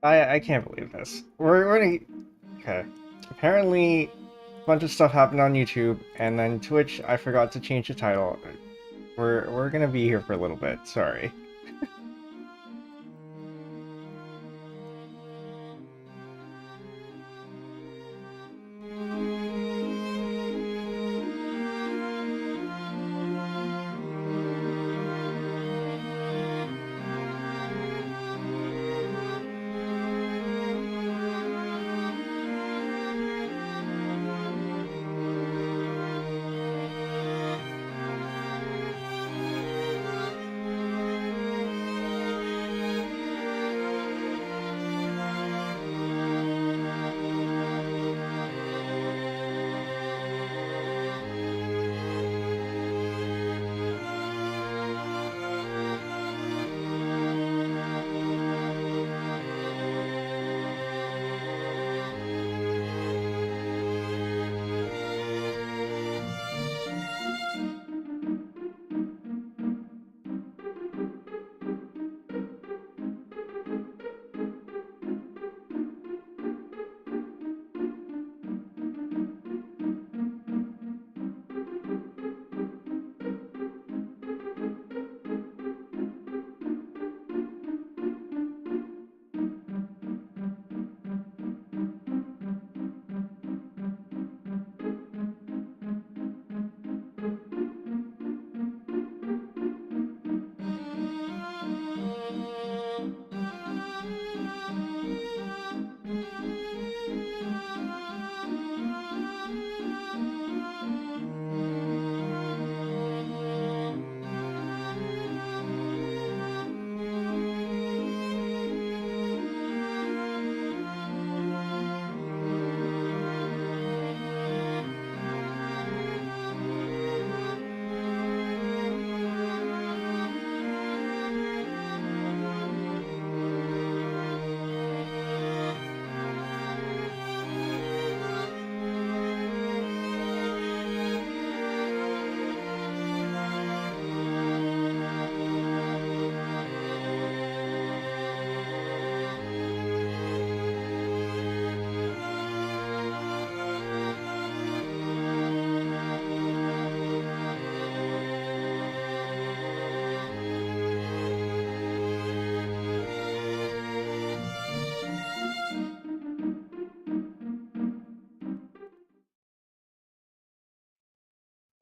I can't believe this. We're gonna... Okay. Apparently, a bunch of stuff happened on YouTube, and then Twitch, I forgot to change the title. We're gonna be here for a little bit, sorry.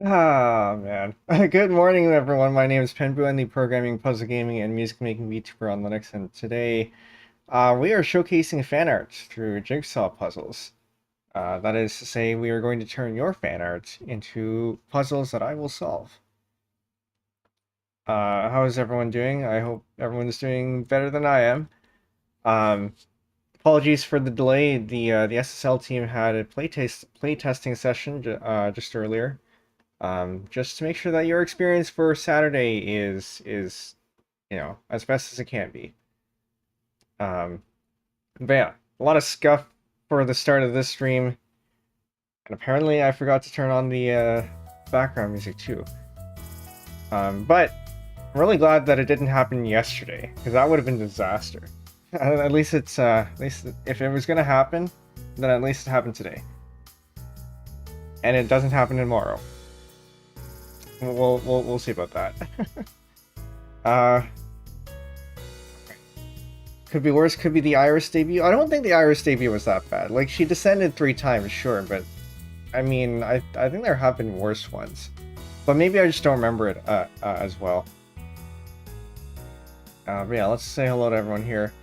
Ah, man. Good morning, everyone. My name is Penbu. I'm the programming, puzzle gaming, and music making VTuber on Linux, and today we are showcasing fan art through jigsaw puzzles. That is to say, we are going to turn your fan art into puzzles that I will solve. How is everyone doing? I hope everyone's doing better than I am. Apologies for the delay. The SSL team had a playtesting session just earlier. Just to make sure that your experience for Saturday is as best as it can be. But yeah, a lot of scuff for the start of this stream, and apparently I forgot to turn on the background music too. But I'm really glad that it didn't happen yesterday, because that would have been a disaster. At least if it was gonna happen, then at least it happened today, and it doesn't happen tomorrow. We'll see about that. Could be worse. Could be the Iris debut. I don't think the Iris debut was that bad. Like, she descended 3 times, sure, but I mean, I think there have been worse ones. But maybe I just don't remember it as well. But yeah, let's say hello to everyone here.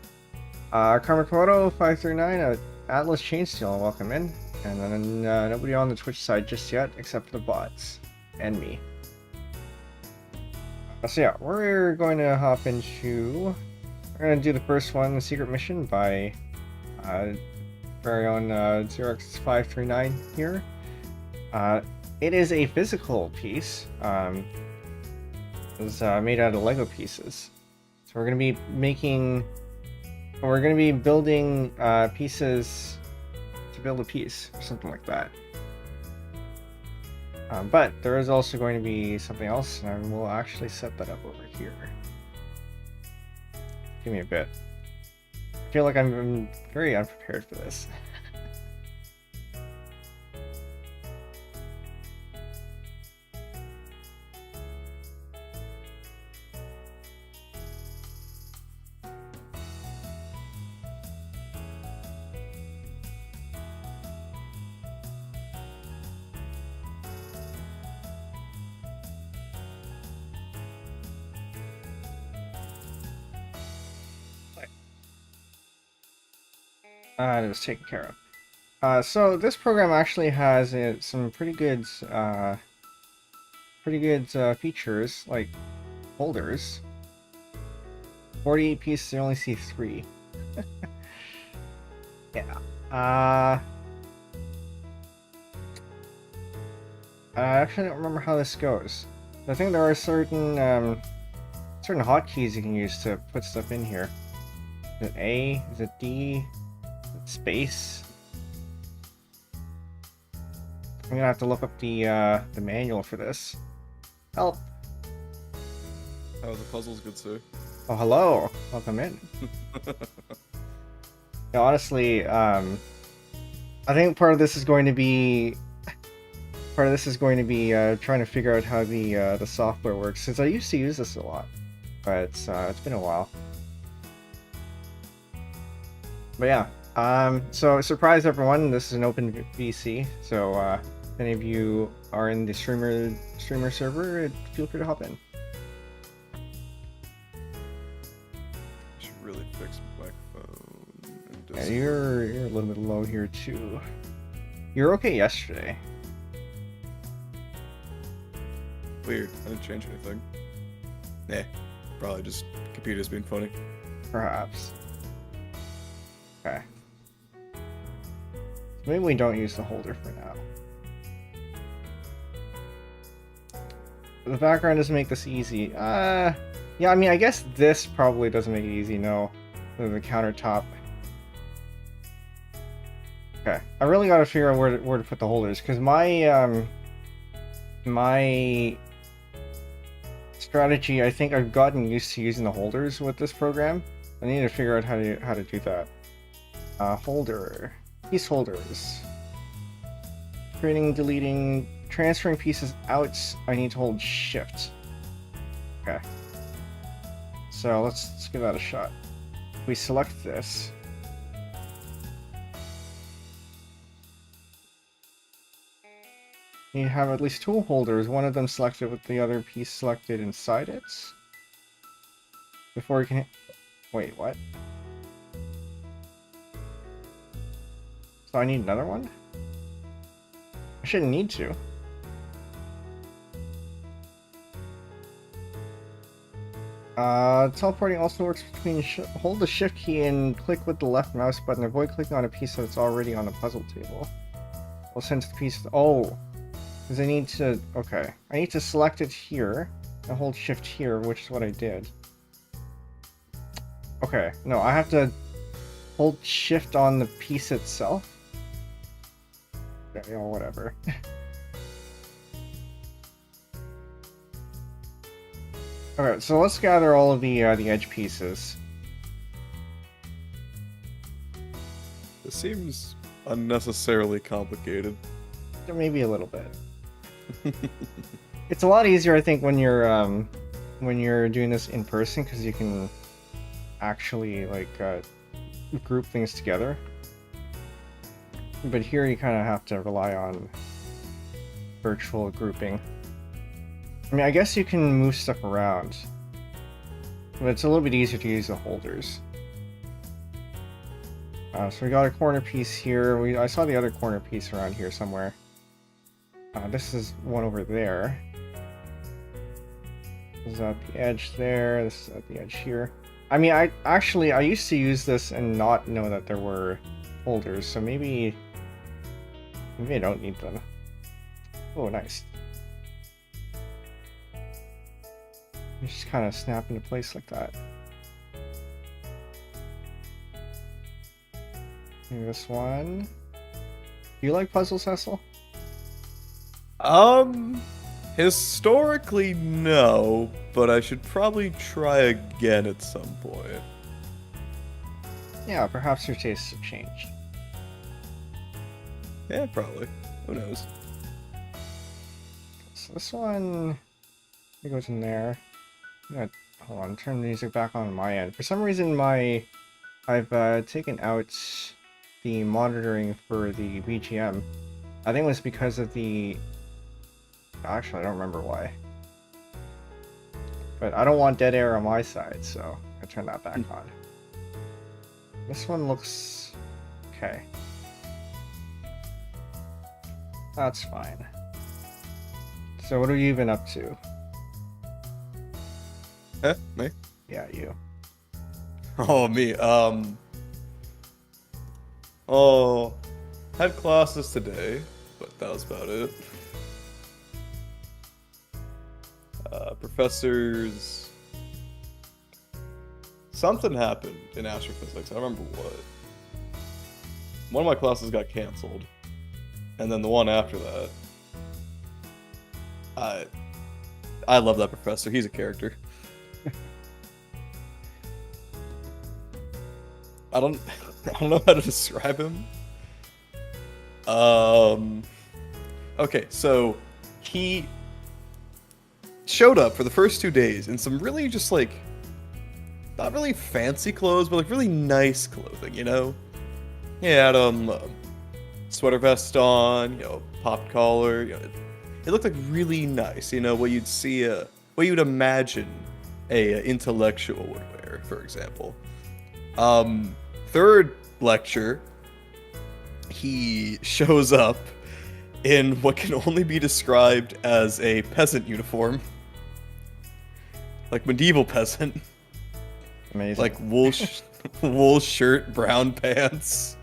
Karmakoto 539, Atlas Chainsteel, welcome in. And then nobody on the Twitch side just yet, except for the bots and me. So yeah, we're going to hop into... We're going to do the first one, the secret mission by very own 0x539 here. It is a physical piece. It's made out of Lego pieces. So we're going to be building pieces to build a piece, or something like that. But there is also going to be something else, and we'll actually set that up over here. Give me a bit. feel like I'm very unprepared for this. It was taken care of. So this program actually has some pretty good features, like holders. 48 pieces, I only see 3. Yeah. I actually don't remember how this goes. I think there are certain hotkeys you can use to put stuff in here. Is it A? Is it D? Space. I'm gonna have to look up the manual for this. Help! Oh, the puzzle's good, sir. Oh, hello. Welcome in. Yeah, honestly, I think part of this is going to be trying to figure out how the software works, since I used to use this a lot, but it's been a while. But yeah. So surprise everyone, this is an open VC, so if any of you are in the streamer server, feel free to hop in. I should really fix my phone. Yeah, you're a little bit low here too. You're okay yesterday. Weird, I didn't change anything. Probably just computer's being funny. Perhaps. Okay. Maybe we don't use the holder for now. The background doesn't make this easy. Yeah, I mean, I guess this probably doesn't make it easy, no. The countertop. Okay, I really gotta figure out where to put the holders, because my strategy, I think I've gotten used to using the holders with this program. I need to figure out how to do that. Holder. Piece holders. Creating, deleting, transferring pieces out, I need to hold shift. Okay. So let's give that a shot. We select this. You have at least 2 holders, one of them selected with the other piece selected inside it. Before you can... Wait, what? So I need another one? I shouldn't need to. Teleporting also works between hold the shift key and click with the left mouse button. Avoid clicking on a piece that's already on the puzzle table. We'll send to the piece... Oh! Because I need to... Okay. I need to select it here and hold shift here, which is what I did. Okay. No, I have to hold shift on the piece itself. Okay, whatever. Okay, so let's gather all of the edge pieces. This seems unnecessarily complicated. Maybe a little bit. It's a lot easier, I think, when you're doing this in person, because you can actually like group things together. But here you kind of have to rely on virtual grouping. I mean, I guess you can move stuff around, but it's a little bit easier to use the holders. So we got a corner piece here. I saw the other corner piece around here somewhere. This is one over there. This is at the edge there. This is at the edge here. I mean, I used to use this and not know that there were holders, so maybe I don't need them. Oh, nice. You just kind of snap into place like that. Maybe this one. Do you like puzzles, Cecil? Historically, no, but I should probably try again at some point. Yeah, perhaps your tastes have changed. Yeah, probably. Who knows? So this one, it goes in there. I'm gonna, hold on, turn the music back on my end. For some reason, I've taken out the monitoring for the BGM. I think it was because of the... Actually, I don't remember why. But I don't want dead air on my side, so I turn that back on. This one looks... okay. That's fine. So what have you been up to? Me? Yeah, you. Oh, me. Oh, had classes today, but that was about it. Professors... Something happened in astrophysics. I don't remember what. One of my classes got canceled. And then the one after that... I love that professor. He's a character. I don't know how to describe him. Okay, so he showed up for the first 2 days in some really just like not really fancy clothes, but like really nice clothing, you know? He had sweater vest on, you know, popped collar, you know, it looked like really nice, you know, what you'd see what you'd imagine a intellectual would wear, for example. Third lecture, he shows up in what can only be described as a peasant uniform. Like medieval peasant. Amazing. Like wool shirt, brown pants.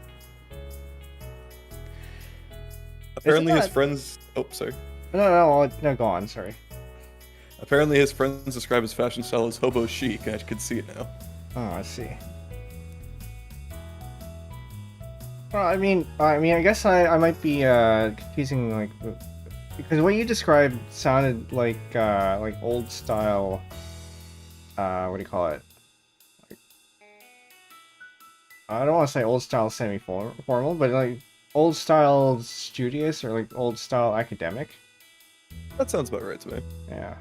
Apparently his friends... Oh, sorry. No, go on, sorry. Apparently his friends describe his fashion style as hobo chic, and I can see it now. Oh, I see. Well, I guess I might be confusing like because what you described sounded like old style. What do you call it? Like, I don't want to say old style semi-formal, but like old style studious or like old style academic. That sounds about right to me. Yeah.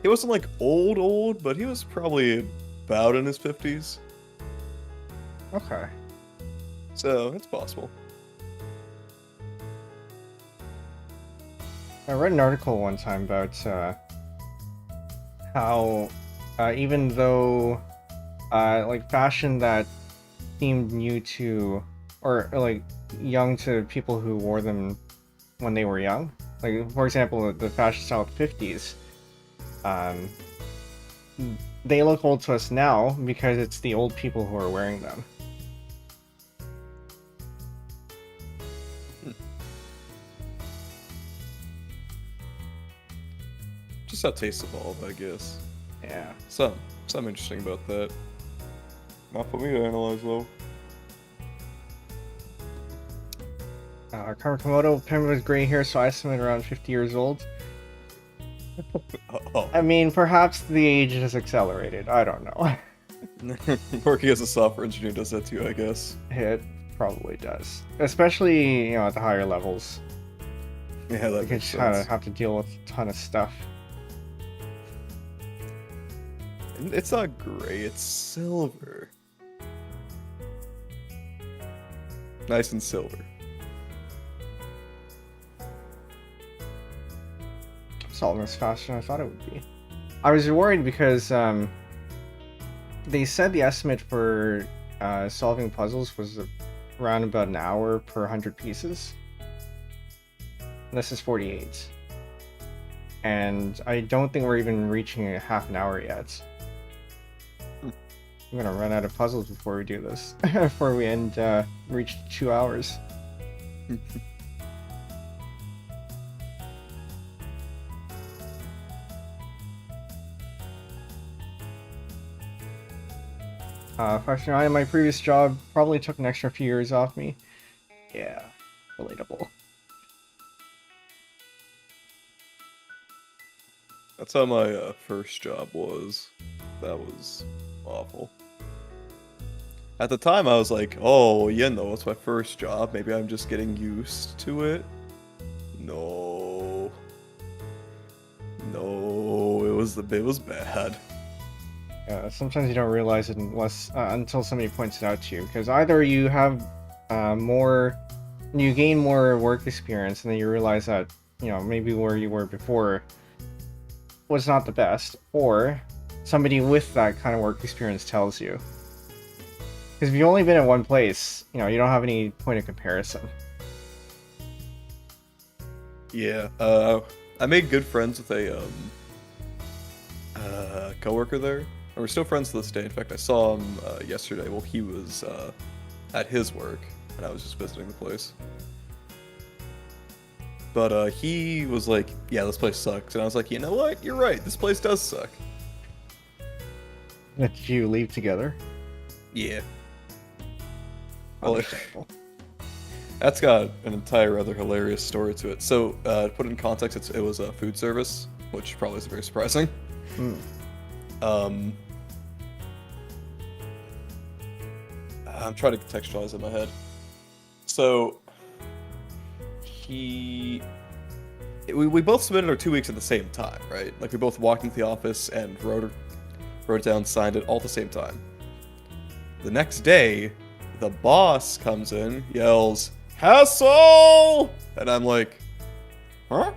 He wasn't like old, but he was probably about in his 50s. Okay. So, it's possible. I read an article one time about how even though like fashion that seemed new to or like young to people who wore them when they were young, like for example the fashion style of the 50s, they look old to us now because it's the old people who are wearing them. Just how tastes evolve, I guess. Yeah. Some interesting about that. Not for me to analyze, though. Kamakomoto, Penbu with gray hair, so I estimate around 50 years old. Oh. I mean, perhaps the age has accelerated. I don't know. Working as a software engineer does that too, I guess. It probably does, especially at the higher levels. Yeah, that You makes just kind of sense. have to deal with a ton of stuff. It's not gray, it's silver. Nice and silver. Solving this faster than I thought it would be. I was worried because they said the estimate for solving puzzles was around about an hour per 100 pieces. And this is 48. And I don't think we're even reaching a half an hour yet. I'm gonna run out of puzzles before we do this. Before we reach 2 hours. Fortunately, my previous job probably took an extra few years off me. Yeah, relatable. That's how my first job was. That was awful. At the time, I was like, oh, it's my first job. Maybe I'm just getting used to it. No. No, it was bad. Yeah, sometimes you don't realize it until somebody points it out to you. Because either you have you gain more work experience, and then you realize that maybe where you were before was not the best, or somebody with that kind of work experience tells you. Because if you've only been at one place, you don't have any point of comparison. Yeah, I made good friends with a coworker there. And we're still friends to this day. In fact, I saw him yesterday. Well, he was at his work, and I was just visiting the place. But he was like, yeah, this place sucks. And I was like, you know what? You're right. This place does suck. Did you leave together? Yeah. Understandable. That's got an entire other hilarious story to it. So, to put it in context, it was a food service, which probably is very surprising. I'm trying to contextualize it in my head. So, we both submitted our 2 weeks at the same time, right? Like, we both walked into the office and wrote it down, signed it all at the same time. The next day, the boss comes in, yells, "Hassle!" And I'm like, huh?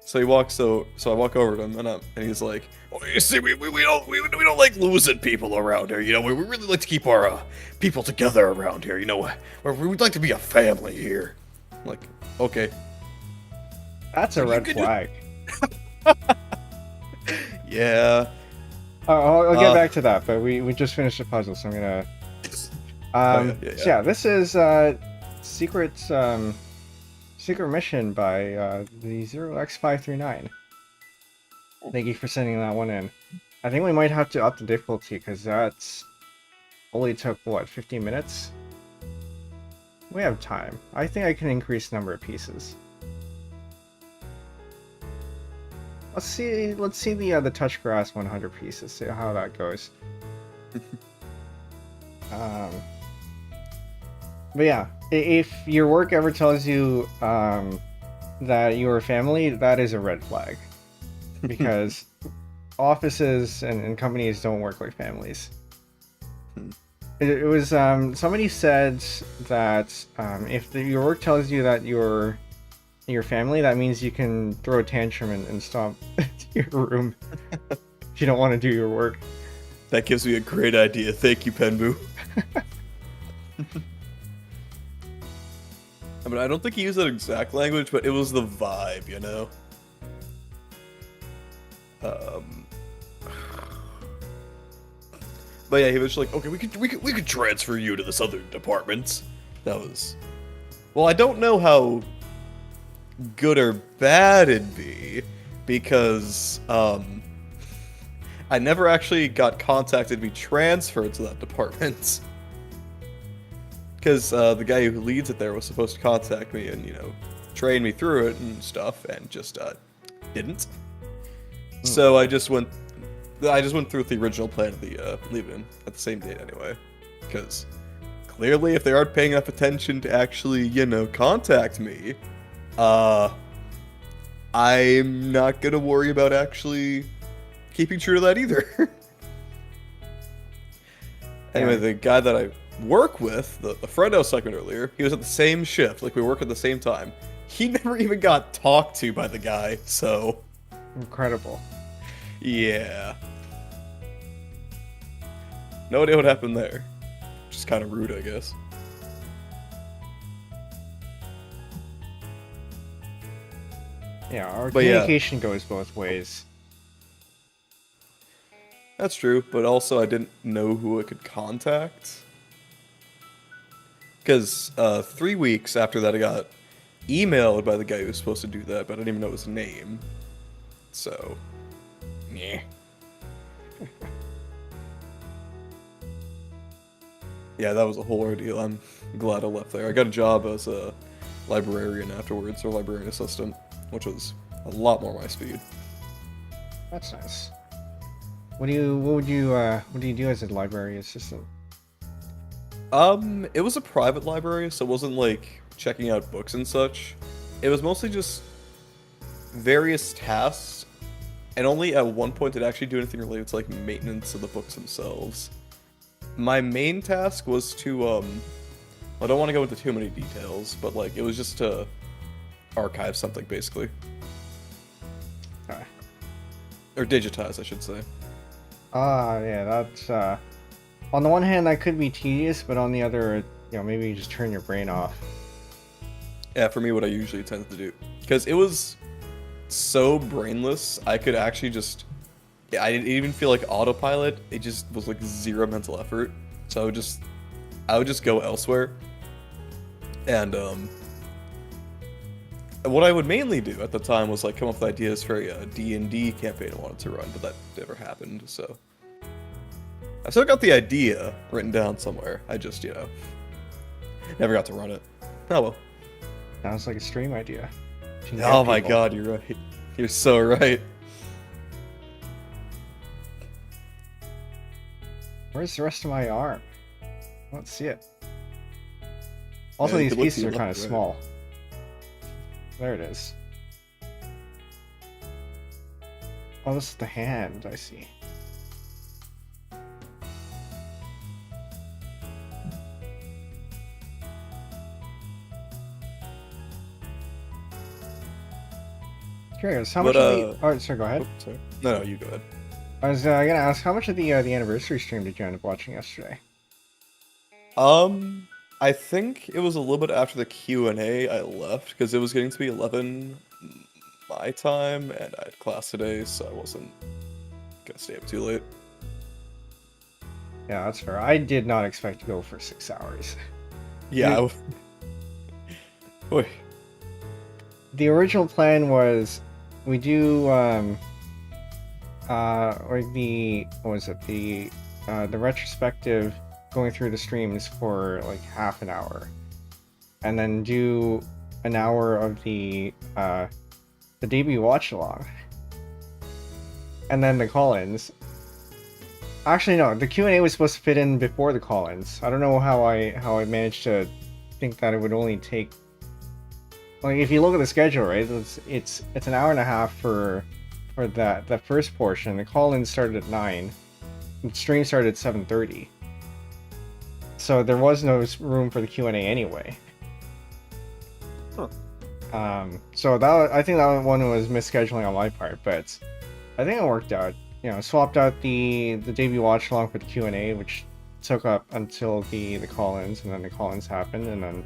So I walk over to him, and he's like, "Oh, you see, we don't like losing people around here. We really like to keep our people together around here. We'd like to be a family here." I'm like, okay, that's a red flag. Yeah. I'll get back to that, but we just finished the puzzle, so I'm gonna. So yeah, this is secret mission by the 0x539. Thank you for sending that one in. I think we might have to up the difficulty because that's only took what, 15 minutes. We have time. I think I can increase the number of pieces. Let's see the touch grass 100 pieces. See how that goes. But yeah, if your work ever tells you that you're a family, that is a red flag. Because offices and companies don't work like families. It was somebody said that if your work tells you that you're your family, that means you can throw a tantrum and stomp your room if you don't want to do your work. That gives me a great idea. Thank you, Penbu. I mean, I don't think he used that exact language, but it was the vibe, But yeah, he was just like, okay, we could transfer you to this other department. That was, well, I don't know how good or bad it'd be, because I never actually got contacted to be transferred to that department. Because the guy who leads it there was supposed to contact me and, train me through it and stuff, and just didn't. So I just went through the original plan of the leaving at the same date anyway. Because clearly, if they aren't paying enough attention to actually, contact me, I'm not gonna worry about actually keeping true to that either. Anyway, the guy that I work with, the friend I was talking about earlier, he was at the same shift, like we work at the same time. He never even got talked to by the guy, so... Incredible. Yeah. No idea what happened there. Just kind of rude, I guess. Yeah, our communication goes both ways. That's true, but also I didn't know who I could contact. Because 3 weeks after that, I got emailed by the guy who was supposed to do that, but I didn't even know his name. So, yeah. Yeah, that was a whole ordeal. I'm glad I left there. I got a job as a librarian afterwards, or librarian assistant, which was a lot more my speed. That's nice. What do you do as a library assistant? It was a private library, so it wasn't like checking out books and such. It was mostly just various tasks, and only at one point did it actually do anything related to like maintenance of the books themselves. My main task was to I don't want to go into too many details, but like it was just to archive something basically. Okay. Or digitize, I should say. Yeah, that's on the one hand that could be tedious, but on the other, maybe you just turn your brain off. Yeah, for me, what I usually tend to do, because it was so brainless, I could actually just, yeah, I didn't even feel like autopilot. It just was like zero mental effort. So I would just go elsewhere. And what I would mainly do at the time was like come up with ideas for a D&D campaign I wanted to run, but that never happened. So I still got the idea written down somewhere. I just, never got to run it. Oh well. Sounds like a stream idea. Oh my god, you're right. You're so right. Where's the rest of my arm? I don't see it. Also, Yeah, these pieces are left, kind of right? small. There it is. Oh, this is the hand, I see. Curious, how much of the... Oh, sorry, go ahead. Sorry. No, you go ahead. I was gonna ask, how much of the anniversary stream did you end up watching yesterday? I think it was a little bit after the Q&A I left, because it was getting to be 11 my time, and I had class today, so I wasn't gonna stay up too late. Yeah, that's fair. I did not expect to go for 6 hours. Yeah. Boy. The original plan was we do or the what was it, the retrospective going through the streams for like half an hour, and then do an hour of the debut watch along, and then the call-ins. Actually, no, the Q&A was supposed to fit in before the call-ins. I don't know how I managed to think that it would only take, like, if you look at the schedule, right, it's an hour and a half for that first portion. The call-in started at 9. The stream started at 7:30. So there was no room for the Q&A anyway. Huh. So I think that one was misscheduling on my part, but I think it worked out. Swapped out the debut watch along for the Q&A, which took up until the call-ins, and then the call-ins happened, and then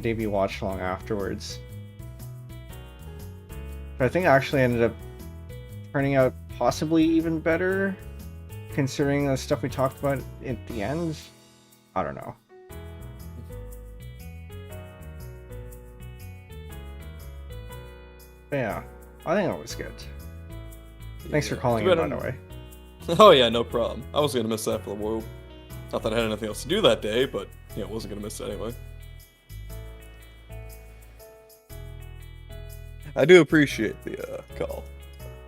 debut watch along afterwards. But I think it actually ended up turning out possibly even better, considering the stuff we talked about at the end. I don't know. But yeah, I think it was good. Thanks for calling in, by the way. Oh yeah, no problem. I wasn't gonna miss that for the world. Not that I had anything else to do that day, but wasn't gonna miss it anyway. I do appreciate the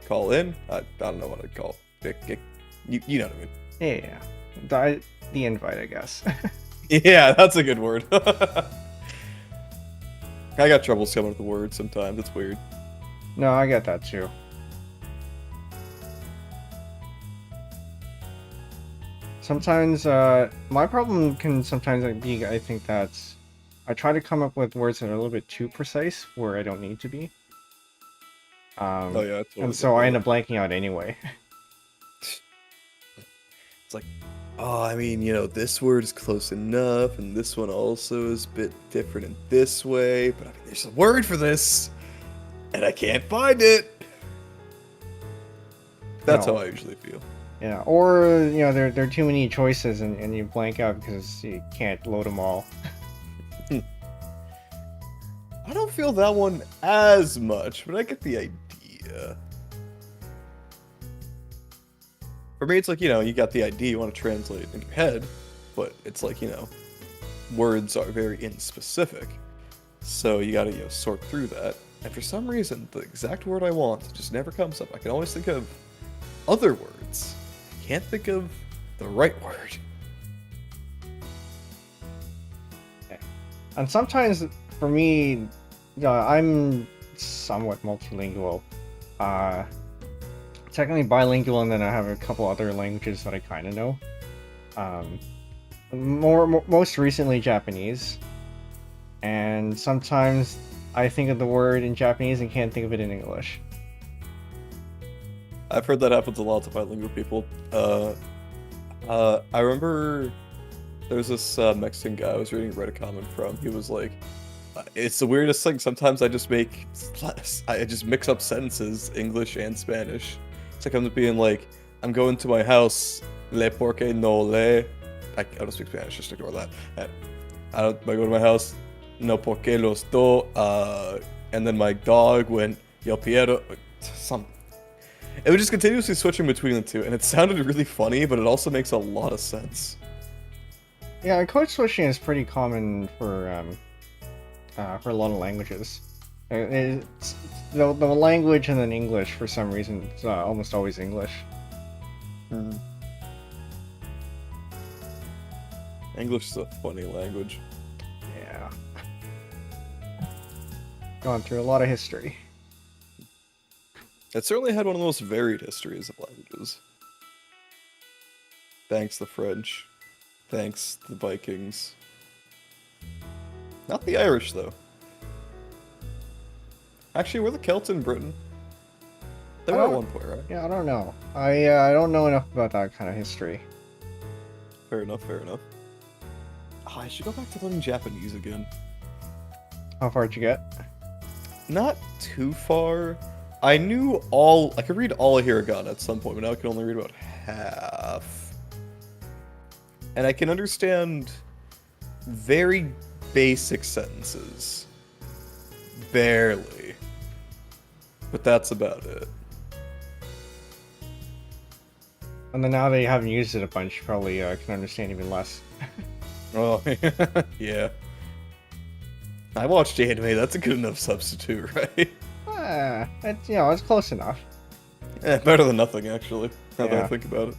call in. I don't know what I'd call it. You know what I mean. Yeah. The invite, I guess. Yeah, that's a good word. I got troubles coming up with the words sometimes. It's weird. No, I get that too. Sometimes, my problem can sometimes be, I think that's, I try to come up with words that are a little bit too precise where I don't need to be. Oh yeah, and so I end up blanking out anyway. It's like, oh, I mean, this word is close enough, and this one also is a bit different in this way, but I mean, there's a word for this, and I can't find it. That's how I usually feel. Yeah, or, there are too many choices, and you blank out because you can't load them all. I don't feel that one as much, but I get the idea. For me, it's like, you got the idea, you want to translate it in your head, but it's like, words are very inspecific. So you gotta, sort through that. And for some reason, the exact word I want just never comes up. I can always think of other words. I can't think of the right word. And sometimes, for me, I'm somewhat multilingual. Uh, Technically bilingual, and then I have a couple other languages that I kind of know. Um, most recently Japanese, and sometimes I think of the word in Japanese and can't think of it in English. I've heard that happens a lot to bilingual people. I remember there's this Mexican guy I was reading a Reddit comment from. He was like, "It's the weirdest thing. Sometimes I just mix up sentences, English and Spanish. It's like I'm being like, I'm going to my house, le porque no le. I don't speak Spanish. Just ignore that. I go to my house, no porque los do. And then my dog went yo quiero. Some. It was just continuously switching between the two, and it sounded really funny, but it also makes a lot of sense. Yeah, code switching is pretty common for a lot of languages. It's the language and then English for some reason. It's almost always English. English is a funny language. Yeah. Gone through a lot of history. It certainly had one of the most varied histories of languages. Thanks the French. Thanks the Vikings. Not the Irish, though. Actually, were the Celts in Britain? They were at one point, right? Yeah, I don't know. I don't know enough about that kind of history. Fair enough, fair enough. Oh, I should go back to learning Japanese again. How far did you get? Not too far. I could read all of hiragana at some point, but now I can only read about half. And I can understand very basic sentences. Barely. But that's about it. And then now that you haven't used it a bunch, you probably can understand even less. Oh, yeah. I watched anime, that's a good enough substitute, right? It's close enough. Yeah, better than nothing, actually, now that I think about it.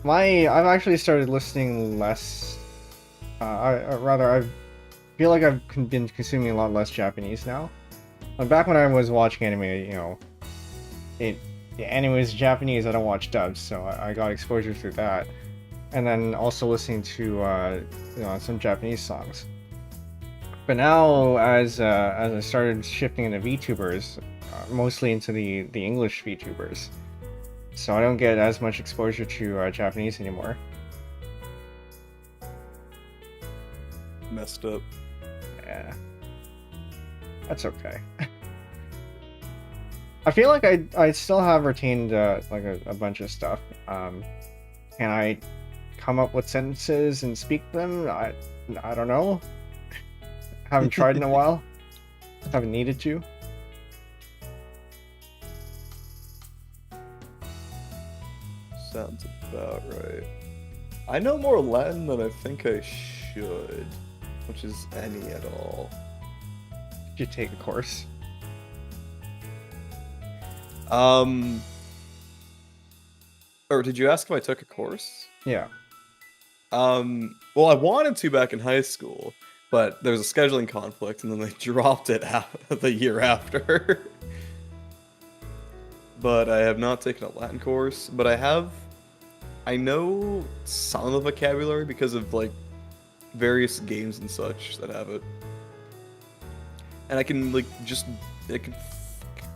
I've actually started listening less. I feel like I've been consuming a lot less Japanese now. Back when I was watching anime, the anime is Japanese. I don't watch dubs, so I got exposure through that, and then also listening to some Japanese songs. But now, as I started shifting into VTubers, mostly into the English VTubers, so I don't get as much exposure to Japanese anymore. Messed up. Yeah, that's okay. I feel like I still have retained like a bunch of stuff. Can I come up with sentences and speak them? I don't know. Haven't tried in a while. Haven't needed to. Sounds about right. I know more Latin than I think I should, which is any at all. Did you take a course? Or did you ask if I took a course? Yeah. Well, I wanted to back in high school, but there was a scheduling conflict, and then they dropped it the year after. But I have not taken a Latin course, but I know some of the vocabulary because of, like, various games and such that have it. And I can, like, I can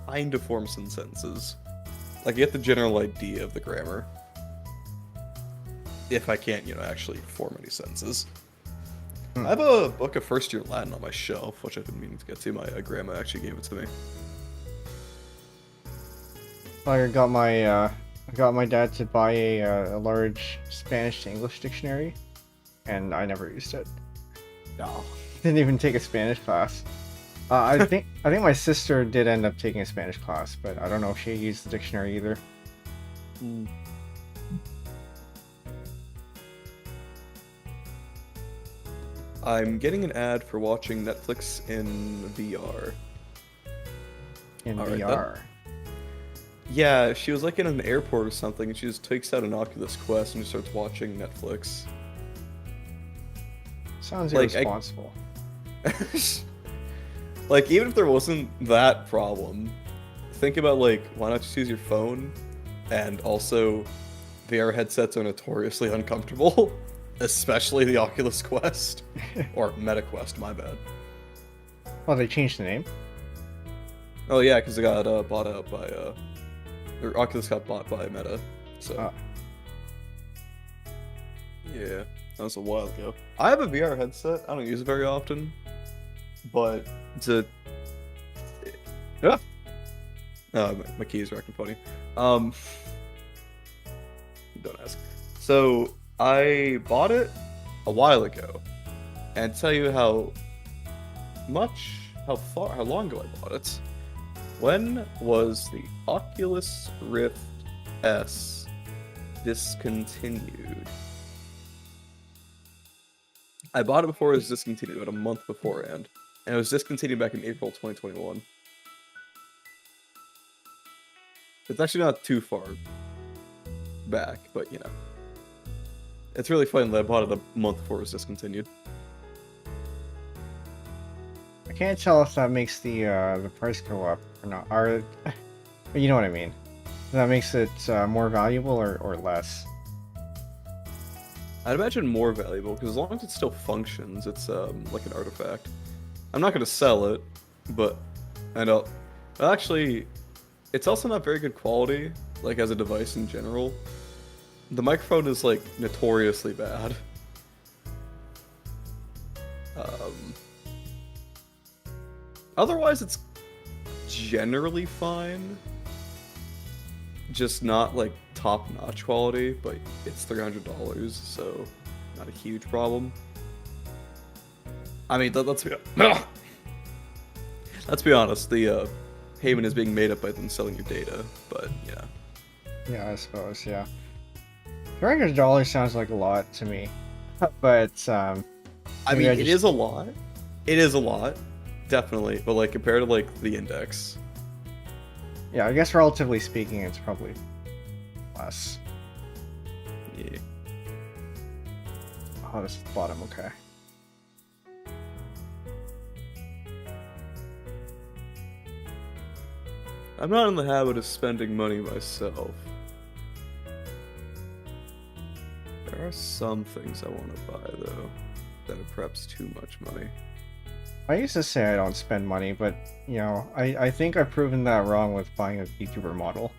kind of form some sentences. Like, get the general idea of the grammar. If I can't, actually form any sentences. I have a book of first-year Latin on my shelf, which I've been meaning to get to. My grandma actually gave it to me. I got my dad to buy a large Spanish to English dictionary, and I never used it. No. Didn't even take a Spanish class. I think my sister did end up taking a Spanish class, but I don't know if she used the dictionary either. I'm getting an ad for watching Netflix in VR. In All right, VR. Yeah, she was like in an airport or something, and she just takes out an Oculus Quest and just starts watching Netflix. Sounds Like, irresponsible. Like, even if there wasn't that problem, think about, like, why not just use your phone? And also, VR headsets are notoriously uncomfortable, especially the Oculus Quest. Or Meta Quest, my bad. Oh, they changed the name? Oh yeah, because it got bought out by, or Oculus got bought by Meta, so. Yeah, that was a while ago. I have a VR headset, I don't use it very often, but to... Ah! My keys are acting funny. Don't ask. So, I bought it a while ago, and to tell you how long ago I bought it. When was the Oculus Rift S discontinued? I bought it before it was discontinued, about a month beforehand, and it was discontinued back in April 2021. It's actually not too far back, but you know. It's really funny that I bought it a month before it was discontinued. I can't tell if that makes the price go up or not. Or, you know what I mean. That makes it more valuable or less. I'd imagine more valuable, because as long as it still functions, it's like an artifact. I'm not going to sell it, but I know. Actually, it's also not very good quality, like as a device in general. The microphone is like notoriously bad. Otherwise, it's generally fine. Just not like top-notch quality, but it's $300, so not a huge problem. I mean, let's be honest. The payment is being made up by them selling your data, but yeah. Yeah, I suppose. Yeah. $300 sounds like a lot to me, but I mean, it is a lot. It is a lot, definitely. But like compared to like the Index. Yeah, I guess relatively speaking, it's probably less. Yeah. Oh, this is the bottom. Okay. I'm not in the habit of spending money myself. There are some things I want to buy, though, that are perhaps too much money. I used to say I don't spend money, but, you know, I think I've proven that wrong with buying a vtuber model.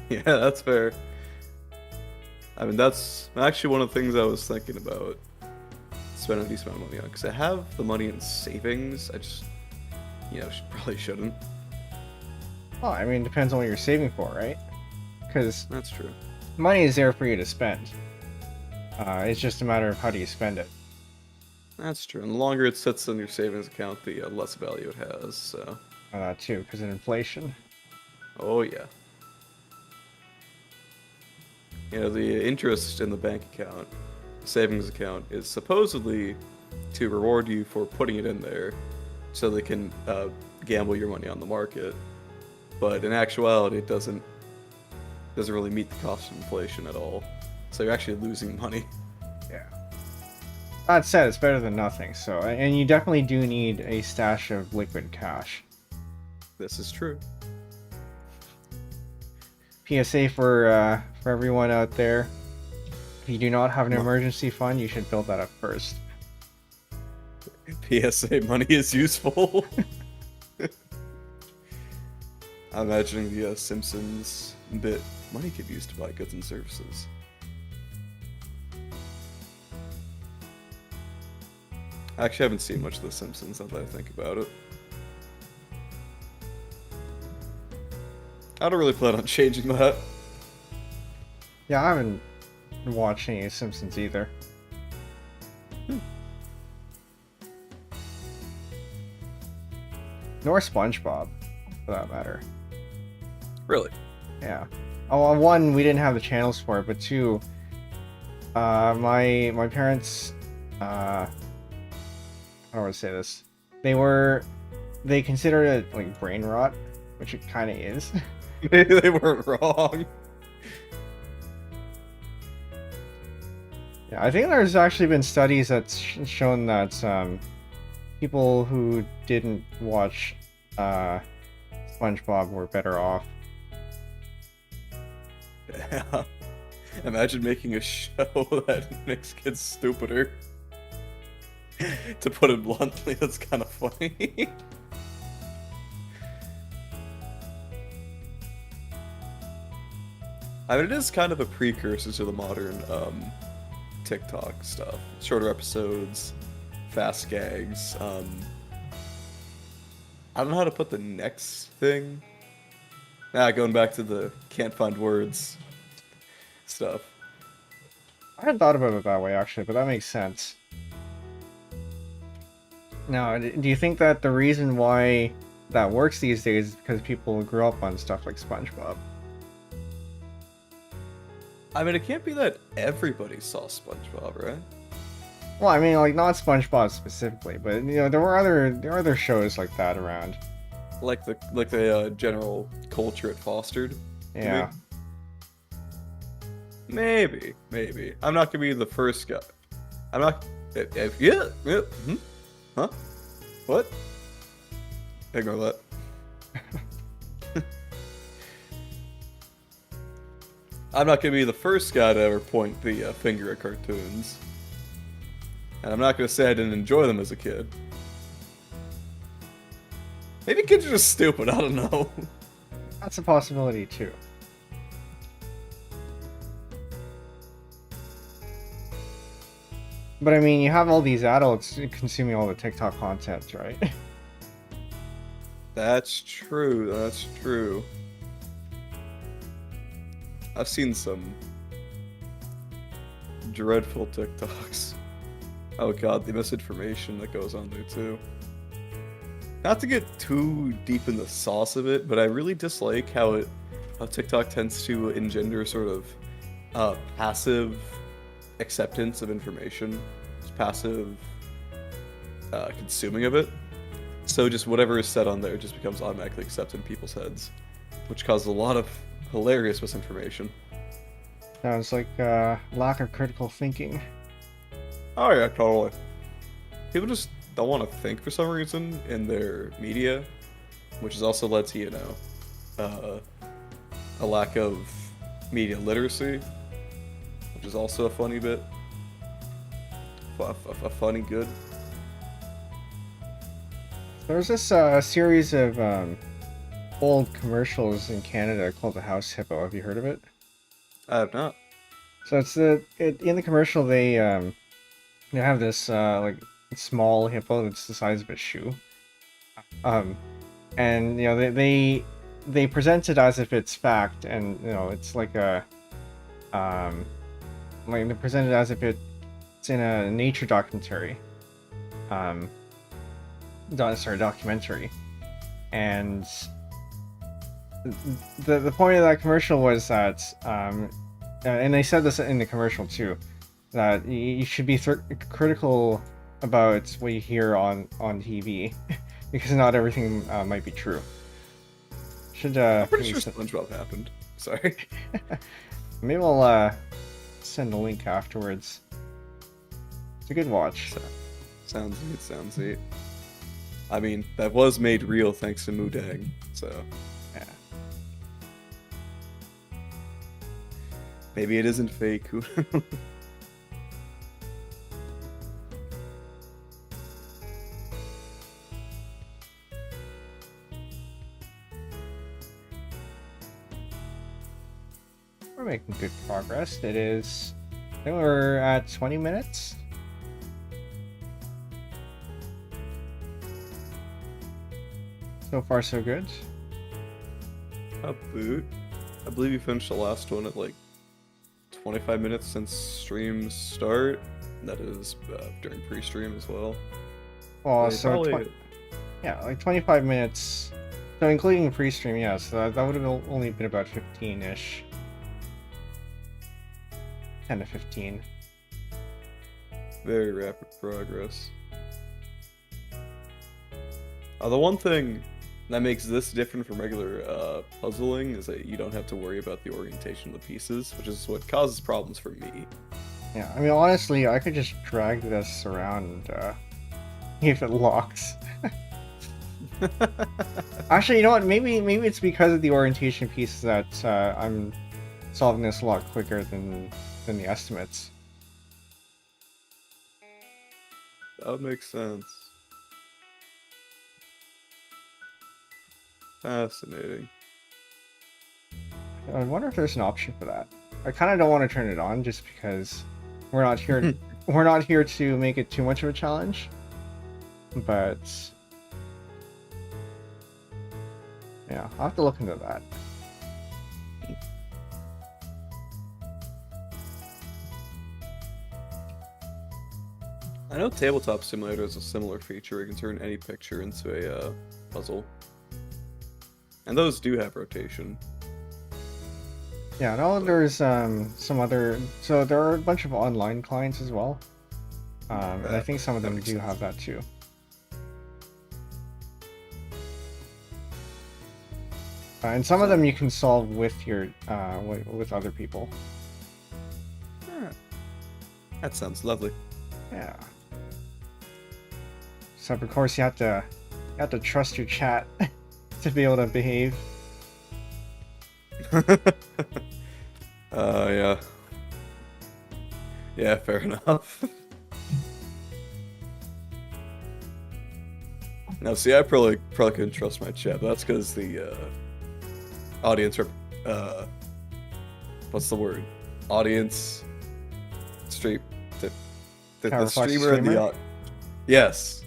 Yeah, that's fair. I mean, that's actually one of the things I was thinking about spending a decent amount of money on, because I have the money in savings. I just, you know, probably shouldn't. Well, I mean, it depends on what you're saving for, right? Because That's true. money is there for you to spend. It's just a matter of how do you spend it. That's true. And the longer it sits in your savings account, the less value it has, so... Too, because of inflation. Oh, yeah. You know, the interest in the bank account, savings account, is supposedly to reward you for putting it in there so they can gamble your money on the market. But in actuality, it doesn't really meet the cost of inflation at all. So you're actually losing money. Yeah. That said, it's better than nothing. So, and you definitely do need a stash of liquid cash. This is true. PSA for everyone out there: if you do not have an emergency fund, you should build that up first. PSA money is useful. I'm imagining the Simpsons bit. Money could be used to buy goods and services. I actually haven't seen much of The Simpsons now that I think about it. I don't really plan on changing that. Yeah, I haven't watched any Simpsons either. Nor SpongeBob, for that matter. Really? Yeah. Oh, one, we didn't have the channels for it, but two, my parents, I don't want to say this. They considered it like brain rot, which it kind of is. They weren't wrong. Yeah, I think there's actually been studies that's shown that people who didn't watch SpongeBob were better off. Yeah. Imagine making a show that makes kids stupider. To put it bluntly, that's kind of funny. I mean, it is kind of a precursor to the modern TikTok stuff. Shorter episodes, fast gags. I don't know how to put the next thing. Going back to the can't find words stuff. I hadn't thought about it that way actually, but that makes sense. Now, do you think that the reason why that works these days is because people grew up on stuff like SpongeBob? I mean, it can't be that everybody saw SpongeBob, right? Well, I mean, like not SpongeBob specifically, but you know, there were other shows like that around. Like the general culture it fostered. Yeah. Maybe. I'm not gonna be the first guy. I'm not. Yeah. Huh? What? Ignore that. I'm not gonna be the first guy to ever point the finger at cartoons. And I'm not gonna say I didn't enjoy them as a kid. Maybe kids are just stupid, I don't know. That's a possibility too. But I mean, you have all these adults consuming all the TikTok content, right? That's true. I've seen some dreadful TikToks. Oh god, the misinformation that goes on there too. Not to get too deep in the sauce of it, but I really dislike how TikTok tends to engender sort of passive acceptance of information, just passive consuming of it. So just whatever is said on there just becomes automatically accepted in people's heads, which causes a lot of hilarious misinformation. Sounds like lack of critical thinking. Oh yeah, totally. People just don't want to think for some reason in their media, which has also led to, you know, a lack of media literacy, which is also a funny bit. A funny good. There's this series of old commercials in Canada called the House Hippo. Have you heard of it? I have not. So it's in the commercial they have this like small hippo that's the size of a shoe, and you know they present it as if it's fact, and you know it's like a like they present it as if it's in a nature documentary, documentary, and the point of that commercial was that and they said this in the commercial too, that you should be critical about what you hear on TV because not everything might be true. Should I'm pretty sure SpongeBob happened. Sorry. Maybe we'll send a link afterwards. It's a good watch. Sounds neat. I mean, that was made real thanks to Mudang, so yeah. Maybe it isn't fake. We're making good progress. It is. I think we're at 20 minutes. So far, so good. A boot. I believe you finished the last one at like 25 minutes since stream start. That is during pre-stream as well. Well, so yeah, like 25 minutes. So including the pre-stream, yeah. So that would have only been about 15-ish. 10 to 15. Very rapid progress. The one thing that makes this different from regular puzzling is that you don't have to worry about the orientation of the pieces, which is what causes problems for me. Yeah, I mean, honestly, I could just drag this around and if it locks. Actually, you know what? Maybe it's because of the orientation piece that I'm solving this a lot quicker than the estimates. That would make sense. Fascinating. I wonder if there's an option for that. I kind of don't want to turn it on just because we're not here. We're not here to make it too much of a challenge. But yeah, I'll have to look into that. I know Tabletop Simulator has a similar feature where you can turn any picture into a puzzle. And those do have rotation. Yeah, I know there's some other. So there are a bunch of online clients as well. And I think some of them do have that too. And some of them you can solve with your with other people. That sounds lovely. Yeah. So of course you have to trust your chat to be able to behave. Yeah. Yeah, fair enough. Now, see, I probably couldn't trust my chat, but that's because the audience what's the word? Audience stream the streamer and the yes.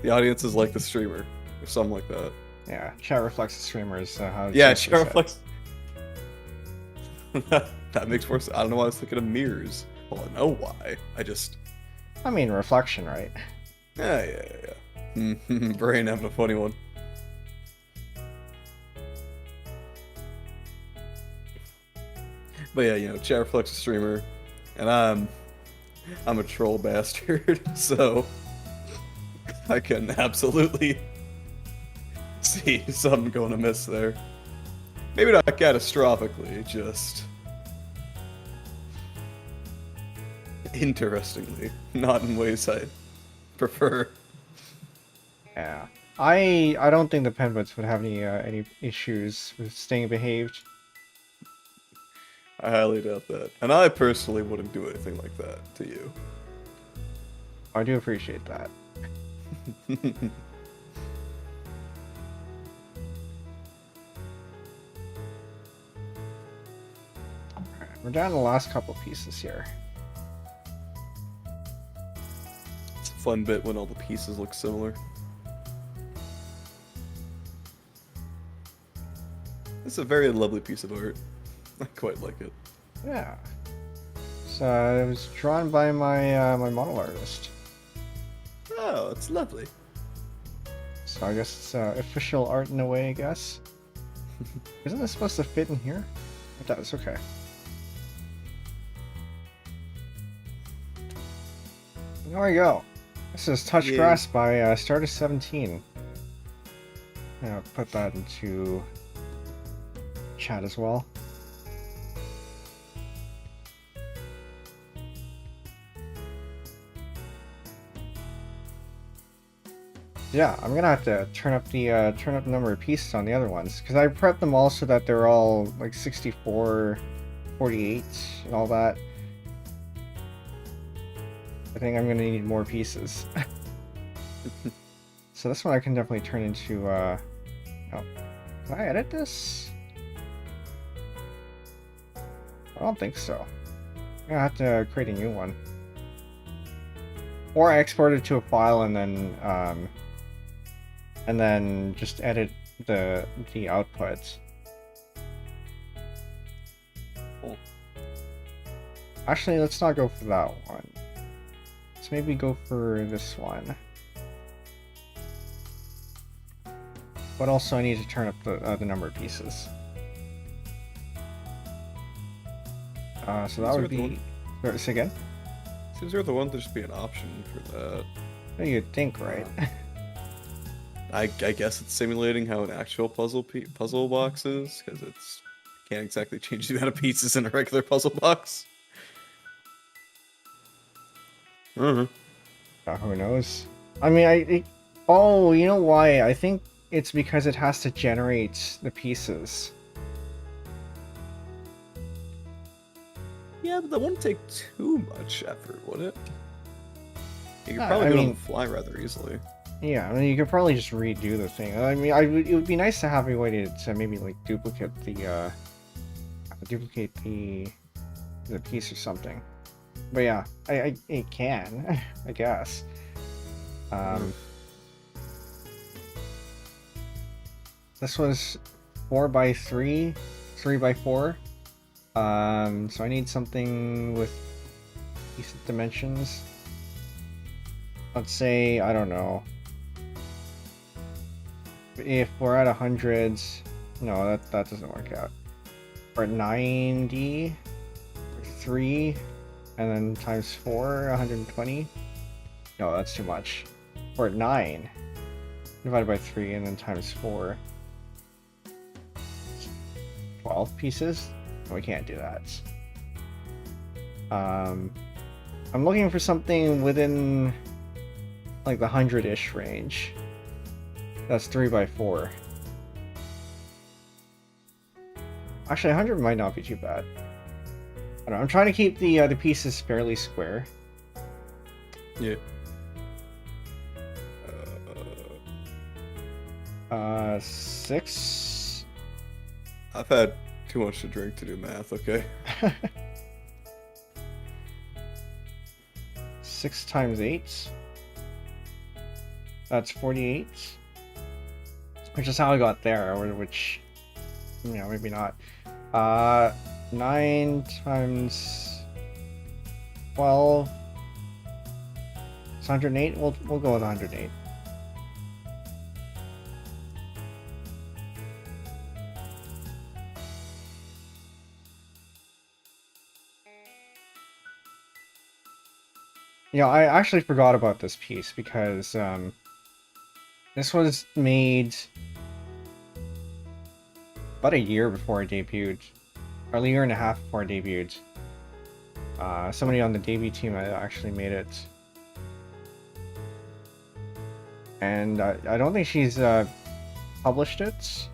The audience is like the streamer or something like that. Yeah, chat reflects the streamers. How Yeah, chat reflects. That makes more sense. I don't know why I was thinking of mirrors. Well, I know why. I mean, reflection, right? Yeah. Brain having a funny one. But yeah, you know, chat reflects the streamer, and I'm a troll bastard, so I can absolutely see something going amiss there. Maybe not catastrophically, just interestingly, not in ways I prefer. Yeah. I don't think the Penbuts would have any issues with staying behaved. I highly doubt that. And I personally wouldn't do anything like that to you. I do appreciate that. Alright, we're down to the last couple pieces here. It's a fun bit when all the pieces look similar. It's a very lovely piece of art. I quite like it. Yeah. So it was drawn by my my model artist. Oh, it's lovely. So I guess it's official art in a way, I guess. Isn't this supposed to fit in here? It does, okay. There we go. This is Touch Yay. Grass by Stardust 17. I'll put that into chat as well. Yeah, I'm gonna have to turn up the number of pieces on the other ones because I prepped them all so that they're all like 64, 48, and all that. I think I'm gonna need more pieces. So this one I can definitely turn into. Oh, can I edit this? I don't think so. I'm gonna have to create a new one, or I export it to a file and then just edit the output. Cool. Actually, let's not go for that one. Let's maybe go for this one. But also I need to turn up the number of pieces. So that would be... Say again? Seems there the one to just be an option for that. You'd think, right? I guess it's simulating how an actual puzzle box is, because it's can't exactly change the amount of pieces in a regular puzzle box. Mm-hmm. Who knows? I mean, oh, you know why? I think it's because it has to generate the pieces. Yeah, but that wouldn't take too much effort, would it? You could Yeah, probably I do it on the mean, fly rather easily. yeah, I mean, you could probably just redo the thing. I mean, it would be nice to have a way to maybe like duplicate the piece or something. But yeah, I it can, I guess. Mm. Um, this was 4x3, 3x4. So I need something with decent dimensions. Let's say, I don't know. If we're at 100, no, that doesn't work out. We're at 90, 3, and then times 4, 120. No, that's too much. We're at 9, divided by 3, and then times 4. 12 pieces? No, we can't do that. I'm looking for something within like the 100-ish range. That's 3x4. Actually, 100 might not be too bad. I don't know, I'm trying to keep the pieces fairly square. Yeah. 6. I've had too much to drink to do math, okay? 6 times 8. That's 48. Which is how I got there, or which, you know, maybe not. 9 times 12. It's 108. We'll go with 108. Yeah, I actually forgot about this piece because this was made about a year before I debuted, or a year and a half before I debuted. Somebody on the debut team actually made it, and I don't think she's published it. So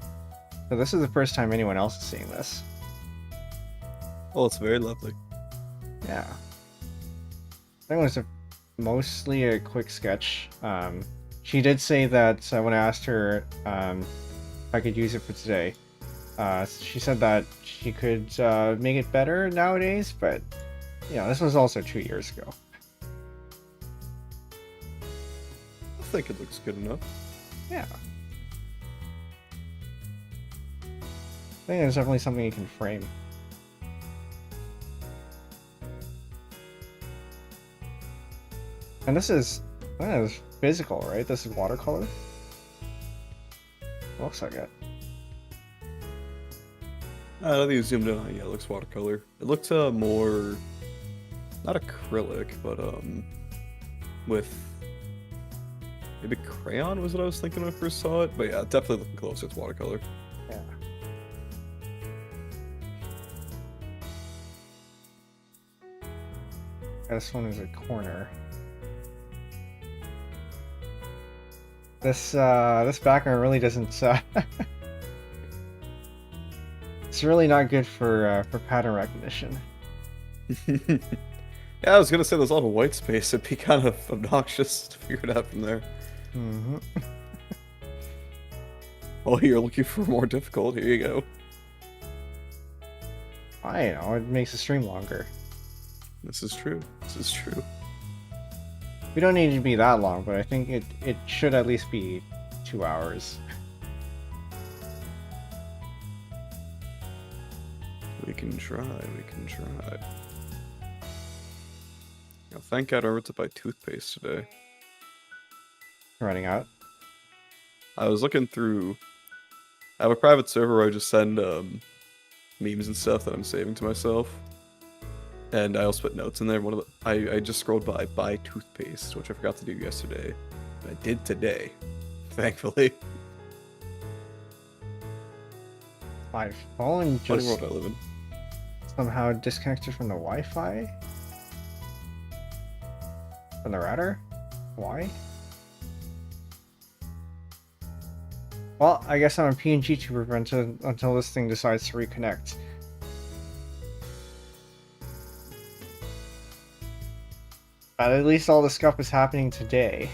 this is the first time anyone else is seeing this. Oh, it's very lovely. Yeah, I think it was mostly a quick sketch. She did say that when I asked her if I could use it for today, she said that she could make it better nowadays, but yeah, this was also 2 years ago. I think it looks good enough. Yeah. I think it's definitely something you can frame. And this is physical, right? This is watercolor? Looks like it. I don't think you zoomed in on it. Yeah, it looks watercolor. It looked more, not acrylic, but with maybe crayon was what I was thinking when I first saw it. But yeah, definitely looking closer. It's watercolor. Yeah. This one is a corner. This background really doesn't. It's really not good for pattern recognition. Yeah, I was gonna say there's a lot of white space. It'd be kind of obnoxious to figure it out from there. Mm-hmm. Oh, you're looking for more difficult. Here you go. I know, it makes the stream longer. This is true. This is true. We don't need it to be that long, but I think it should at least be 2 hours. We can try. We can try. Oh, thank God I remembered to buy toothpaste today. Running out. I was looking through. I have a private server where I just send memes and stuff that I'm saving to myself. And I also put notes in there. One of the, I just scrolled by buy toothpaste, which I forgot to do yesterday. I did today, thankfully. My phone Funny just world I live in. somehow disconnected from the Wi-Fi. From the router? Why? Well, I guess I'm a PNG tuber until this thing decides to reconnect. But at least all the stuff is happening today.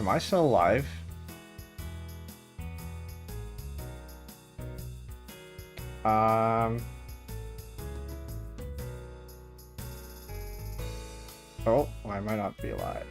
Am I still alive? Oh, I might not be alive.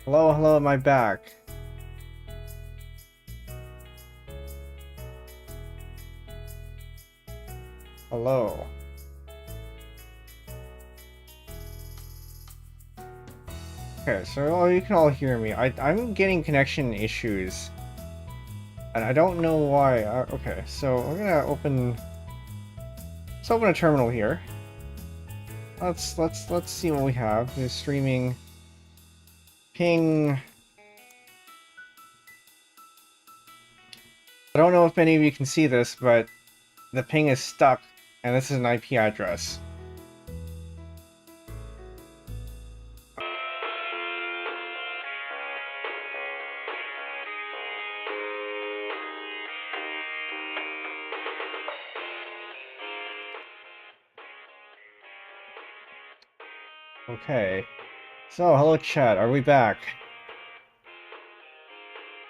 Hello, hello, am I back? Hello. Okay, so you can all hear me. I'm getting connection issues. And I don't know why. Okay, so we're gonna open... Let's open a terminal here. Let's see what we have. We're streaming... Ping. I don't know if any of you can see this, but the ping is stuck, and this is an IP address. Okay. So, hello chat, are we back?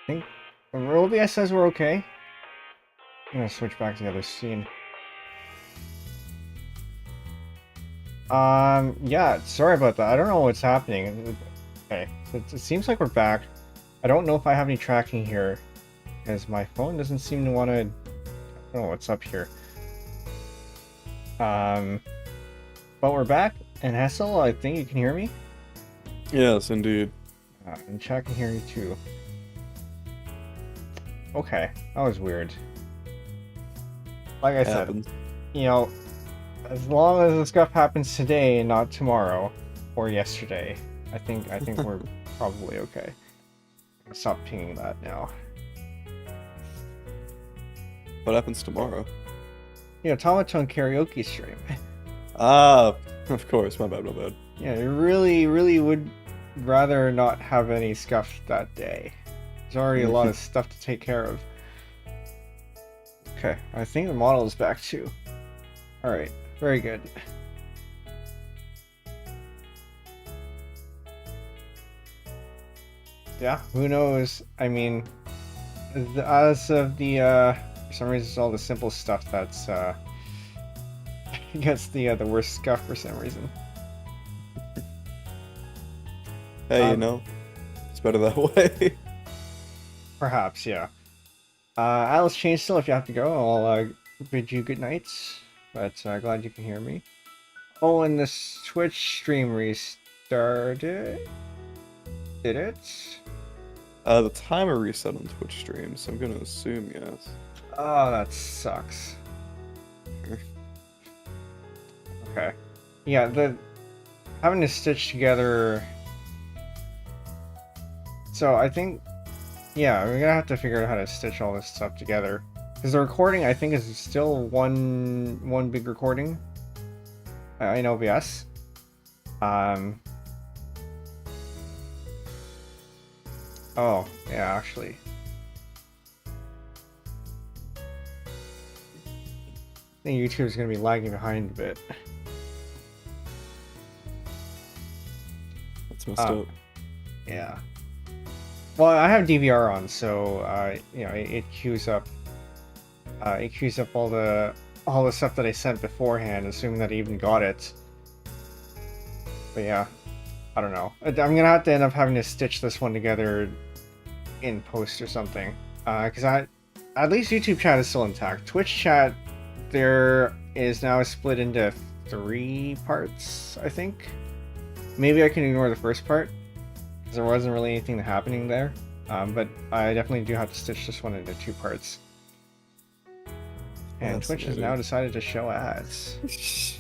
I think OBS says we're okay. I'm gonna switch back to the other scene. Yeah, sorry about that. I don't know what's happening. Okay, so it seems like we're back. I don't know if I have any tracking here, because my phone doesn't seem to want to... I don't know what's up here. But we're back, and Hessel, I think you can hear me? Yes, indeed. And chat can hear you too. Okay, that was weird. Like I said, you know, as long as the stuff happens today and not tomorrow or yesterday, I think we're probably okay. Stop pinging that now. What happens tomorrow? You know, Tomatone karaoke stream. Ah, of course. My bad. Yeah, I really would rather not have any scuff that day. There's already a lot of stuff to take care of. Okay, I think the model is back too. Alright, very good. Yeah, who knows? I mean, as of the, for some reason it's all the simple stuff that's, gets the worst scuff for some reason. Hey, you know, it's better that way. Perhaps, yeah. Alice Chain still, if you have to go, I'll bid you good nights. But glad you can hear me. Oh, and this Twitch stream restarted? Did it? The timer reset on Twitch stream, so I'm gonna assume yes. Oh, that sucks. Okay. Yeah, having to stitch together... So I think... Yeah, we're gonna have to figure out how to stitch all this stuff together. Because the recording, I think, is still one big recording in OBS. Oh, yeah, actually. I think YouTube's gonna be lagging behind a bit. That's messed up. Yeah. Well, I have DVR on, so you know, it queues up. It queues up all the stuff that I sent beforehand, assuming that I even got it. But yeah, I don't know. I'm gonna have to end up having to stitch this one together in post or something. Because at least YouTube chat is still intact. Twitch chat, there is now split into 3 parts, I think. Maybe I can ignore the first part, because there wasn't really anything happening there. But I definitely do have to stitch this one into 2 parts. And Twitch has now decided to show ads.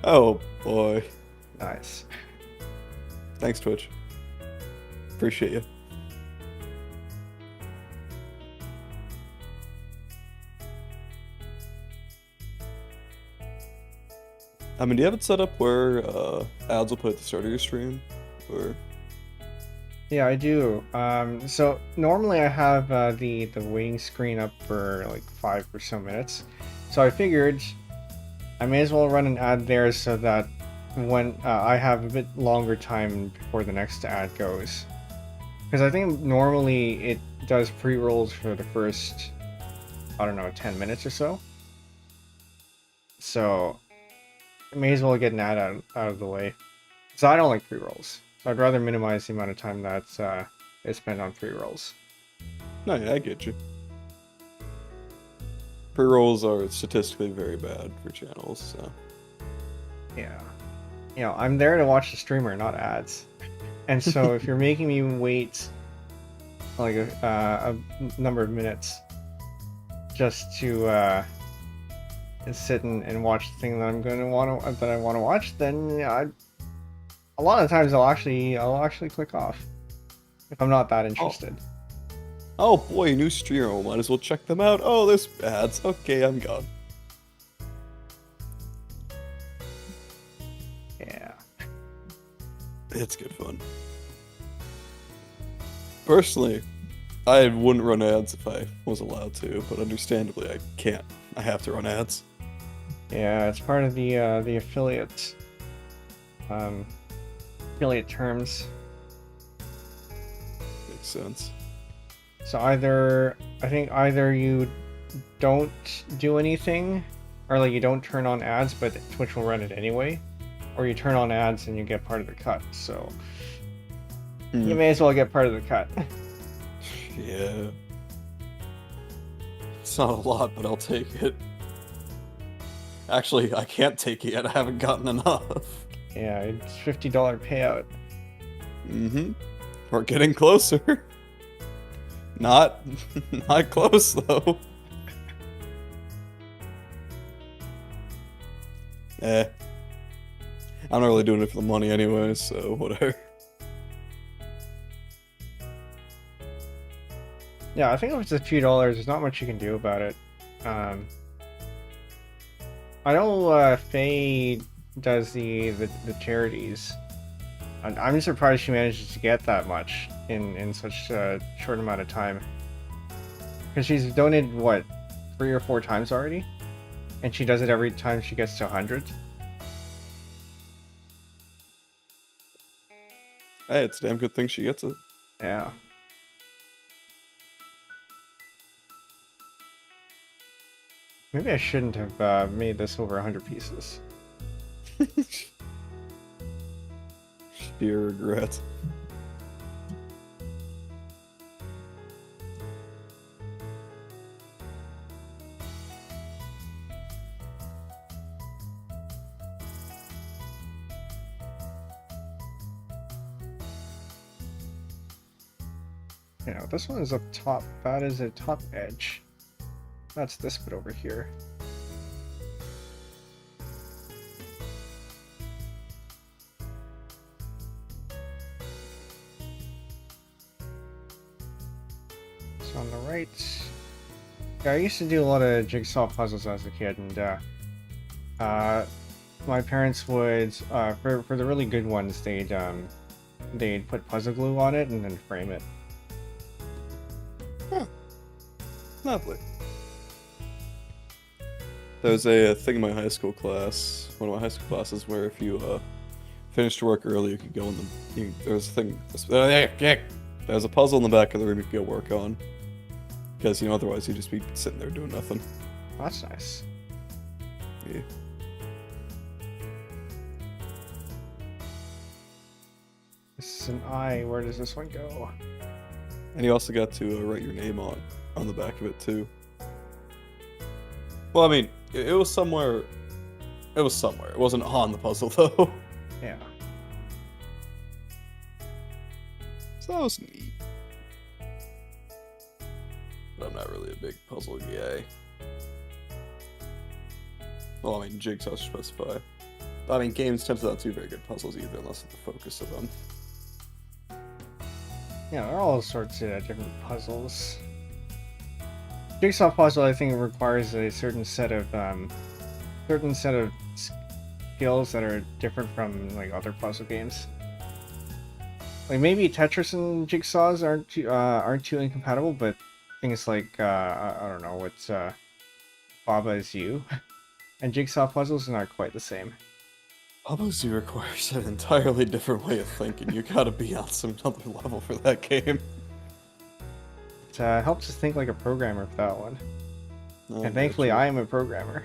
Oh boy. Nice. Thanks, Twitch. Appreciate you. I mean, do you have it set up where ads will play at the start of your stream? Or... Yeah, I do. So normally I have the waiting screen up for like 5 or so minutes. So I figured I may as well run an ad there so that when I have a bit longer time before the next ad goes. Because I think normally it does pre-rolls for the first, I don't know, 10 minutes or so. So I may as well get an ad out of the way. So I don't like pre-rolls. So I'd rather minimize the amount of time that is spent on pre-rolls. No, yeah, I get you. Pre-rolls are statistically very bad for channels, so... Yeah. You know, I'm there to watch the streamer, not ads. And so if you're making me wait like a number of minutes just to sit and watch the thing that I'm gonna want to watch, then yeah, a lot of times I'll actually click off if I'm not that interested. Oh boy, new streamer, might as well check them out. Oh, there's ads. Okay, I'm gone. Yeah. It's good fun. Personally, I wouldn't run ads if I was allowed to, but understandably I can't. I have to run ads. Yeah, it's part of the affiliate terms. Makes sense. So I think either you don't do anything, or like you don't turn on ads, but Twitch will run it anyway, or you turn on ads and you get part of the cut. So you may as well get part of the cut. Yeah. It's not a lot, but I'll take it. Actually, I can't take it yet. I haven't gotten enough. Yeah, it's $50 payout. Mm-hmm. We're getting closer. Not close, though. I'm not really doing it for the money anyway, so whatever. Yeah, I think if it's a few dollars, there's not much you can do about it. I know Faye does the charities. I'm surprised she manages to get that much in such a short amount of time. Because she's donated, what, 3 or 4 times already? And she does it every time she gets to 100? Hey, it's a damn good thing she gets it. Yeah. Maybe I shouldn't have made this over 100 pieces. Sheer regret. You know, this one is up top. That is a top edge. That's this bit over here. So on the right, yeah, I used to do a lot of jigsaw puzzles as a kid, and my parents would, for the really good ones, they'd put puzzle glue on it and then frame it. Huh. Lovely. There was a thing in my high school class, one of my high school classes, where if you finished work early, you could go in the. There was a thing. There was a puzzle in the back of the room you could go work on, because otherwise you'd just be sitting there doing nothing. That's nice. Yeah. This is an I. Where does this one go? And you also got to write your name on the back of it too. Well, I mean, it was somewhere. It was somewhere. It wasn't on the puzzle though. Yeah. So that was neat. But I'm not really a big puzzle guy. Well, I mean, jigsaw should specify. I mean, games tend to not do very good puzzles either, unless it's the focus of them. Yeah, there are all sorts of different puzzles. Jigsaw puzzle, I think, requires a certain set of skills that are different from like other puzzle games. Like maybe Tetris and Jigsaws aren't too incompatible, but things like I don't know what's Baba Is You and Jigsaw puzzles are not quite the same. Almost requires an entirely different way of thinking. You gotta be on some other level for that game. It helps us think like a programmer for that one. Oh, And thankfully, I am a programmer.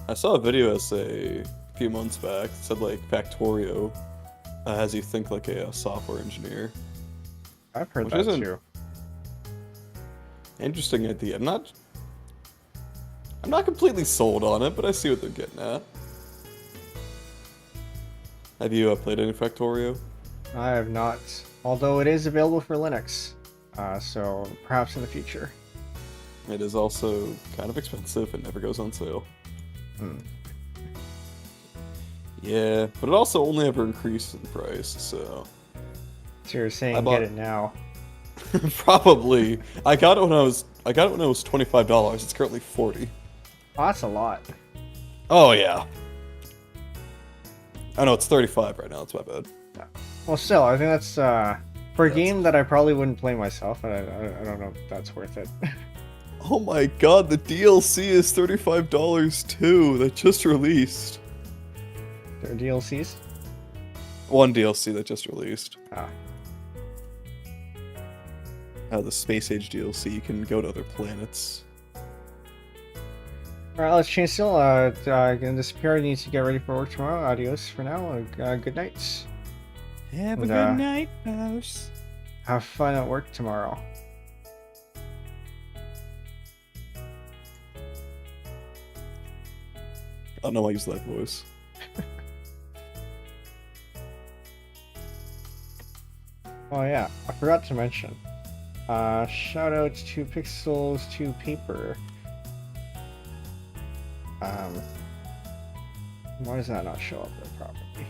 I saw a video essay a few months back that said like Factorio has you think like a software engineer. I've heard Which that isn't- too. Interesting idea. I'm not completely sold on it, but I see what they're getting at. Have you played any Factorio? I have not, although it is available for Linux, so perhaps in the future. It is also kind of expensive and never goes on sale. Hmm. Yeah, but it also only ever increased in price, so So you're saying I bought- get it now? probably. I got it when it was $25. It's currently $40. Oh, that's a lot. Oh yeah. I know it's 35 right now. That's my bad. Well, still, I think that's for a That's- game that I probably wouldn't play myself. I don't know if that's worth it. Oh my god, the DLC is $35 too. That just released. There are DLCs. One DLC that just released. Ah, The Space Age DLC. You can go to other planets. all right, let's change still. Gonna disappear. I need to get ready for work tomorrow. Adios for now. Good night. Have a good night, Mouse. Have fun at work tomorrow. I don't know why I use that voice. Oh yeah, I forgot to mention. Shout out to Pixels to Paper. Why does that not show up there properly?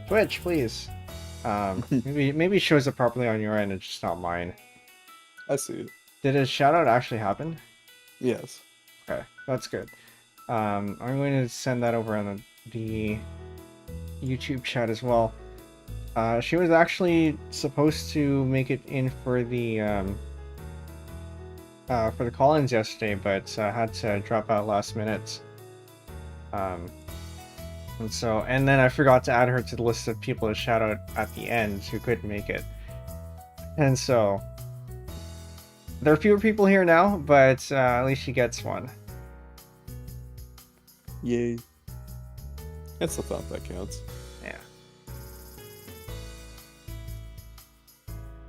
Twitch, please. Maybe it shows up properly on your end, it's just not mine. I see it. Did a shout out actually happen? Yes. Okay, that's good. I'm going to send that over on the YouTube chat as well. She was actually supposed to make it in for the call-ins yesterday, but had to drop out last minute. And then I forgot to add her to the list of people to shout out at the end who couldn't make it. And so there are fewer people here now, but at least she gets one. Yay. It's the thought that counts. Yeah.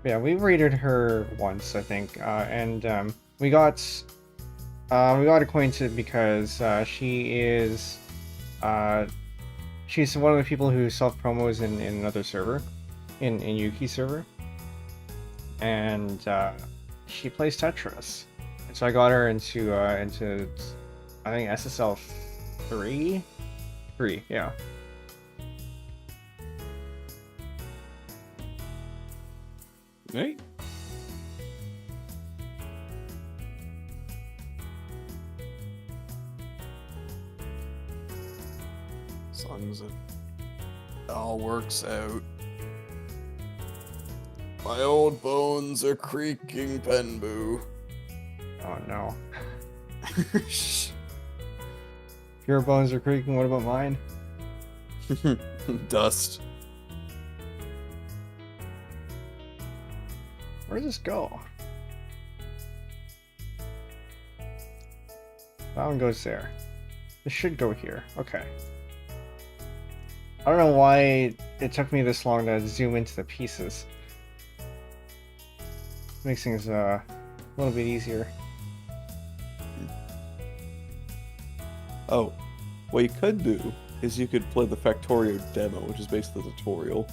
Yeah, we rated her once, I think, and we got acquainted because she's one of the people who self promos in another server, in Yuki server, and she plays Tetris, and so I got her into I think SSL 3, yeah. Right? As long as it all works out. My old bones are creaking, Penbu. Oh no. If your bones are creaking, what about mine? Dust. Where does this go? That one goes there. This should go here. Okay. I don't know why it took me this long to zoom into the pieces. Makes things a little bit easier. Oh, what you could do is you could play the Factorio demo, which is basically the tutorial.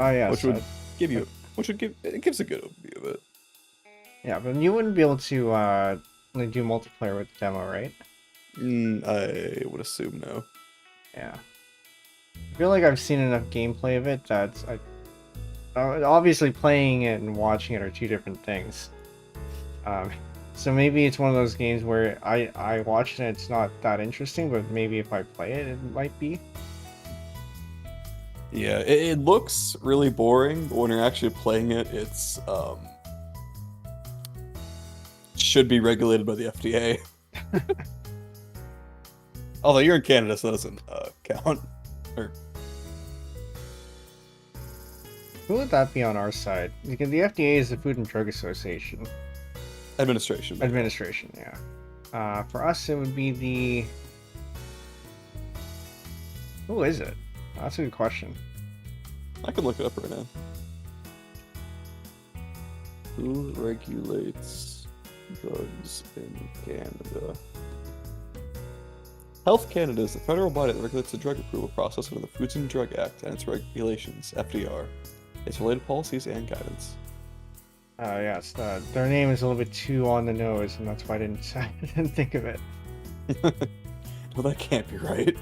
Oh yeah, Which so would give you, it gives a good overview of it. yeah, but you wouldn't be able to like do multiplayer with the demo, right? I would assume no. Yeah. I feel like I've seen enough gameplay of it that obviously playing it and watching it are two different things. So maybe it's one of those games where I watch it and it's not that interesting, but maybe if I play it, it might be. Yeah, it looks really boring, but when you're actually playing it, it's should be regulated by the FDA. Although you're in Canada, so that doesn't count. Or Who would that be on our side? Because the FDA is the Food and Drug Association. administration. Administration, yeah. For us, it would be the... Who is it? That's a good question. I can look it up right now. Who regulates drugs in Canada? Health Canada is the federal body that regulates the drug approval process under the Foods and Drug Act and its regulations, FDR, its related policies and guidance. Yes, their name is a little bit too on the nose, and that's why I didn't think of it. Well, that can't be right.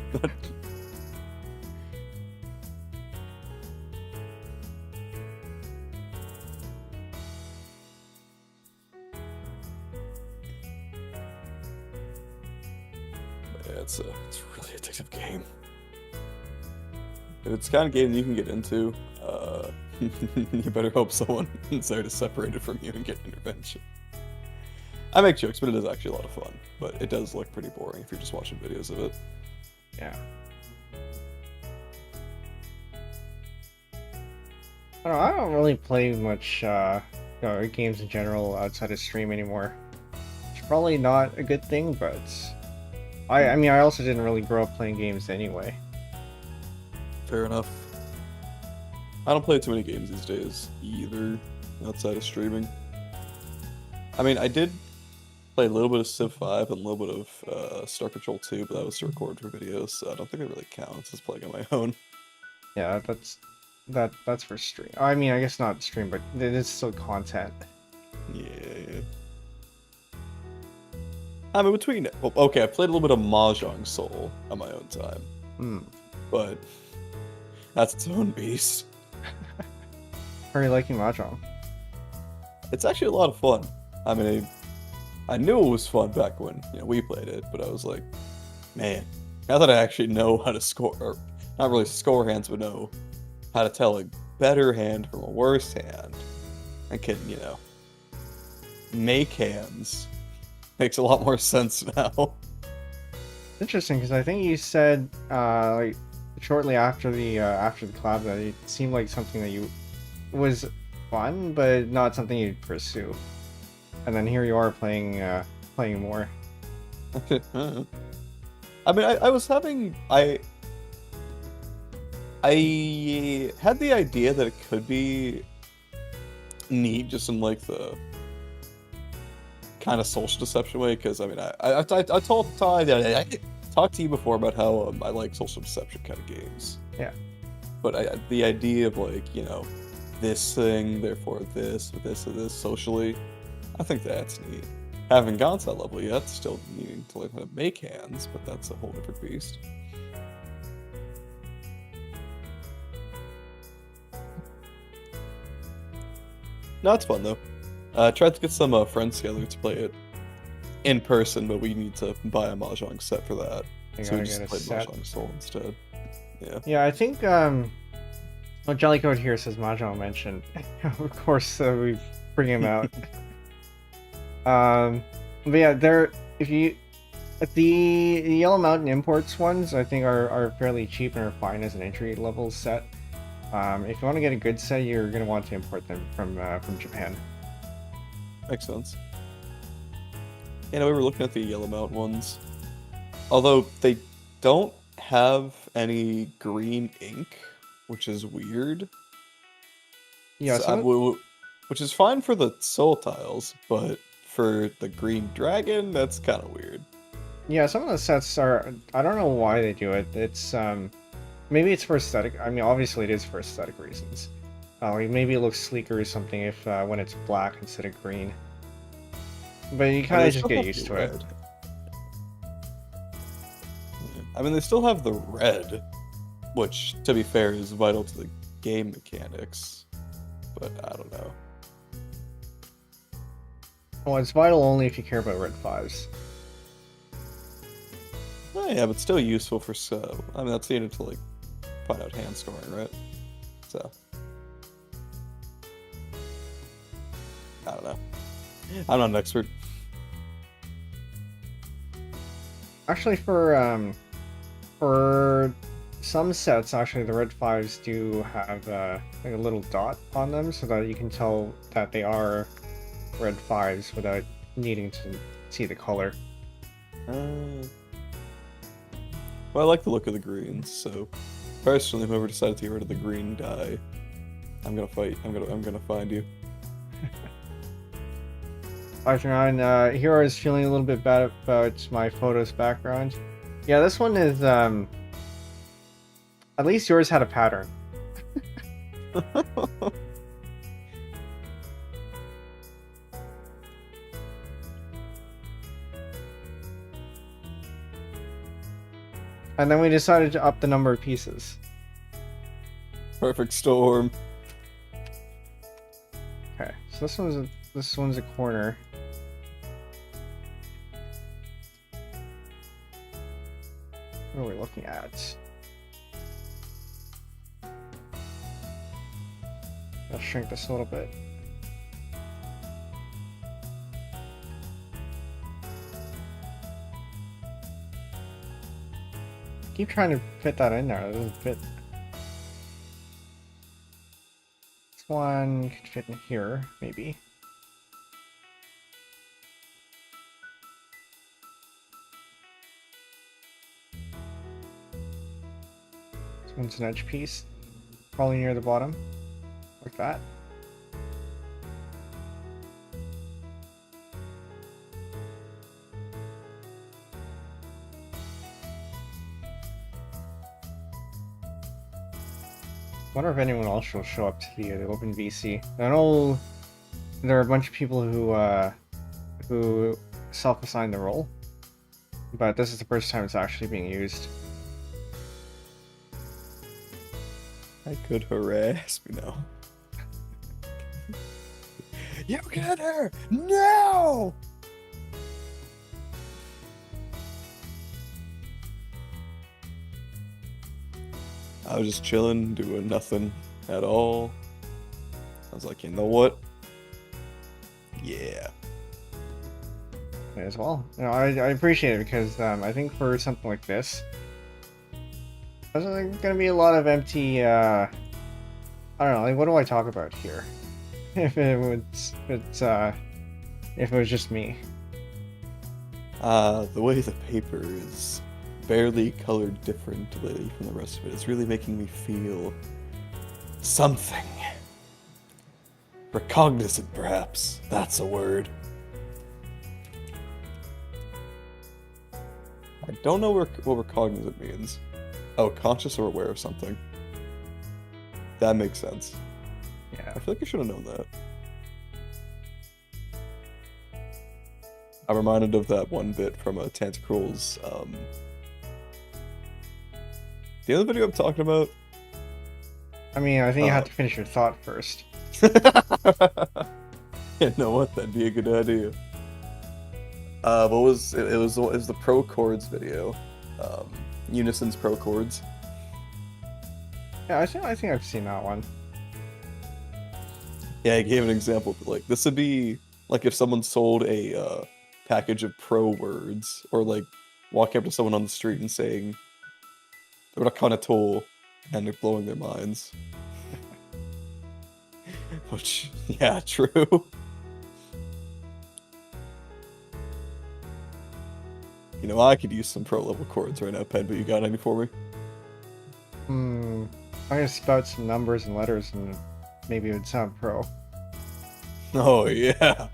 Yeah, it's a really addictive game. If it's the kind of game you can get into, you better hope someone is there to separate it from you and get intervention. I make jokes, but it is actually a lot of fun. But it does look pretty boring if you're just watching videos of it. Yeah. I don't really play much games in general outside of stream anymore. It's probably not a good thing, but I mean, I also didn't really grow up playing games anyway. Fair enough. I don't play too many games these days either, outside of streaming. I mean, I did play a little bit of Civ 5 and a little bit of Star Patrol 2, but that was to record for videos, so I don't think it really counts as playing on my own. Yeah, that's for stream. I mean, I guess not stream, but it is still content. Yeah. I mean, between... Well, okay, I played a little bit of Mahjong Soul on my own time. But that's its own beast. How are you liking Mahjong? It's actually a lot of fun. I mean, I knew it was fun back when we played it, but I was like, man, now that I actually know how to score, or not really score hands, but know how to tell a better hand from a worse hand, and can, make hands, makes a lot more sense now. Interesting, because I think you said like shortly after the collab that it seemed like something that was fun, but not something you'd pursue. And then here you are playing more. I mean, I was having I had the idea that it could be neat, just in like the kind of social deception way, because I mean, I talked to you before about how I like social deception kind of games. Yeah. But the idea of like this thing, therefore this, with this, and this socially, I think that's neat. Haven't gone to that level yet, still needing to learn how to make hands, but that's a whole different beast. No, it's fun though. Tried to get some friends together to play it in person, but we need to buy a Mahjong set for that. So we just played Mahjong Soul instead. Yeah. Yeah, I think well, Jellycode here says Mahjong mentioned. Of course, we bring him out. But yeah, the Yellow Mountain Imports ones I think are fairly cheap and are fine as an entry level set. If you want to get a good set, you're gonna want to import them from Japan. Makes sense. You know, we were looking at the yellow mount ones. Although they don't have any green ink, which is weird. Yeah, So, which is fine for the soul tiles, but for the green dragon, that's kind of weird. yeah, some of the sets are. I don't know why they do it. It's maybe it's for aesthetic. I mean, obviously it is for aesthetic reasons. Like maybe it looks sleeker or something if when it's black instead of green. But you I mean, kind they of just still get have used the to it. red. Yeah. I mean, they still have the red, which, to be fair, is vital to the game mechanics. But I don't know. Well, it's vital only if you care about red fives. Oh, yeah, but still useful for so. I mean, that's needed to like find out hand scoring, right? So I don't know. I'm not an expert. Actually, for some sets, actually the red fives do have like a little dot on them, so that you can tell that they are red fives without needing to see the color. Well, I like the look of the greens, so personally, whoever decided to get rid of the green dye, I'm gonna fight. I'm gonna find you. Hero is feeling a little bit bad about my photos background. Yeah, this one is at least yours had a pattern. And then we decided to up the number of pieces. Perfect storm. Okay, so this one's a corner. What are we looking at? Let's shrink this a little bit. Keep trying to fit that in there. It doesn't fit. This one could fit in here, maybe. This one's an edge piece, probably near the bottom, like that. Wonder if anyone else will show up to the open VC. I know there are a bunch of people who self-assign the role, but this is the first time it's actually being used. I could harass me now. You get her now! I was just chilling, doing nothing at all. I was like, you know what? Yeah. May as well. You know, I appreciate it because I think for something like this, there's gonna be a lot of empty. I don't know. Like, what do I talk about here? If it was just me. The way the paper is barely colored differently from the rest of it is really making me feel something. Recognizant, perhaps. That's a word. I don't know what recognizant means. Oh, conscious or aware of something. That makes sense. Yeah. I feel like I should have known that. I'm reminded of that one bit from Tentacruel's, the other video I'm talking about? I mean, I think you have to finish your thought first. You know what? That'd be a good idea. What was it? It was the Pro Chords video. Unison's Pro Chords. Yeah, I think I've seen that one. Yeah, he gave an example. Like, this would be like if someone sold a package of pro words, or like walking up to someone on the street and saying they're not kind of tool, and they're blowing their minds. Which, yeah, true. You know, I could use some pro level chords right now, Penbu. You got any for me? I'm gonna spout some numbers and letters and maybe it would sound pro. Oh yeah.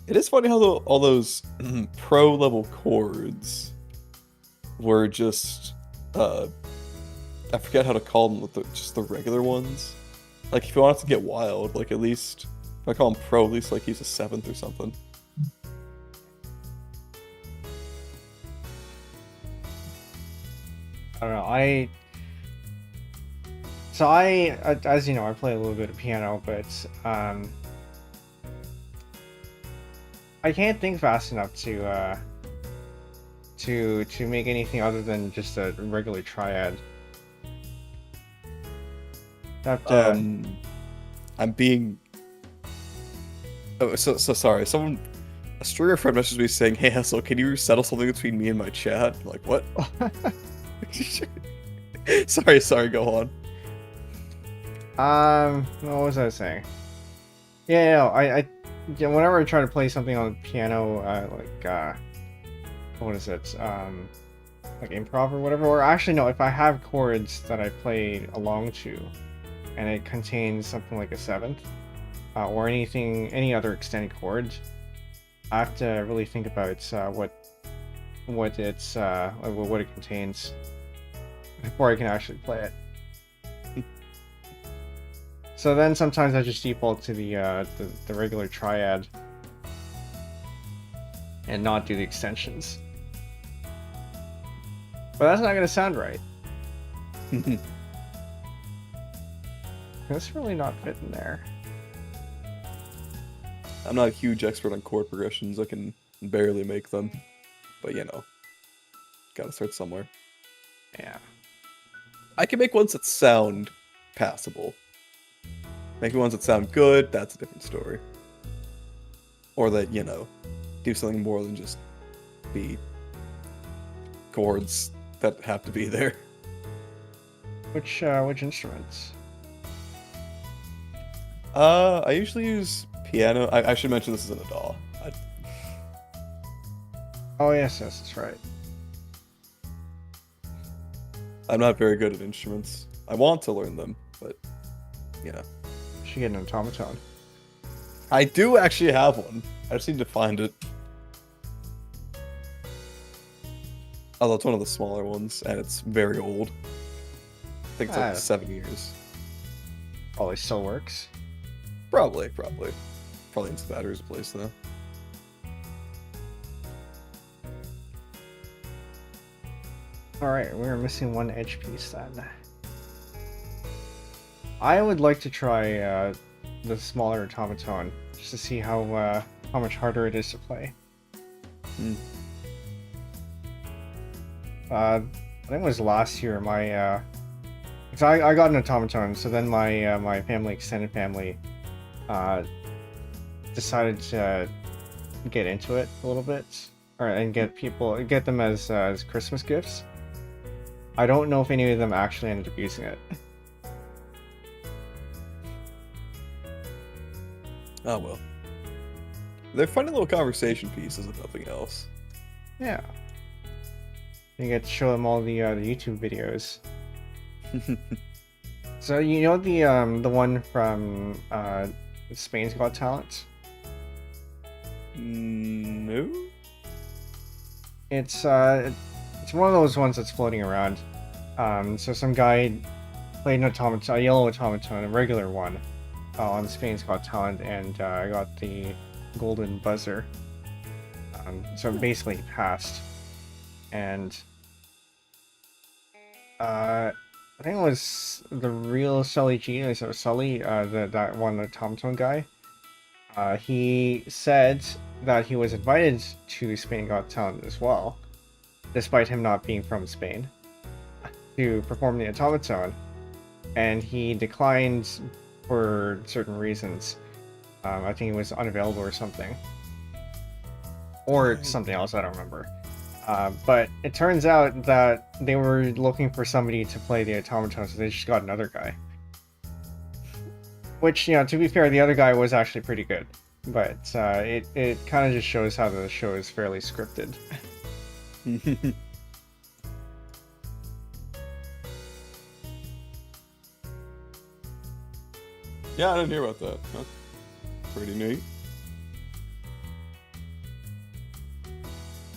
It is funny how all those pro level chords were just I forget how to call them, just the regular ones. Like if you want it to get wild, like at least if I call them pro, at least like use a 7th or something. I don't know. As you know, I play a little bit of piano, but I can't think fast enough to make anything other than just a regular triad. I'm being. Oh, so sorry. A stringer friend messaged me saying, "Hey, Hessel, can you settle something between me and my chat?" I'm like, what? Sorry. Go on. What was I saying? Yeah, no, yeah, whenever I try to play something on the piano, what is it? Like improv or whatever. Or actually, no, if I have chords that I play along to, and it contains something like a 7th, or any other extended chord, I have to really think about what it contains before I can actually play it. So then sometimes I just default to the regular triad and not do the extensions. But that's not gonna sound right. That's really not fitting there. I'm not a huge expert on chord progressions. I can barely make them, but you know, gotta start somewhere. Yeah. I can make ones that sound passable. Making ones that sound good, that's a different story. Or that, you know, do something more than just be chords that have to be there. Which instruments? I usually use piano. I should mention this isn't a DAW. Oh yes, that's right. I'm not very good at instruments. I want to learn them, but you know. You should get an automaton. I do actually have one. I just need to find it. Although it's one of the smaller ones, and it's very old. I think it's like 7 years. Probably still works. Probably. Probably needs the batteries replaced though. Alright, we're missing one edge piece then. I would like to try the smaller automaton just to see how much harder it is to play. I think it was last year. My so I got an automaton. So then my my extended family, decided to get into it a little bit, and get them as Christmas gifts. I don't know if any of them actually ended up using it. Oh well. They're funny little conversation pieces if nothing else. Yeah. You get to show them all the YouTube videos. So you know the one from Spain's Got Talent? No. It's one of those ones that's floating around. So some guy played an automaton, a yellow automaton, a regular one, on Spain's Got Talent, and I got the golden buzzer. So basically he passed. And I think it was the real Sully G, so Sully, that one automaton guy. He said that he was invited to Spain Got Talent as well, despite him not being from Spain, to perform the automaton, and he declined for certain reasons. I think he was unavailable or something, or something else, I don't remember. But it turns out that they were looking for somebody to play the automaton, so they just got another guy. Which, you know, to be fair, the other guy was actually pretty good. but it kind of just shows how the show is fairly scripted. Yeah, I didn't hear about that. Huh? Pretty neat.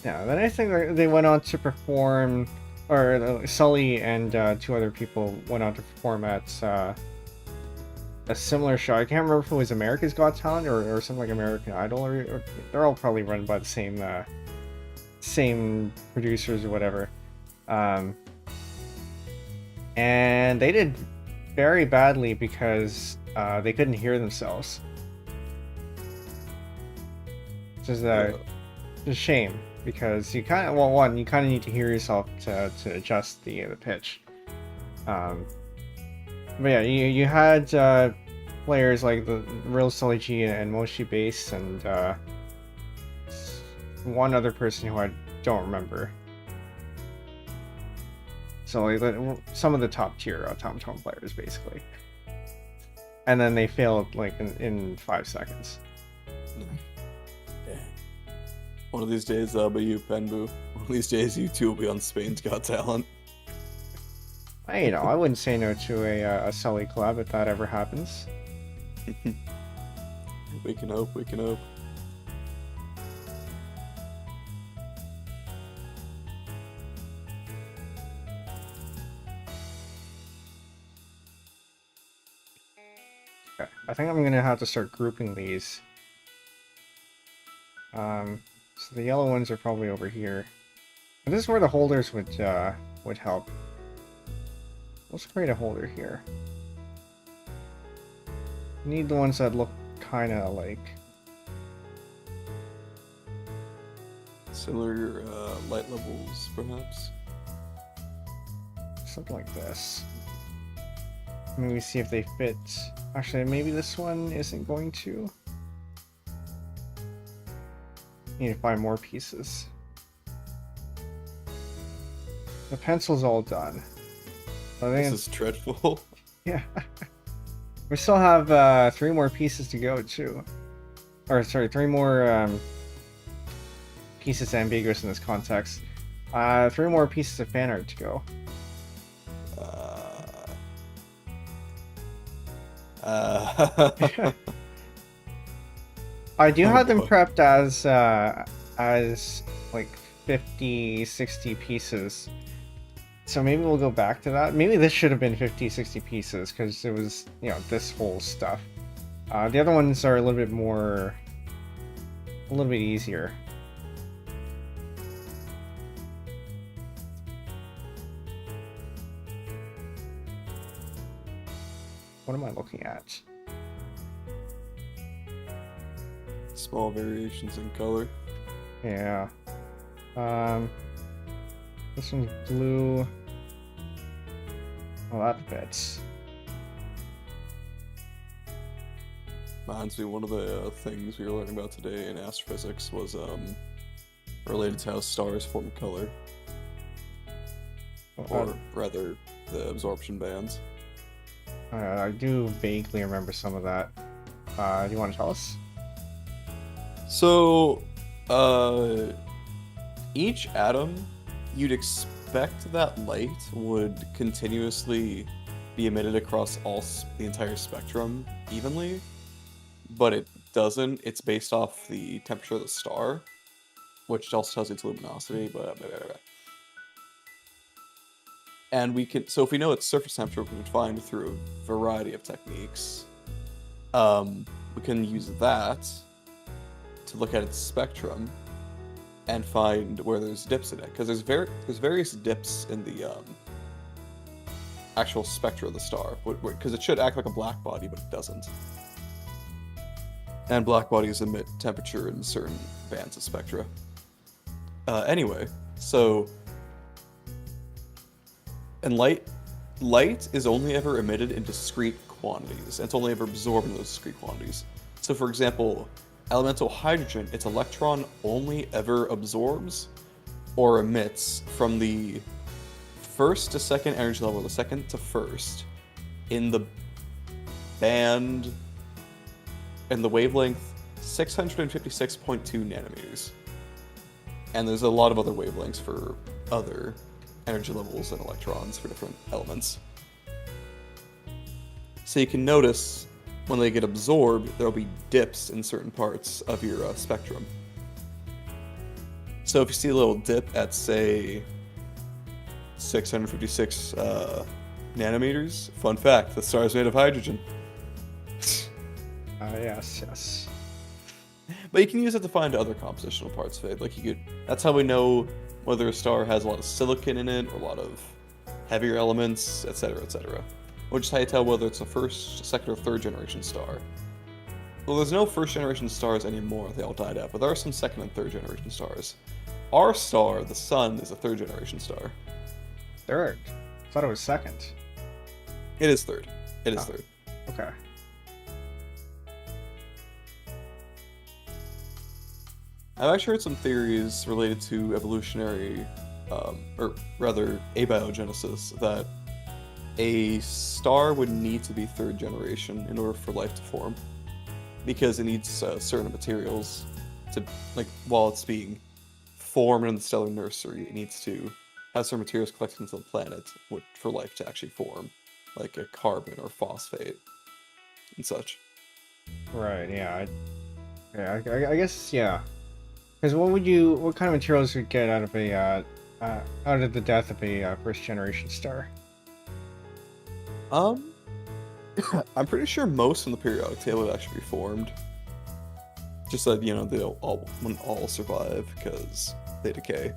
Yeah, then I think they went on to perform, or Sully and two other people went on to perform at a similar show. I can't remember if it was America's Got Talent or something like American Idol, or they're all probably run by the same producers or whatever. And they did very badly because they couldn't hear themselves. Which is a shame, because you kind of, well, one, you kind of need to hear yourself to adjust the pitch. But yeah, you had players like the Real Sully G and Moshi Bass and one other person who I don't remember. So like some of the top tier Tom players basically. And then they failed like in 5 seconds. One of these days that'll be you, Penbu. One of these days you two will be on Spain's Got Talent. I wouldn't say no to a Sully collab if that ever happens. We can hope, we can hope. Okay, I think I'm gonna have to start grouping these. So the yellow ones are probably over here. And this is where the holders would help. Let's create a holder here. Need the ones that look kind of like similar light levels, perhaps. Something like this. Maybe see if they fit. Actually, maybe this one isn't going to. Need to find more pieces. The pencil's all done. I think this is dreadful. Yeah. We still have 3 more pieces to go too. Or sorry, 3 more pieces ambiguous in this context. 3 more pieces of fan art to go. I do have them prepped as like 50, 60 pieces. So maybe we'll go back to that. Maybe this should have been 50, 60 pieces because it was, this whole stuff. The other ones are a little bit easier. What am I looking at? Small variations in color. Yeah. This one's blue. Oh, that fits. Reminds me, one of the things we were learning about today in astrophysics was related to how stars form color. Or rather, the absorption bands. I do vaguely remember some of that. Do you want to tell us? So, each atom, you'd expect that light would continuously be emitted across the entire spectrum evenly, but it doesn't. It's based off the temperature of the star, which also tells you its luminosity, but blah, blah, blah. And so if we know its surface temperature, we can find through a variety of techniques. We can use that to look at its spectrum and find where there's dips in it, because there's various dips in the actual spectra of the star, because it should act like a black body, but it doesn't. And black bodies emit temperature in certain bands of spectra. Anyway, so, and light is only ever emitted in discrete quantities, and it's only ever absorbed in those discrete quantities. So for example, elemental hydrogen, its electron only ever absorbs or emits from the first to second energy level, the second to first, in the band, and the wavelength 656.2 nanometers. And there's a lot of other wavelengths for other energy levels and electrons for different elements. So you can notice when they get absorbed, there'll be dips in certain parts of your spectrum. So if you see a little dip at, say, 656 nanometers, fun fact, the star is made of hydrogen. Yes. But you can use it to find other compositional parts of it. Like that's how we know whether a star has a lot of silicon in it or a lot of heavier elements, etc., etc. Which is how you tell whether it's a first, second, or third generation star. Well, there's no first generation stars anymore, they all died out, but there are some second and third generation stars. Our star, the sun, is a third generation star. Third? I thought it was second. It is third. It is third. Okay. I've actually heard some theories related to evolutionary, or rather abiogenesis, that a star would need to be third generation in order for life to form, because it needs certain materials to, like, while it's being formed in the stellar nursery, it needs to have certain materials collected into the planet for life to actually form, like a carbon or phosphate and such. Right. Yeah. I guess. Yeah. Because what kind of materials would get out of the death of a first generation star? I'm pretty sure most in the periodic table would actually be formed. Just that, you know, wouldn't all survive because they decay.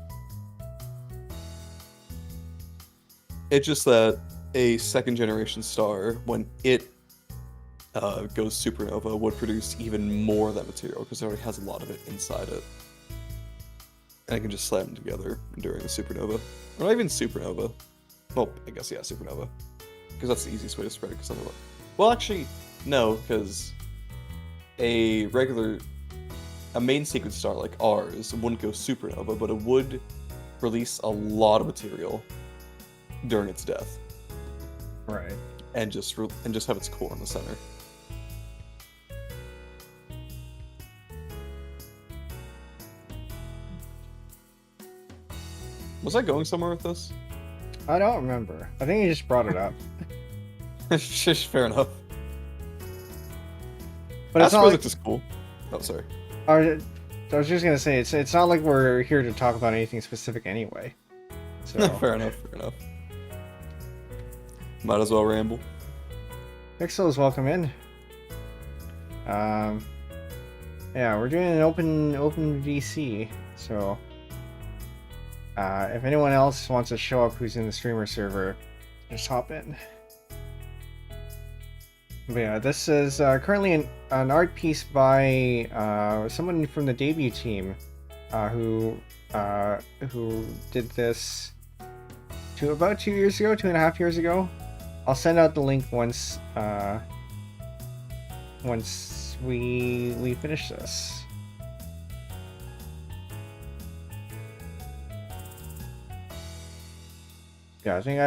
It's just that a second generation star, when it goes supernova, would produce even more of that material because it already has a lot of it inside it. And it can just slam them together during a supernova. Or not even supernova. Well, I guess, yeah, supernova. Because that's the easiest way to spread it. Well, actually, no, because a main sequence star like ours wouldn't go supernova, but it would release a lot of material during its death. Right. And just have its core in the center. Was I going somewhere with this? I don't remember. I think you just brought it up. Fair enough. But it's not like... is cool. Oh, sorry. I was just gonna say it's not like we're here to talk about anything specific anyway. So fair enough. Might as well ramble. Pixel is welcome in. Yeah, we're doing an open VC, so if anyone else wants to show up who's in the streamer server, just hop in. But yeah, this is currently an art piece by someone from the debut team, who did this about 2 years ago, 2.5 years ago. I'll send out the link once we finish this. Yeah, I think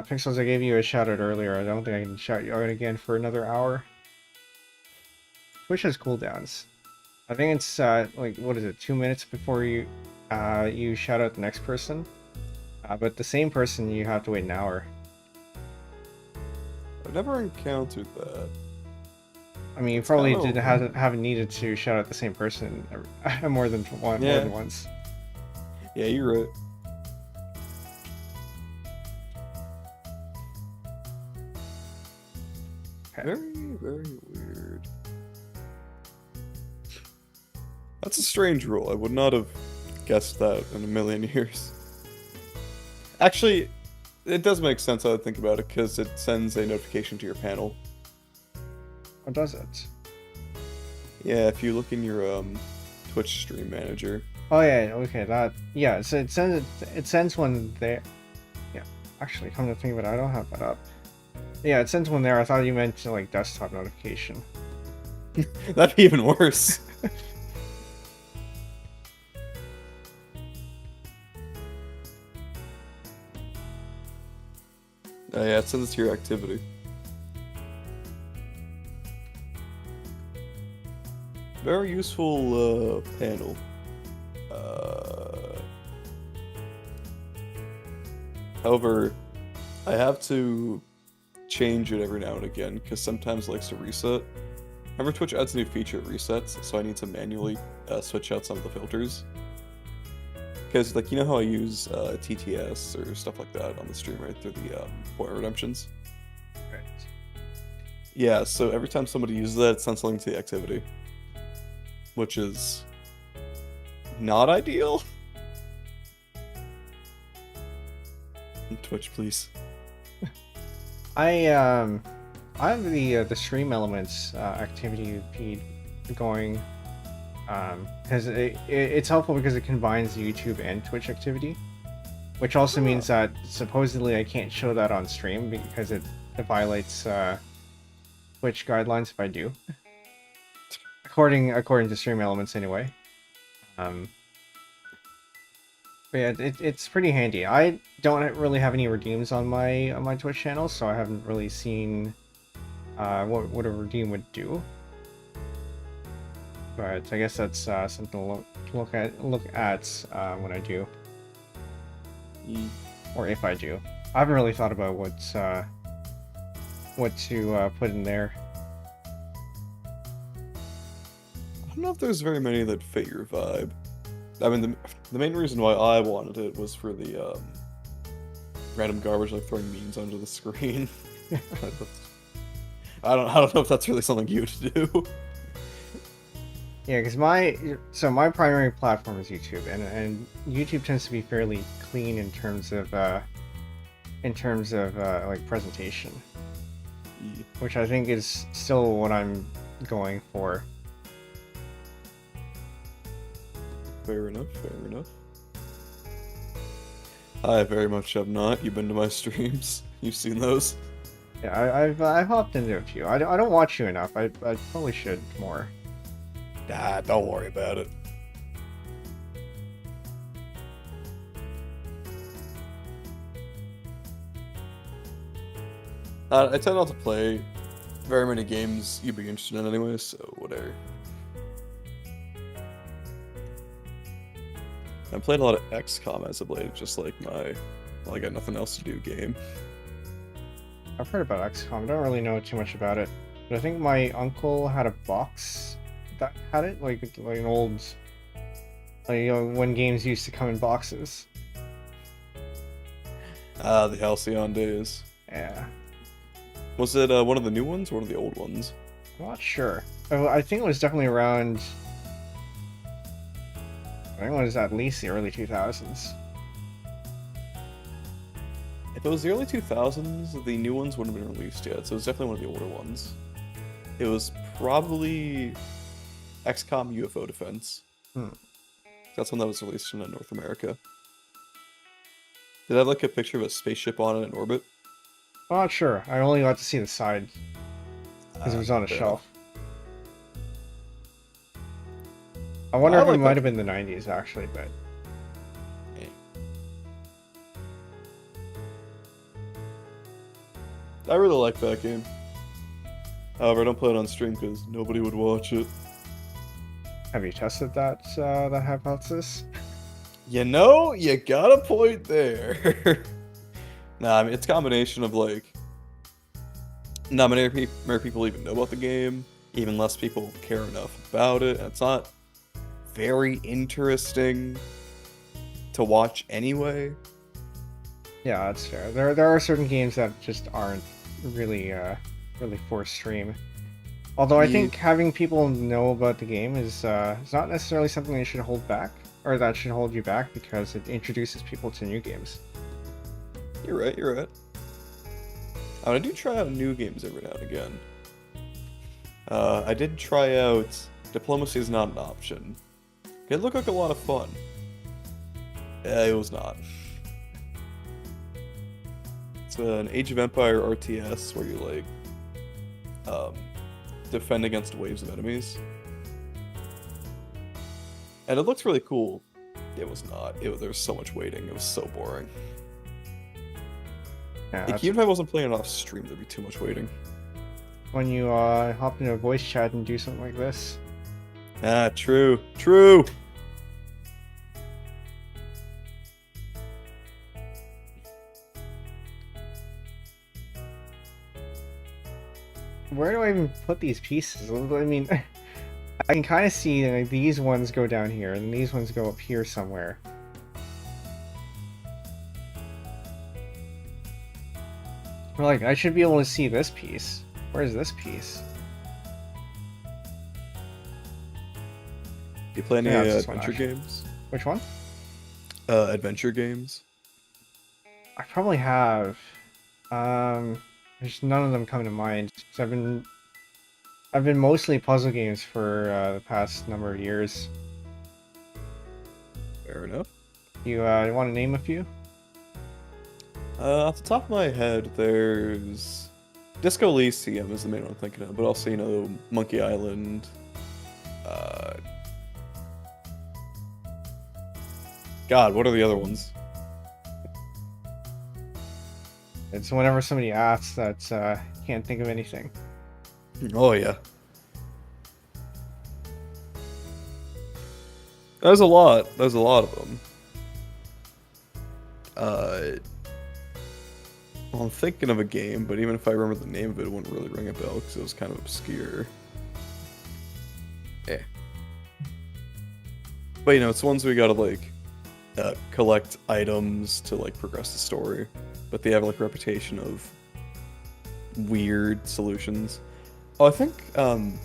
Pixels, I gave you a shout out earlier. I don't think I can shout you out again for another hour. Twitch has cooldowns. I think it's like, what is it, 2 minutes before you shout out the next person. But the same person, you have to wait an hour. I've never encountered that. I mean, you probably haven't needed to shout out the same person more than once. Yeah, you're right. Okay. Very, very weird. That's a strange rule. I would not have guessed that in a million years. Actually, it does make sense how I think about it, because it sends a notification to your panel. What does it? Yeah, if you look in your Twitch stream manager. Oh yeah, okay, yeah. So it sends one there. Yeah, actually, come to think of it, I don't have that up. Yeah, it sends one there. I thought you meant like desktop notification. That'd be even worse. Yeah, it sends it to your activity. very useful panel. However, I have to change it every now and again because sometimes it likes to reset. Remember, Twitch adds a new feature, it resets, so I need to manually switch out some of the filters. Because, like, you know how I use TTS or stuff like that on the stream, right, through the point redemptions? Right. Yeah, so every time somebody uses that, it sends something to the activity. Which is not ideal. Twitch, please. I have the stream elements activity feed going because it's helpful because it combines YouTube and Twitch activity, which also means that supposedly I can't show that on stream because it violates Twitch guidelines if I do, according to stream elements anyway. But yeah, it's pretty handy. I don't really have any redeems on my Twitch channel, so I haven't really seen what a redeem would do. But I guess that's something to look at when I do, or if I do. I haven't really thought about what to put in there. I don't know if there's very many that fit your vibe. I mean, the main reason why I wanted it was for the random garbage, like throwing memes onto the screen. I don't know if that's really something you would do. Yeah, because my primary platform is YouTube, and YouTube tends to be fairly clean in terms of like presentation, which I think is still what I'm going for. Fair enough, fair enough. I very much have not. You've been to my streams. You've seen those. Yeah, I've hopped into a few. I don't watch you enough. I probably should more. Nah, don't worry about it. I tend not to play very many games you'd be interested in anyway, so whatever. I played a lot of XCOM as of late, just like my I got nothing else to do game. I've heard about XCOM. I don't really know too much about it, but I think my uncle had a box that had it, like an old, like, you know, when games used to come in boxes. The Halcyon days. Yeah. Was it one of the new ones or one of the old ones? I'm not sure. I think it was definitely around. I think it was at least the early 2000s. If it was the early 2000s, the new ones wouldn't have been released yet, so it was definitely one of the older ones. It was probably XCOM UFO Defense. That's one that was released in North America. Did I have like a picture of a spaceship on it in orbit? I'm not sure. I only got to see the side because it was on a shelf. I wonder if it might have been the 90s actually, but I really like that game. However, I don't play it on stream because nobody would watch it. have you tested that hypothesis? You know, you got a point there. Nah, I mean, it's a combination of like, not many people even know about the game, even less people care enough about it, and it's not very interesting to watch anyway. Yeah, that's fair. There are certain games that just aren't really for stream. Although I think having people know about the game is not necessarily something that should hold back, or that should hold you back, because it introduces people to new games. You're right, you're right. I do try out new games every now and again. I did try out Diplomacy is Not an Option. It looked like a lot of fun. It was not. It's an Age of Empire RTS where you like defend against waves of enemies. And it looks really cool. It was not. There was so much waiting. It was so boring. Yeah, Like, even if I wasn't playing it off stream, there'd be too much waiting. When you hop into a voice chat and do something like this. Ah, true. True. Where do I even put these pieces? I mean, I can kind of see like these ones go down here, and these ones go up here somewhere. Like, I should be able to see this piece. Where's this piece? You play any Yeah, it's this one, adventure actually. games? Which one? Adventure games? I probably have. There's none of them come to mind. 'Cause I've been mostly puzzle games for the past number of years. Fair enough. You want to name a few? Off the top of my head, there's Disco Elysium is the main one I'm thinking of, but also, you know, Monkey Island. God, what are the other ones? It's whenever somebody asks that can't think of anything. Oh yeah. There's a lot. There's a lot of them. Well, I'm thinking of a game, but even if I remember the name of it, it wouldn't really ring a bell because it was kind of obscure. Yeah. But you know, it's ones we gotta like collect items to like progress the story, but they have like a reputation of weird solutions. Oh, I think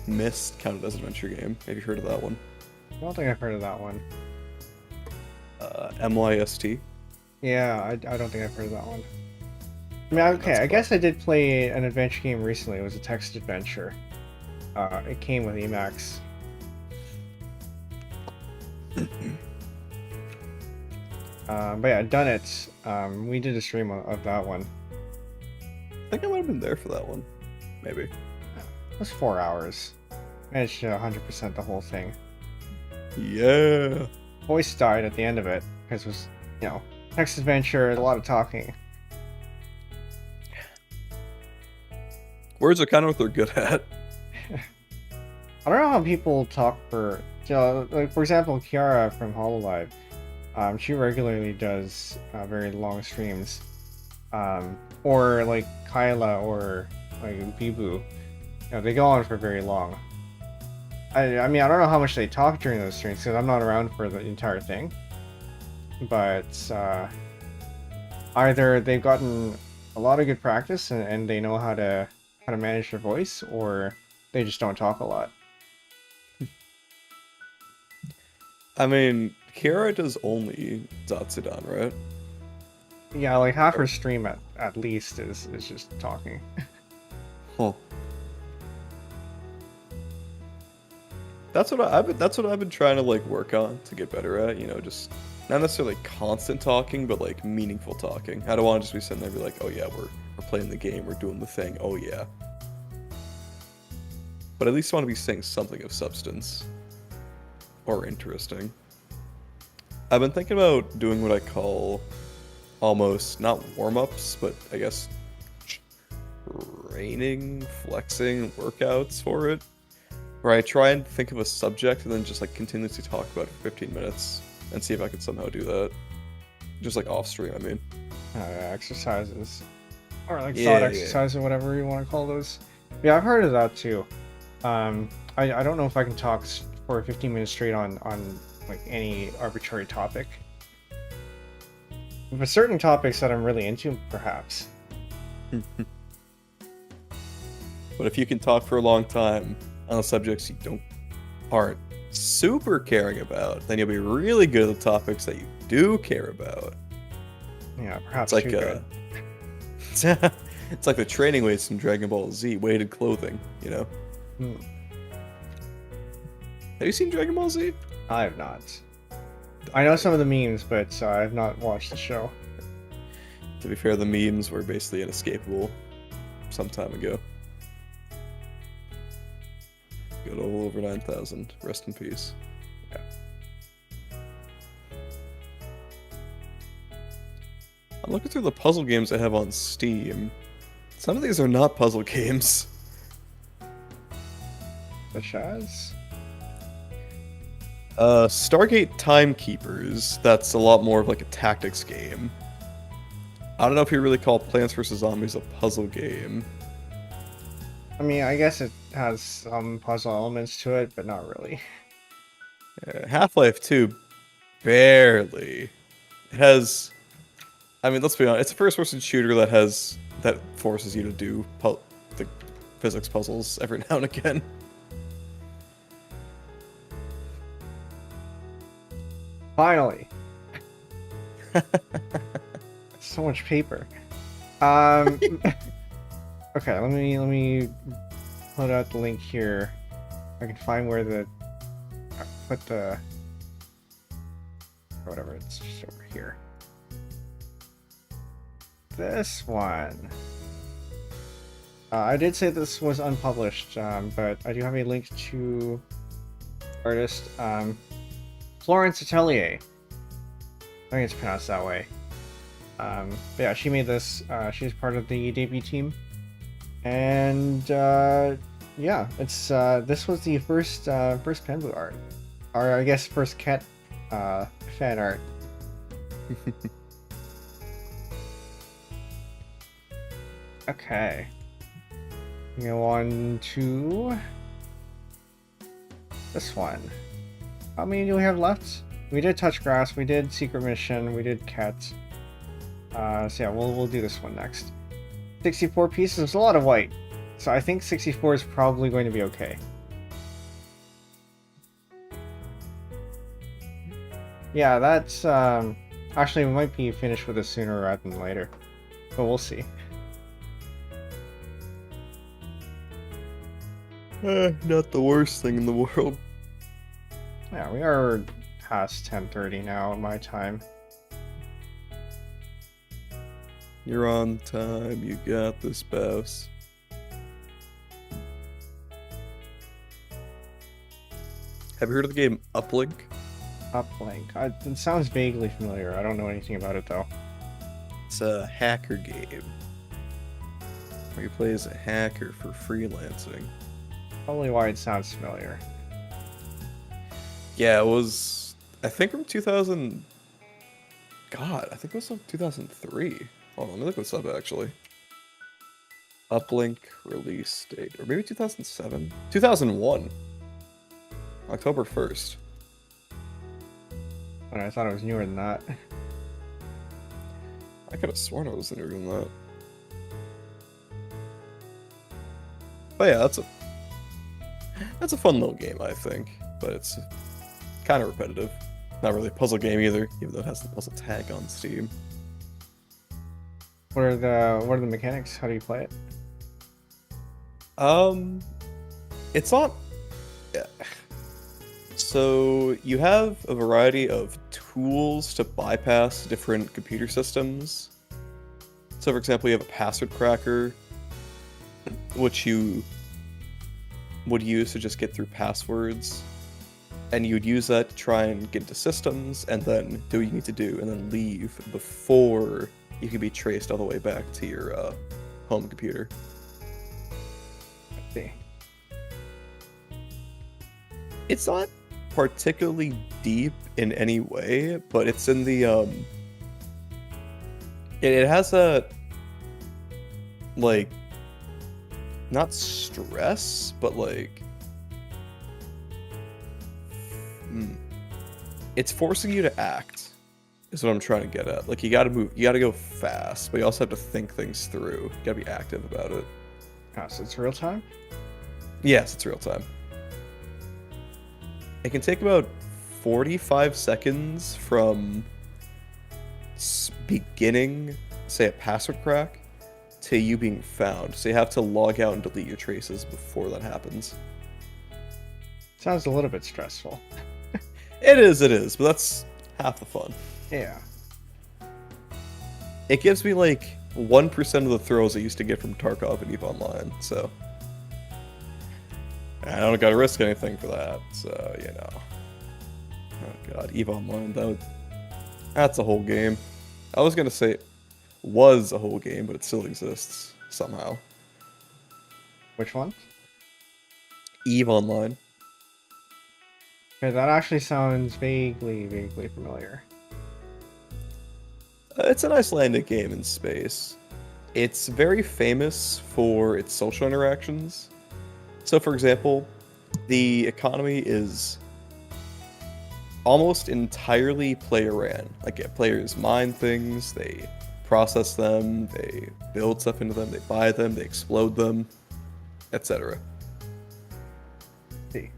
Myst counted as an adventure game. Have you heard of that one? I don't think I've heard of that one. MYST. Yeah, I don't think I've heard of that one. I mean, okay, I guess I did play an adventure game recently. It was a text adventure. It came with Emacs. But yeah, done it. We did a stream of that one. I think I might have been there for that one. Maybe. It was 4 hours. Managed to 100% the whole thing. Yeah. Voice died at the end of it because it was, you know, text adventure, a lot of talking. Words are kind of what they're good at. I don't know how people talk for, you know, like for example, Kiara from Hololive. She regularly does very long streams. Or like Kyla or like Bibu. You know, they go on for very long. I mean, I don't know how much they talk during those streams because I'm not around for the entire thing. But either they've gotten a lot of good practice and they know how to manage their voice, or they just don't talk a lot. I mean, Kiara does only Zatsudan, right? Yeah, like half her stream at least is just talking. Huh. That's what I've been trying to like work on to get better at, you know, just not necessarily constant talking, but like meaningful talking. I don't want to just be sitting there and be like, oh yeah, we're playing the game, we're doing the thing, oh yeah. But at least I want to be saying something of substance. Or interesting. I've been thinking about doing what I call almost not warm-ups, but I guess training, flexing, workouts for it. Where I try and think of a subject and then just like continuously talk about it for 15 minutes and see if I can somehow do that. Just like off stream, I mean. Exercises. Or like Yeah, thought exercise or whatever you want to call those. Yeah, I've heard of that too. I don't know if I can talk for 15 minutes straight on like any arbitrary topic. But certain topics that I'm really into, perhaps. But if you can talk for a long time on the subjects you aren't super caring about, then you'll be really good at the topics that you do care about. Yeah, perhaps It's like too good. it's like the training weights in Dragon Ball Z, weighted clothing, you know? Hmm. Have you seen Dragon Ball Z? I have not. I know some of the memes, but I have not watched the show. To be fair, the memes were basically inescapable some time ago. Got all over 9,000. Rest in peace. Yeah. I'm looking through the puzzle games I have on Steam. Some of these are not puzzle games. Such as? Stargate Timekeepers. That's a lot more of like a tactics game. I don't know if you really call Plants vs Zombies a puzzle game. I mean, I guess it has some puzzle elements to it, but not really. Half-Life 2, barely. It has. I mean, let's be honest. It's a first-person shooter that forces you to do the physics puzzles every now and again. Finally. So much paper. Um. Okay, let me put out the link here. I can find where the put the whatever. It's just over here. This one. I did say this was unpublished, but I do have a link to artist Florence Atelier. I think it's pronounced that way. But yeah, she made this. She's part of the debut team, and yeah, it's this was the first Penbu art, or I guess first cat fan art. Okay. Go on to this one. How many do we have left? We did touch grass, we did secret mission, we did cat. So yeah, we'll do this one next. 64 pieces, there's a lot of white. So I think 64 is probably going to be okay. Yeah, that's actually we might be finished with this sooner rather than later. But we'll see. Not the worst thing in the world. Yeah, we are past 10:30 now at my time. You're on time. You got this, boss. Have you heard of the game Uplink? Uplink. It sounds vaguely familiar. I don't know anything about it though. It's a hacker game where you play as a hacker for freelancing. Probably why it sounds familiar. Yeah, it was. I think from 2000. God, I think it was from 2003. Hold on, let me look this up actually. Uplink release date, or maybe 2007, 2001, October 1st. I thought it was newer than that. I could have sworn it was newer than that. But yeah, that's a fun little game, I think. But it's kind of repetitive. Not really a puzzle game either, even though it has the puzzle tag on Steam. What are the mechanics? How do you play it? It's not. Yeah. So you have a variety of tools to bypass different computer systems. So, for example, you have a password cracker, which you would use to just get through passwords, and you would use that to try and get into systems, and then do what you need to do, and then leave before you can be traced all the way back to your home computer. Let's see. It's not particularly deep in any way, but it's in the it has a like not stress, but like it's forcing you to act is what I'm trying to get at. Like you gotta move, you gotta go fast, but you also have to think things through. You gotta be active about it. Oh, so it's real time? Yes, it's real time. It can take about 45 seconds from beginning, say, a password crack, to you being found. So you have to log out and delete your traces before that happens. Sounds a little bit stressful. It is, but that's half the fun. Yeah. It gives me like 1% of the throws I used to get from Tarkov and EVE Online, so I don't gotta risk anything for that, so, you know. Oh god, EVE Online, that's a whole game. I was gonna say it was a whole game, but it still exists, somehow. Which one? EVE Online. Okay, that actually sounds vaguely familiar. It's an Icelandic game in space. It's very famous for its social interactions. So, for example, the economy is almost entirely player ran. Like, players mine things, they process them, they build stuff into them, they buy them, they explode them, etc. See.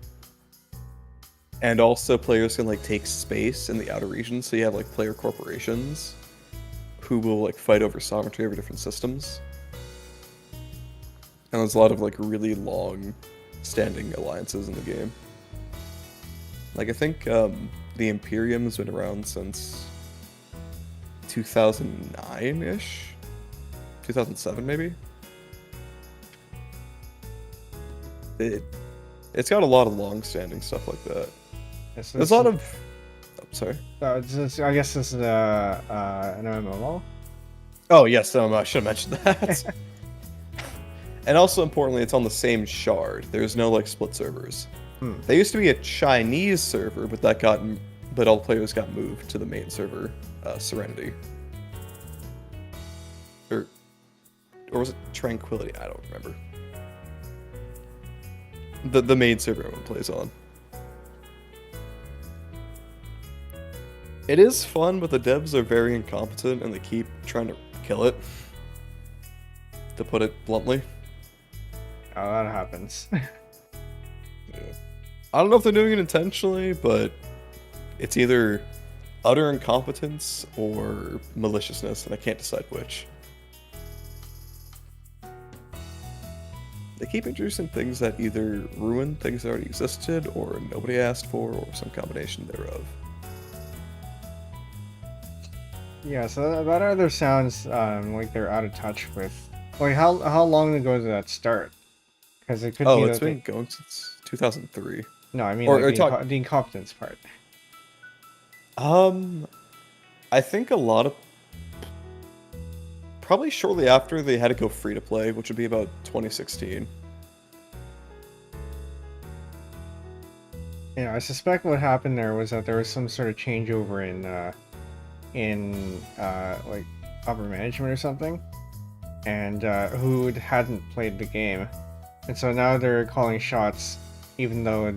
And also, players can like take space in the outer regions, so you have like player corporations who will like fight over sovereignty over different systems. And there's a lot of like really long standing alliances in the game. Like I think the Imperium's been around since 2009-ish? 2007 maybe? It's got a lot of long standing stuff like that. There's a lot of sorry. I guess this is an MMO. Oh yes, I should have mentioned that. And also importantly, it's on the same shard. There's no like split servers. There used to be a Chinese server, but all players got moved to the main server, Serenity. Or was it Tranquility? I don't remember. The main server everyone plays on. It is fun, but the devs are very incompetent and they keep trying to kill it. To put it bluntly. Oh, that happens. Yeah. I don't know if they're doing it intentionally, but it's either utter incompetence or maliciousness, and I can't decide which. They keep introducing things that either ruin things that already existed, or nobody asked for, or some combination thereof. Yeah, so that either sounds like they're out of touch with. Like, how long ago did that start? Because it could be. Oh, it's been going since 2003. No, I mean Or like the incompetence part. I think a lot of probably shortly after they had to go free to play, which would be about 2016. Yeah, I suspect what happened there was that there was some sort of changeover in like upper management or something, and who hadn't played the game, and so now they're calling shots, even though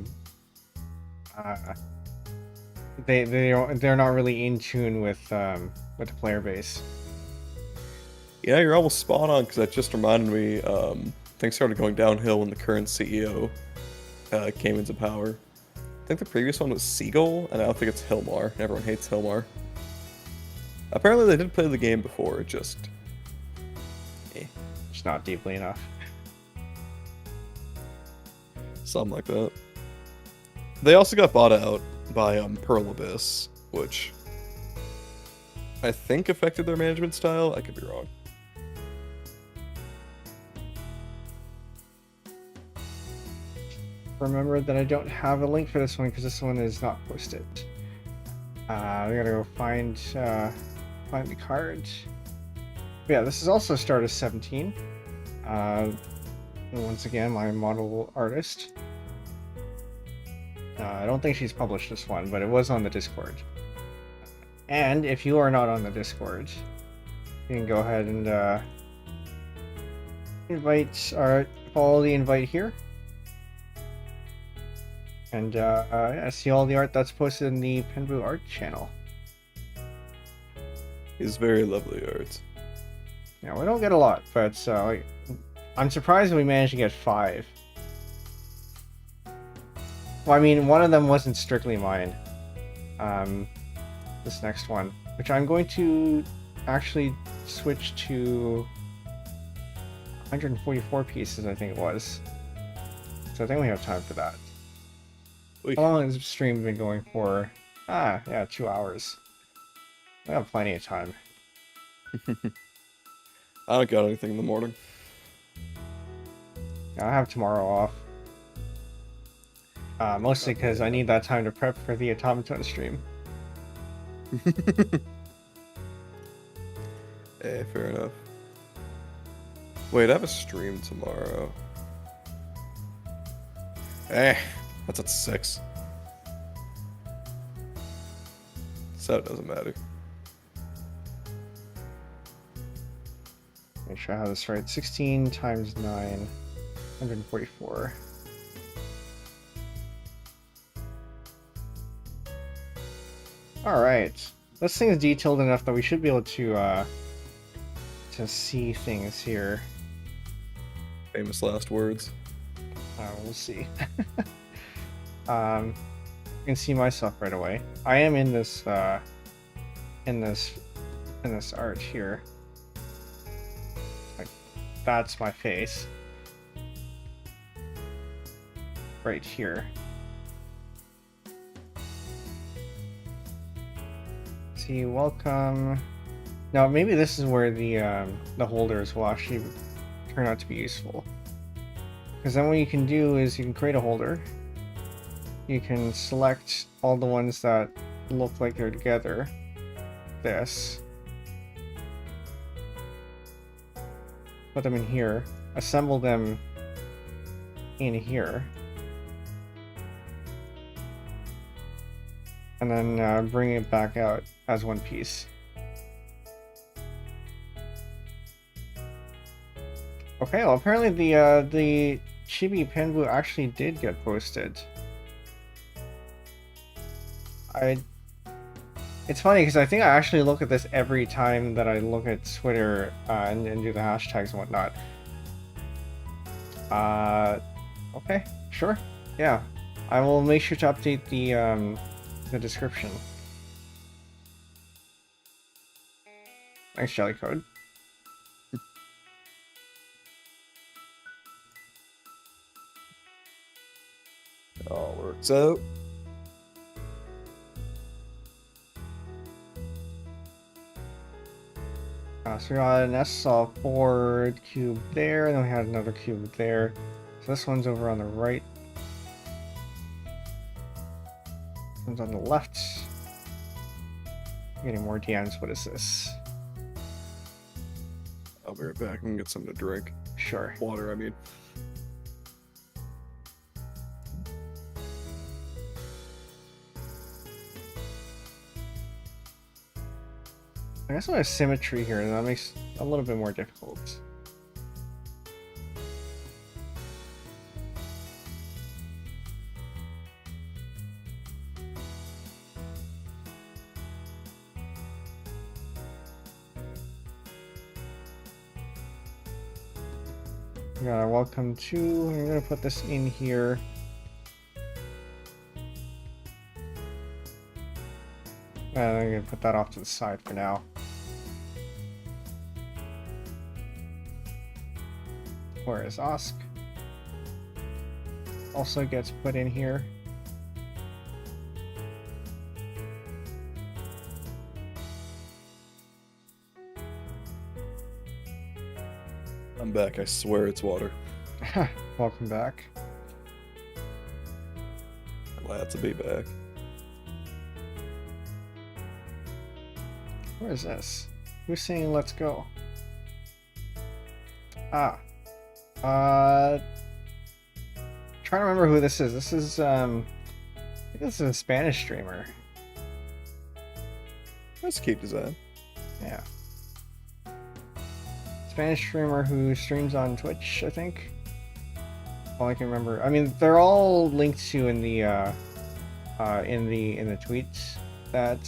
they're not really in tune with the player base. Yeah, you're almost spot on, because that just reminded me, things started going downhill when the current CEO came into power. I think the previous one was Seagull, and I don't think it's Hilmar. Everyone hates Hilmar. Apparently they did play the game before, just... It's not deeply enough. Something like that. They also got bought out by Pearl Abyss, which I think affected their management style. I could be wrong. Remember that I don't have a link for this one because this one is not posted. We gotta go find the card. But yeah, this is also Stardust 17. Once again, my model artist. I don't think she's published this one, but it was on the Discord. And if you are not on the Discord, you can go ahead and follow the invite here. And yeah, see all the art that's posted in the Penbu art channel. It's very lovely art. Yeah, we don't get a lot, but like, I'm surprised we managed to get 5. Well, I mean, one of them wasn't strictly mine. This next one, which I'm going to actually switch to 144 pieces, I think it was. So I think we have time for that. How long has the stream been going for? Yeah, 2 hours. We have plenty of time. I don't got anything in the morning. I have tomorrow off. Mostly because I need that time to prep for the automaton stream. Fair enough. Wait, I have a stream tomorrow. That's at 6. so it doesn't matter. Make sure I have this right. 16 times 9, 144. Alright. This thing is detailed enough that we should be able to see things here. Famous last words. We'll see. You can see myself right away. I am in this in this art here. Like, that's my face. Right here. See, welcome. Now maybe this is where the holders will actually turn out to be useful. Because then what you can do is you can create a holder. You can select all the ones that look like they're together. This. Put them in here. Assemble them in here. And then bring it back out as one piece. Okay, well apparently the Chibi Penbu actually did get posted. It's funny because I think I actually look at this every time that I look at Twitter and do the hashtags and whatnot. Okay, sure, yeah. I will make sure to update the description. Thanks, Jellycode. All works out. So we got an SL4 cube there, and then we had another cube there. So this one's over on the right. This one's on the left. Getting more DMs. What is this? I'll be right back and get something to drink. Sure. Water, I mean. I guess I have symmetry here, and that makes it a little bit more difficult. We got a welcome to. I'm gonna put this in here. And I'm gonna put that off to the side for now. Where is Osk? Also gets put in here. I'm back, I swear it's water. Welcome back. Glad to be back. Where is this? Who's saying let's go? Ah. Trying to remember who this is. This is I think this is a Spanish streamer. That's a cute design. Yeah. Spanish streamer who streams on Twitch, I think. All I can remember. I mean, they're all linked to in the tweets that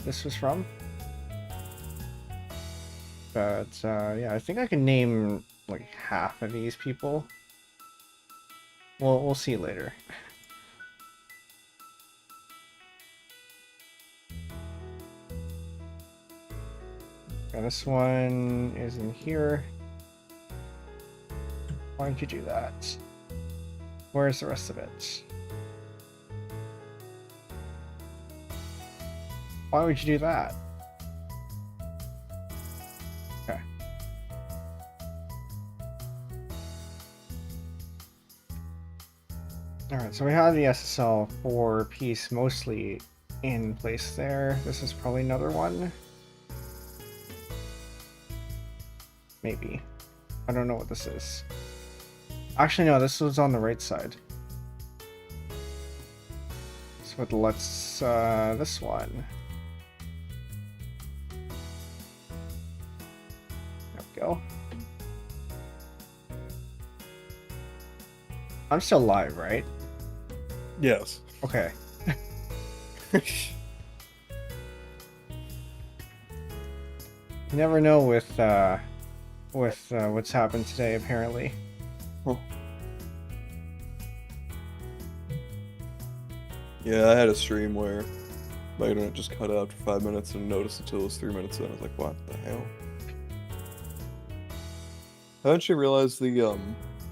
this was from. But yeah, I think I can name like half of these people. Well, we'll see later. And this one is in here. Why don't you do that? Where's the rest of it? Why would you do that? Okay. Alright, so we have the SSL4 piece mostly in place there. This is probably another one. Maybe. I don't know what this is. Actually, no, this was on the right side. So let's, this one. go. I'm still live, right? Yes. Okay. You never know with what's happened today, apparently. Huh. Yeah, I had a stream where my internet just cut out for 5 minutes and noticed until it was 3 minutes in. I was like, what the hell? I eventually realized the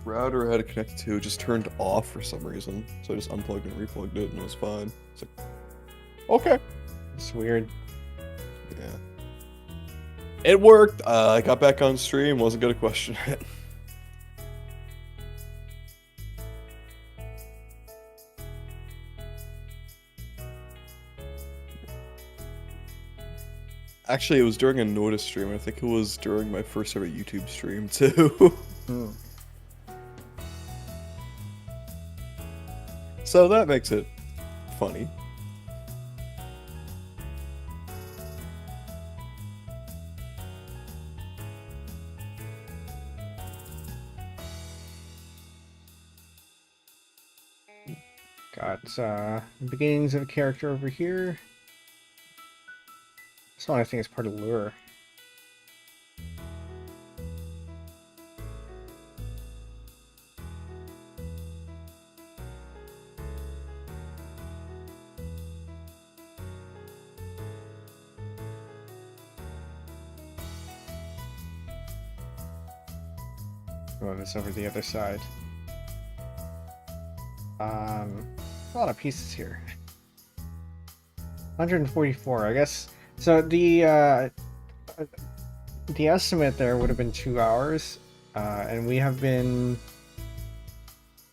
router I had it connected to just turned off for some reason. So I just unplugged and replugged it and it was fine. It's like, okay. It's weird. Yeah. It worked. I got back on stream. Wasn't gonna question it. Actually, it was during a Nordis stream. I think it was during my first ever YouTube stream too. So that makes it funny. Got beginnings of a character over here. This one I think is part of Lure. Oh, this over the other side. A lot of pieces here. 144, I guess. So the estimate there would have been 2 hours, and we have been,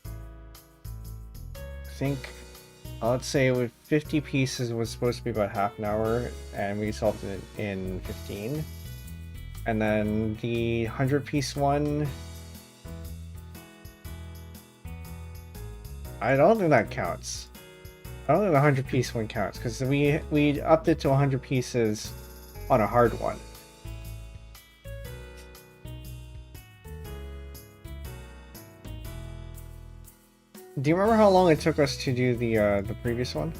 I think, let's say with 50 pieces was supposed to be about half an hour, and we solved it in 15. And then the 100-piece one, I don't think that counts. I don't think the 100-piece one counts because we upped it to 100 pieces on a hard one. Do you remember how long it took us to do the previous one?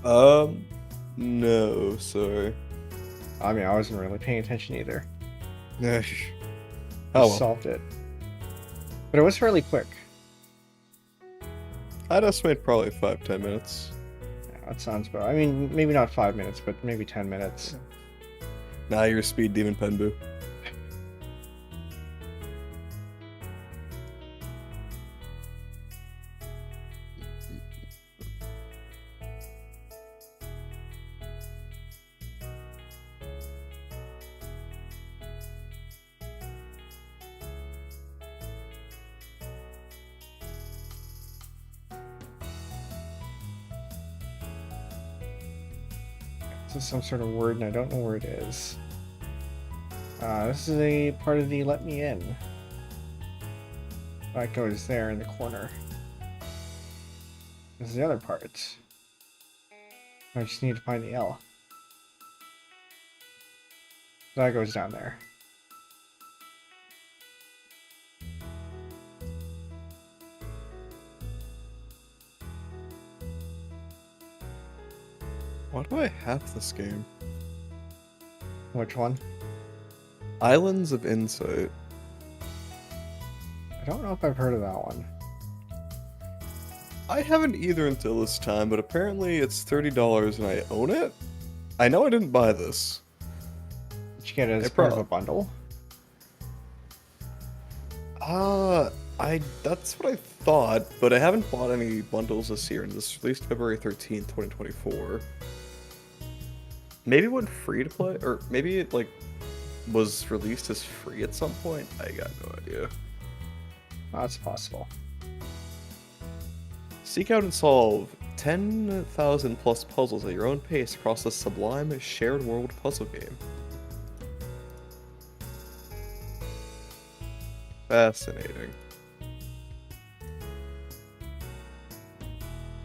No, sorry. I mean, I wasn't really paying attention either. Oh, I well. solved it, but it was fairly quick. I'd estimate probably 5-10 minutes. Yeah, that sounds about. I mean, maybe not 5 minutes, but maybe 10 minutes. Nah, you're a speed demon, Penbu. This is some sort of word, and I don't know where it is. This is a part of the "Let Me In." That goes there in the corner. This is the other part. I just need to find the L. That goes down there. Why do I have this game? Which one? Islands of Insight. I don't know if I've heard of that one. I haven't either until this time, but apparently it's $30 and I own it? I know I didn't buy this. Did you get it as part of a bundle? That's what I thought, but I haven't bought any bundles this year, and this released February 13th, 2024. Maybe it went free to play, or maybe it, like, was released as free at some point? I got no idea. That's possible. Seek out and solve 10,000 plus puzzles at your own pace across the sublime shared world puzzle game. Fascinating.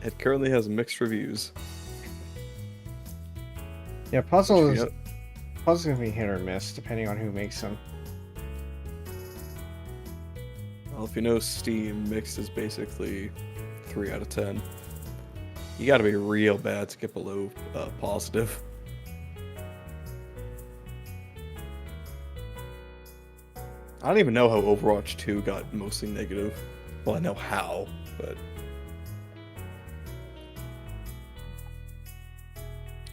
It currently has mixed reviews. Yeah, puzzles. puzzles can be hit or miss depending on who makes them. Well, if you know Steam, mixed is basically 3 out of 10. You gotta be real bad to get below positive. I don't even know how Overwatch 2 got mostly negative. Well, I know how, but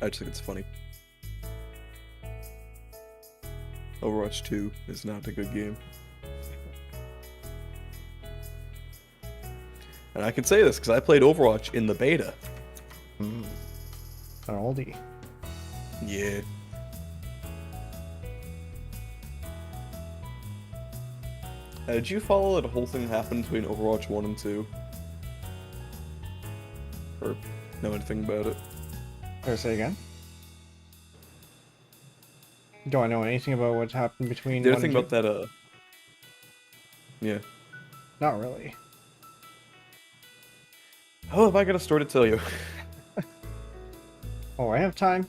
I just think it's funny. Overwatch 2 is not a good game. And I can say this because I played Overwatch in the beta. An oldie. Yeah. Did you follow that whole thing happened between Overwatch 1 and 2? Or know anything about it? Or say again? Do I know anything about what happened between Did you 1 think and about that, yeah. 2? Not really. Oh, have I got a story to tell you? Oh, I have time.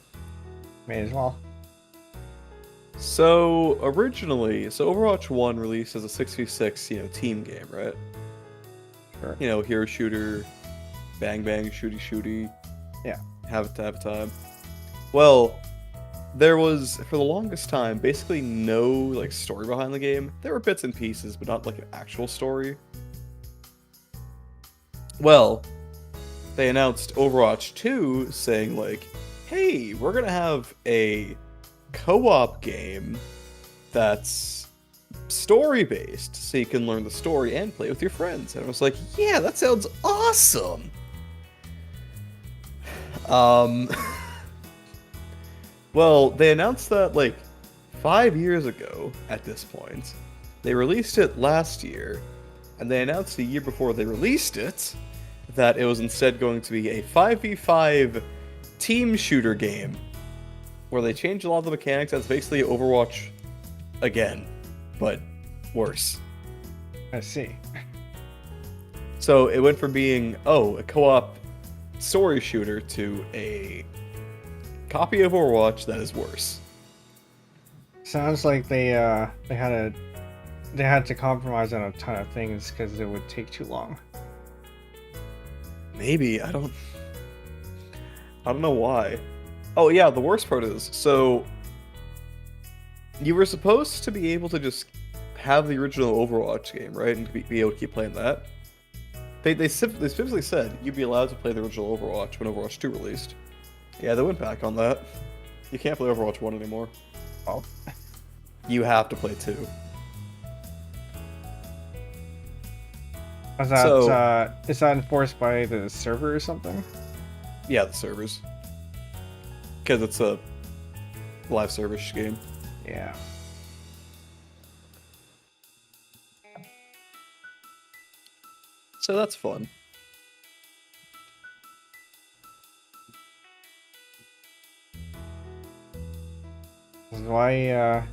May as well. So, originally, Overwatch 1 released as a 6v6, team game, right? Sure. Hero shooter, bang bang, shooty shooty. Yeah. Have a time. Well, there was, for the longest time, basically no, story behind the game. There were bits and pieces, but not, an actual story. Well, they announced Overwatch 2 saying, hey, we're gonna have a co-op game that's story-based, so you can learn the story and play with your friends. And I was like, yeah, that sounds awesome! Well, they announced that, 5 years ago, at this point. They released it last year, and they announced a year before they released it that it was instead going to be a 5v5 team shooter game where they changed a lot of the mechanics. That's basically Overwatch again, but worse. I see. So it went from being, a co-op story shooter to a copy of Overwatch that is worse. Sounds like they had to compromise on a ton of things because it would take too long. Maybe, I don't know why. Oh yeah, the worst part is, so you were supposed to be able to just have the original Overwatch game, right? And be able to keep playing that. They specifically said you'd be allowed to play the original Overwatch when Overwatch 2 released. Yeah, they went back on that. You can't play Overwatch 1 anymore. Oh. You have to play 2. Is that enforced by the server or something? Yeah, the servers. Because it's a live service game. Yeah. So that's fun. This is why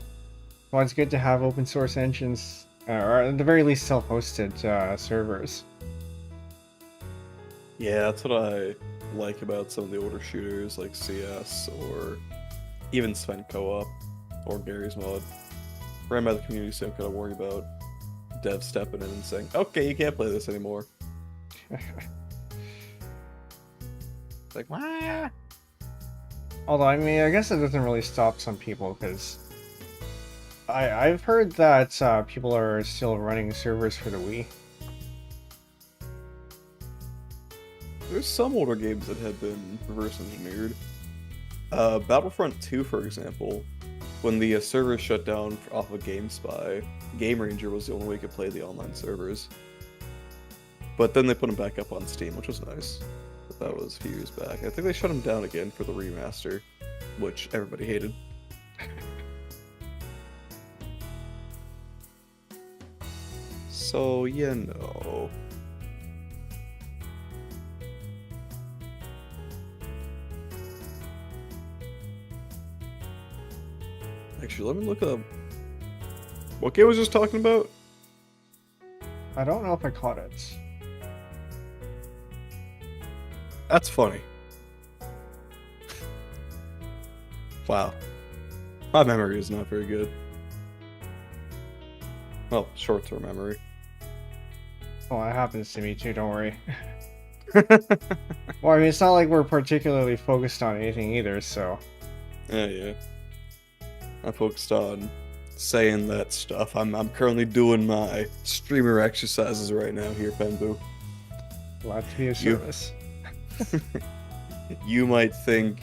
it's good to have open source engines, or at the very least self-hosted servers. Yeah, that's what I like about some of the older shooters like CS or even Sven Co-op or Gary's Mod. Ran by the community, so I'm kind of worried about devs stepping in and saying, okay, you can't play this anymore. It's like, wah! Although, I mean, I guess it doesn't really stop some people, because I've heard that people are still running servers for the Wii. There's some older games that have been reverse engineered. Battlefront 2, for example, when the servers shut down off of GameSpy, Game Ranger was the only way you could play the online servers. But then they put them back up on Steam, which was nice. But that was a few years back. I think they shut them down again for the remaster, which everybody hated. So, Actually, let me look up. What game was just talking about? I don't know if I caught it. That's funny. Wow. My memory is not very good. Well, short-term memory. Well, it happens to me too, don't worry. Well, I mean, it's not like we're particularly focused on anything either, so... Yeah. I'm focused on saying that stuff. I'm currently doing my streamer exercises right now here, Penbu. Glad to be of service. You might think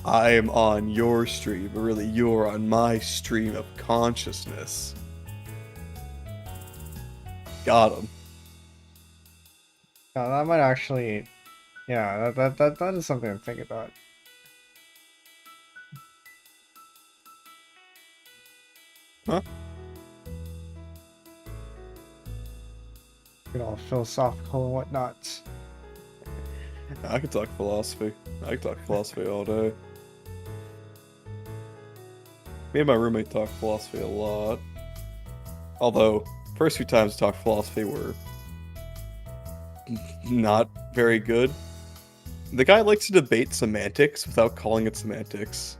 I am on your stream, but really you're on my stream of consciousness. Got him. That might actually... Yeah, that is something to think about. Huh? Get all philosophical and whatnot. I could talk philosophy. I could talk philosophy all day. Me and my roommate talk philosophy a lot. Although, first few times we talked philosophy were not very good. The guy likes to debate semantics without calling it semantics.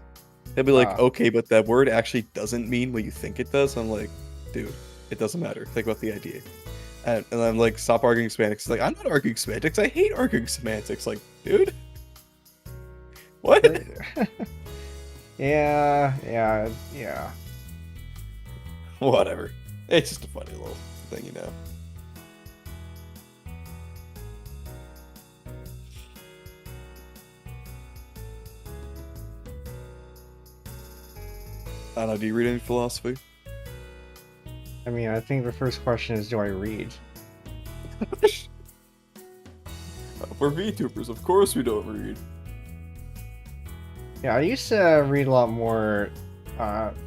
He'll be like, okay, but that word actually doesn't mean what you think it does. I'm like, dude, it doesn't matter. Think about the idea. And I'm like, stop arguing semantics. He's like, I'm not arguing semantics. I hate arguing semantics. Like, dude, what? Yeah. Whatever. It's just a funny little thing, you know. I don't know, do you read any philosophy? I mean, I think the first question is, do I read? We're VTubers, of course we don't read. Yeah, I used to read a lot more,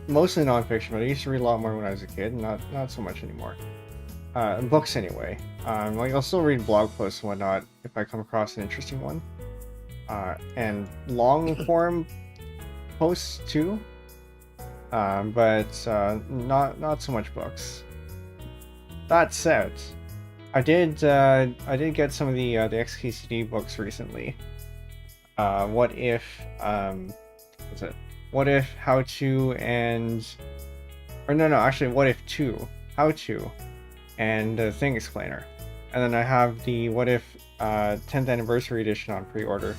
mostly nonfiction, but I used to read a lot more when I was a kid, not so much anymore. Books anyway. Like I'll still read blog posts and whatnot if I come across an interesting one. And long form posts too. But not so much books. That said, I did get some of the XKCD books recently. What if what's it? What if, how to, and actually what if 2, how to, and the thing explainer. And then I have the what if 10th anniversary edition on pre-order.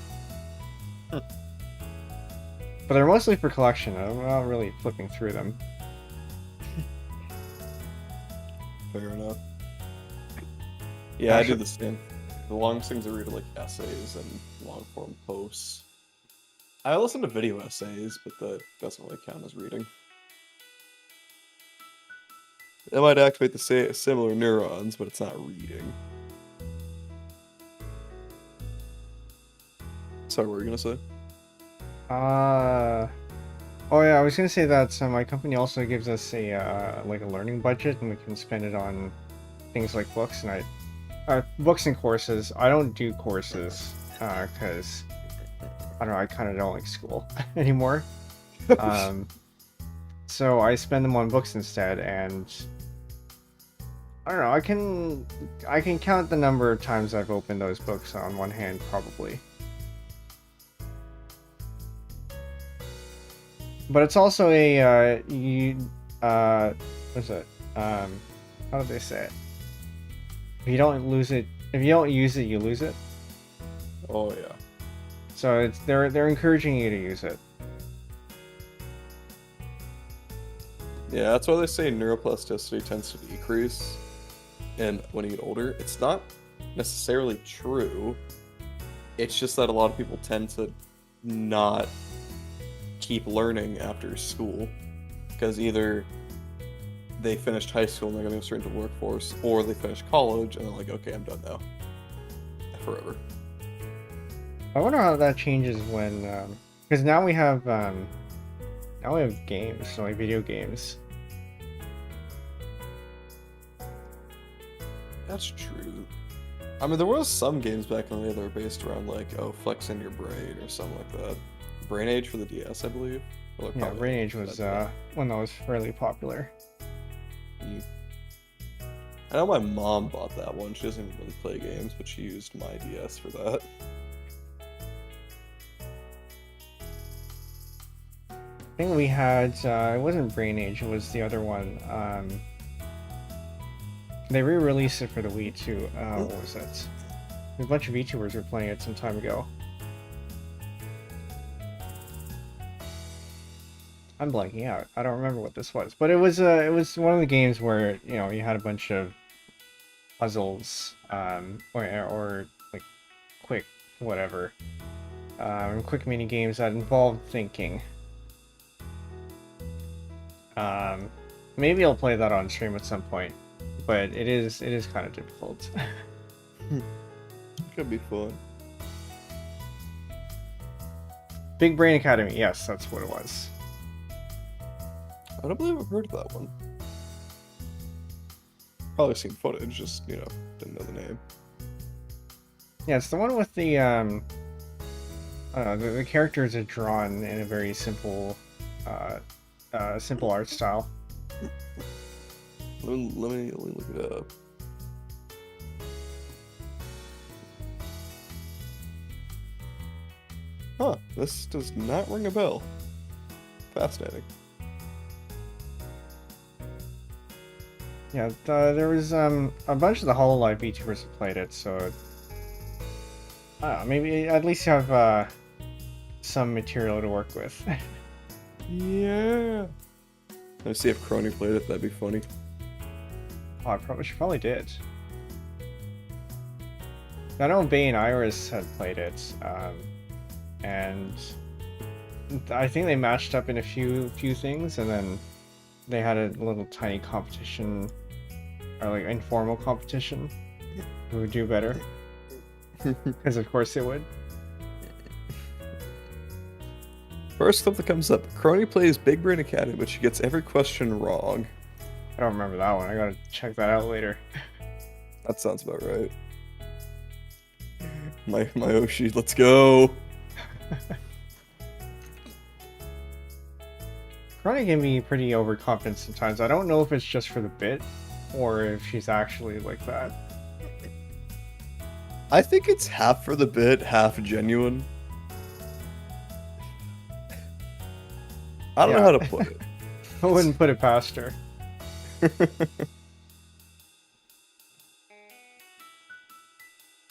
But they're mostly for collection. I'm not really flipping through them. Fair enough. Yeah, I do the same. The longest things I read are like essays and long form posts. I listen to video essays, but that doesn't really count as reading. It might activate the similar neurons, but it's not reading. Sorry, what were you gonna say? Oh yeah, I was gonna say that my company also gives us a like a learning budget, and we can spend it on things like books and books and courses. I don't do courses because I don't know, I kind of don't like school anymore. So I spend them on books instead, and I don't know, I can count the number of times I've opened those books on one hand probably. But it's also a what's it? How do they say it? If you don't use it, you lose it. Oh yeah. So they're encouraging you to use it. Yeah, that's why they say neuroplasticity tends to decrease, and when you get older, it's not necessarily true. It's just that a lot of people tend to not keep learning after school, because either they finished high school and they're going to go straight into the workforce, or they finished college and they're like, okay, I'm done now. Forever. I wonder how that changes when, because now we have games, so like video games. That's true. I mean, there was some games back in the day that were based around like, oh, flexing your brain or something like that. Brain Age for the DS, I believe. Yeah, Brain Age was one that was fairly popular. I know my mom bought that one. She doesn't really play games, but she used my DS for that. think we had it wasn't Brain Age, it was the other one. They re-released it for the Wii too. What was it? A bunch of VTubers were playing it some time ago. I'm blanking out. I don't remember what this was, but it was one of the games where you know you had a bunch of puzzles, or like quick whatever, quick mini games that involved thinking. Maybe I'll play that on stream at some point, but it is kind of difficult. Could be fun. Big Brain Academy, yes, that's what it was. I don't believe I've heard of that one. Probably seen footage, just, you know, didn't know the name. Yeah, it's the one with the the characters are drawn in a very simple simple art style. Let me look it up. Huh, this does not ring a bell. Fascinating. Yeah, there was a bunch of the Hololive VTubers that played it, so maybe at least you have some material to work with. Yeah. Let's see if Crony played it. That'd be funny. Oh, she probably did. I know Bay and Iris had played it, and I think they matched up in a few things, and then they had a little tiny competition, or like informal competition. Who would do better? Because of course they would. First clip that comes up: Crony plays Big Brain Academy, but she gets every question wrong. I don't remember that one. I gotta check that out later. That sounds about right. My Oshi, let's go. Crony can be pretty overconfident sometimes. I don't know if it's just for the bit, or if she's actually like that. I think it's half for the bit, half genuine. I don't know how to put it. I wouldn't put it past her.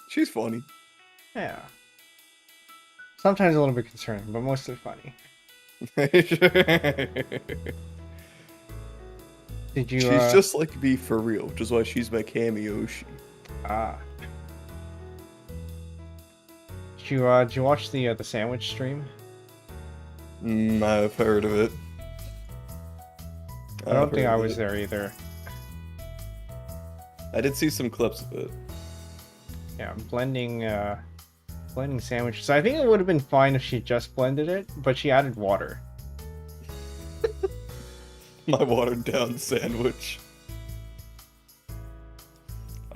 She's funny. Yeah. Sometimes a little bit concerning, but mostly funny. Did you? She's just like me for real, which is why she's my Kamiyoshi. Ah. Did you watch the sandwich stream? I've heard of it. I don't think I was there either. I did see some clips of it. Yeah, blending sandwiches. I think it would have been fine if she just blended it, but she added water. My watered down sandwich.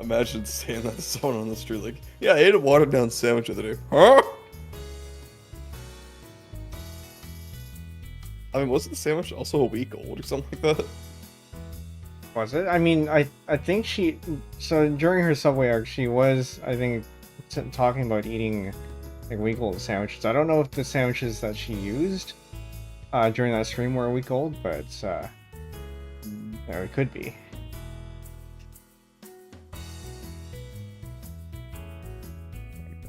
Imagine saying that to someone on the street, like, yeah, I ate a watered down sandwich the other day. Huh? I mean, wasn't the sandwich also a week old or something like that? Was it? I mean, I think so during her Subway arc, she was, I think, talking about eating like week-old sandwiches. I don't know if the sandwiches that she used during that stream were a week old, but it could be.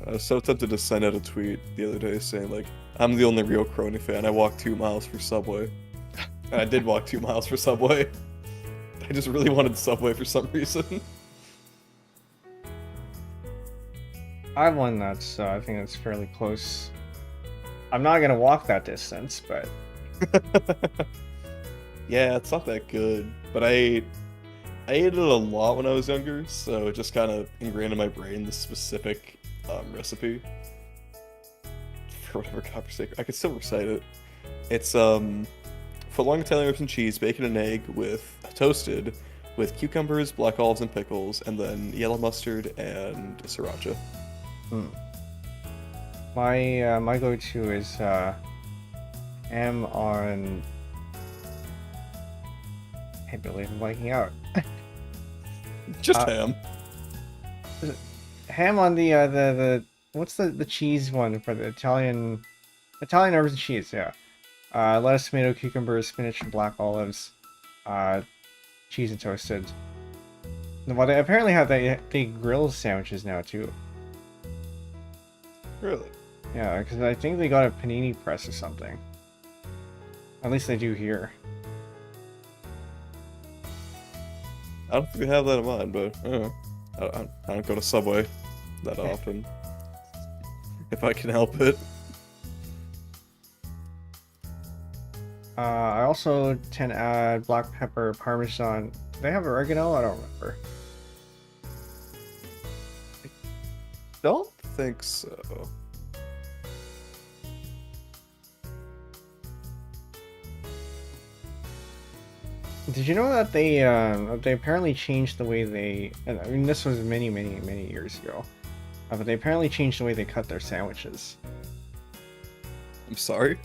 I was so tempted to send out a tweet the other day saying, like, I'm the only real Crony fan. I walked 2 miles for Subway. And I did walk 2 miles for Subway. I just really wanted Subway for some reason. I have one that's, I think that's fairly close. I'm not gonna walk that distance, but... Yeah, it's not that good. But I ate it a lot when I was younger, so it just kind of ingrained in my brain the specific recipe. For whatever copper sake, I could still recite it. It's footlong Italian ribs and cheese, bacon and egg toasted with cucumbers, black olives, and pickles, and then yellow mustard and sriracha. My go-to is ham on. I can't believe I'm blanking out. Just ham. Ham on the what's the cheese one for the Italian herbs and cheese? Yeah. lettuce, tomato, cucumber, spinach, and black olives. Cheese and toasted. Well, they apparently have they grill sandwiches now too. Really? Yeah, because I think they got a panini press or something. At least they do here. I don't think we have that in mind, but I don't know. I don't go to Subway that often. If I can help it. I also tend to add black pepper, parmesan. Do they have oregano? I don't remember. Don't think so. Did you know that they apparently changed the way they? I mean, this was many years ago, but they apparently changed the way they cut their sandwiches. I'm sorry?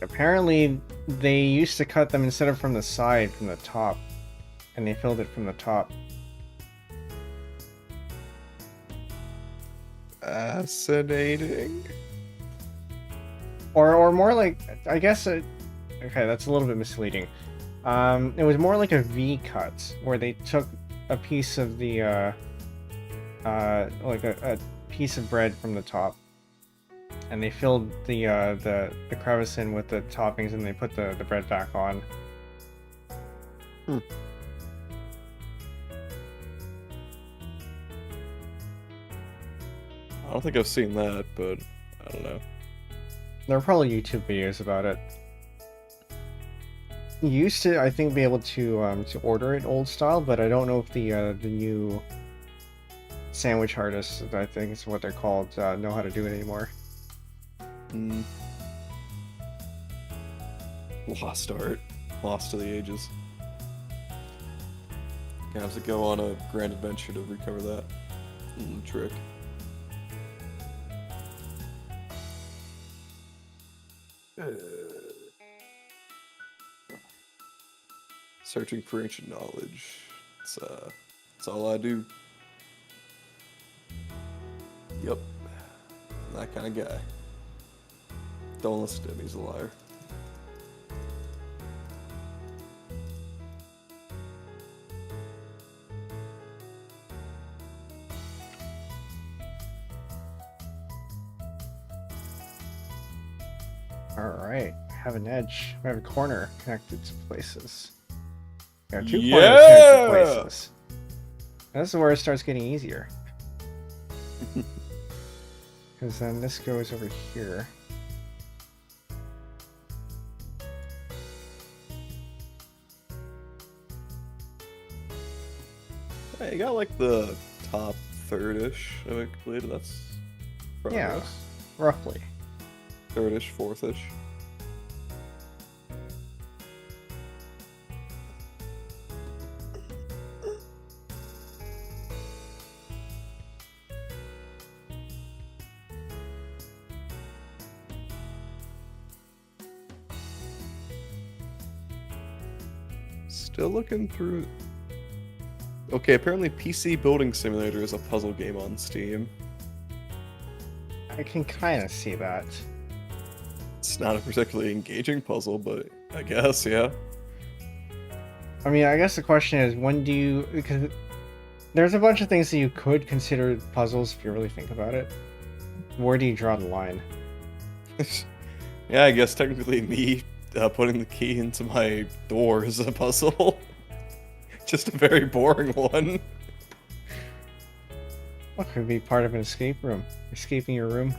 Apparently, they used to cut them instead of from the side, from the top, and they filled it from the top. Fascinating. Or more like, I guess. Okay, that's a little bit misleading. It was more like a V cut, where they took a piece of the, like a piece of bread from the top, and they filled the crevice in with the toppings, and they put the bread back on. Hmm. I don't think I've seen that, but I don't know. There are probably YouTube videos about it. You used to, I think, be able to order it old style, but I don't know if the new sandwich artists, I think is what they're called, know how to do it anymore. Mm. Lost art. Lost to the ages. Gonna have to go on a grand adventure to recover that trick. Searching for ancient knowledge. It's all I do. Yep. That kind of guy. Don't listen to him, he's a liar. Alright, I have an edge. I have a corner connected to places. I have two corners Yeah! connected to places. This is where it starts getting easier. Because then this goes over here. Hey, you got like the top third-ish of it completed. That's progress. Yeah, roughly. Third-ish, fourth-ish. Still looking through. Okay, apparently PC Building Simulator is a puzzle game on Steam. I can kind of see that. It's not a particularly engaging puzzle, but I guess, yeah. I mean, I guess the question is, when do you... Because there's a bunch of things that you could consider puzzles if you really think about it. Where do you draw the line? Yeah, I guess technically me putting the key into my door is a puzzle. Just a very boring one. What could be part of an escape room? Escaping your room?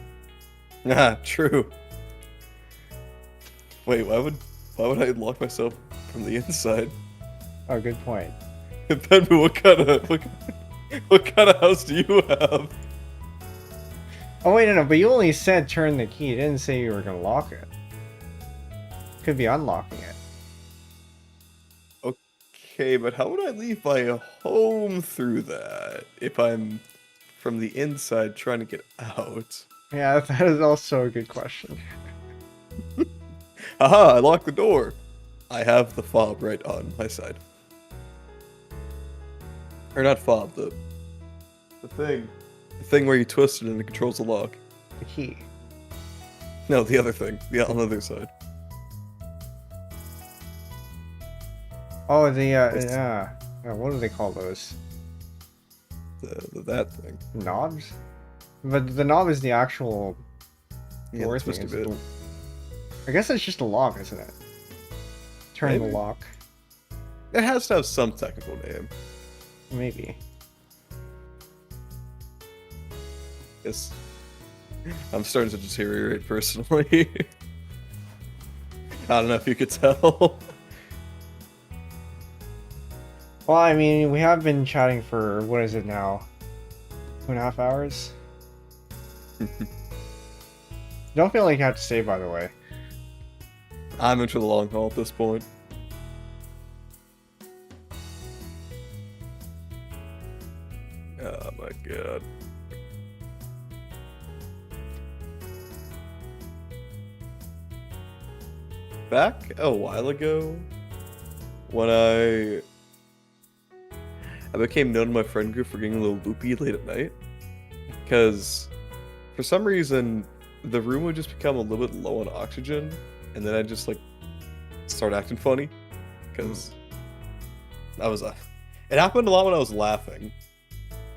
Ah, true. Wait, why would I lock myself from the inside? Oh, good point. Penbu, what kind of house do you have? Oh, wait, no, but you only said turn the key. You didn't say you were going to lock it. Could be unlocking it. Okay, but how would I leave my home through that if I'm from the inside trying to get out? Yeah, that is also a good question. Haha, I locked the door. I have the fob right on my side. Or not fob, the thing. The thing where you twist it and it controls the lock. The key. No, the other thing. On the other side. Oh, the It's what do they call those? that thing. Knobs? But the knob is the actual Yeah, door that's thing. supposed to be it. I guess it's just a lock, isn't it? Turn the Maybe. lock. It has to have some technical name. Maybe. Yes. I'm starting to deteriorate personally. I don't know if you could tell. Well, I mean, we have been chatting for, what is it now? 2.5 hours? Don't feel like you have to stay, by the way. I'm into the long haul at this point. Oh my god. Back a while ago, when I became known to my friend group for getting a little loopy late at night, because for some reason the room would just become a little bit low on oxygen, and then I'd just like start acting funny, because I was it happened a lot when I was laughing.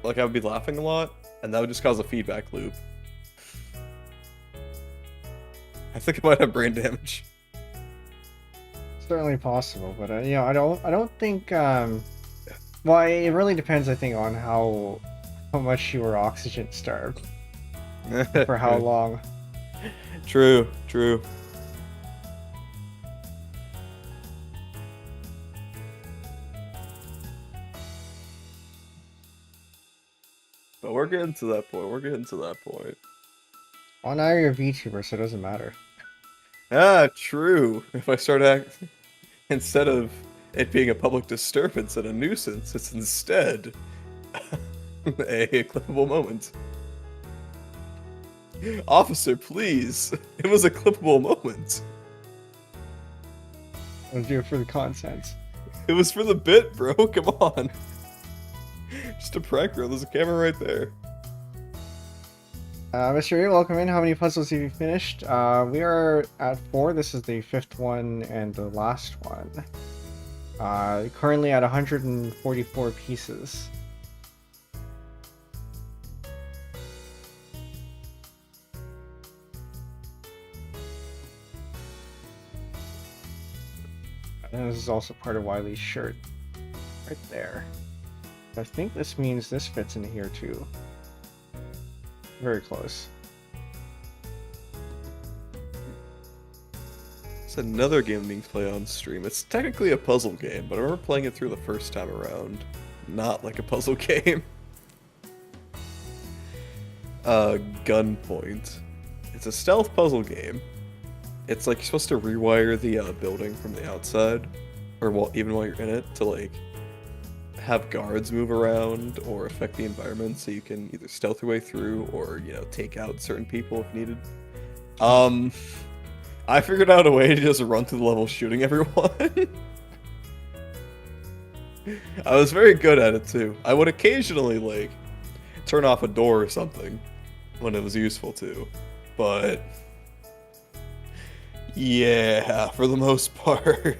Like I would be laughing a lot, and that would just cause a feedback loop. I think I might have brain damage. Certainly possible, but you know, I don't think. Well, it really depends, I think, on how much you were oxygen starved for how long. True, true. But we're getting to that point. We're getting to that point. Well, now you're a VTuber, so it doesn't matter. Ah, true. If I start acting, instead of it being a public disturbance and a nuisance, it's instead a clippable moment. Officer, please. It was a clippable moment. I'll do it for the content. It was for the bit, bro. Come on. Just a prank, bro. There's a camera right there. Mr. A, welcome in. How many puzzles have you finished? We are at 4. This is the 5th one and the last one. Currently at 144 pieces. And this is also part of Wiley's shirt. Right there. I think this means this fits in here too. Very close. It's another game being played on stream. It's technically a puzzle game, but I remember playing it through the first time around. Not like a puzzle game. Gunpoint. It's a stealth puzzle game. It's like you're supposed to rewire the building from the outside, or even while you're in it, to like have guards move around or affect the environment, so you can either stealth your way through or, you know, take out certain people if needed. I figured out a way to just run through the level shooting everyone. I was very good at it too. I would occasionally like turn off a door or something when it was useful to, but yeah, for the most part.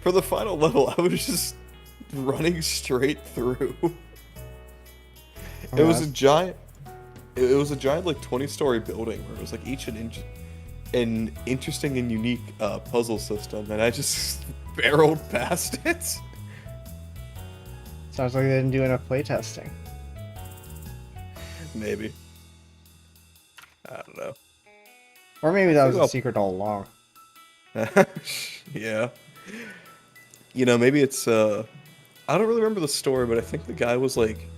For the final level, I was just running straight through. It was a giant like 20-story building where it was like each an interesting and unique puzzle system, and I just barreled past it. Sounds like they didn't do enough playtesting. Maybe. I don't know. Or maybe that was a secret all along. Yeah. You know, maybe it's I don't really remember the story, but I think the guy was like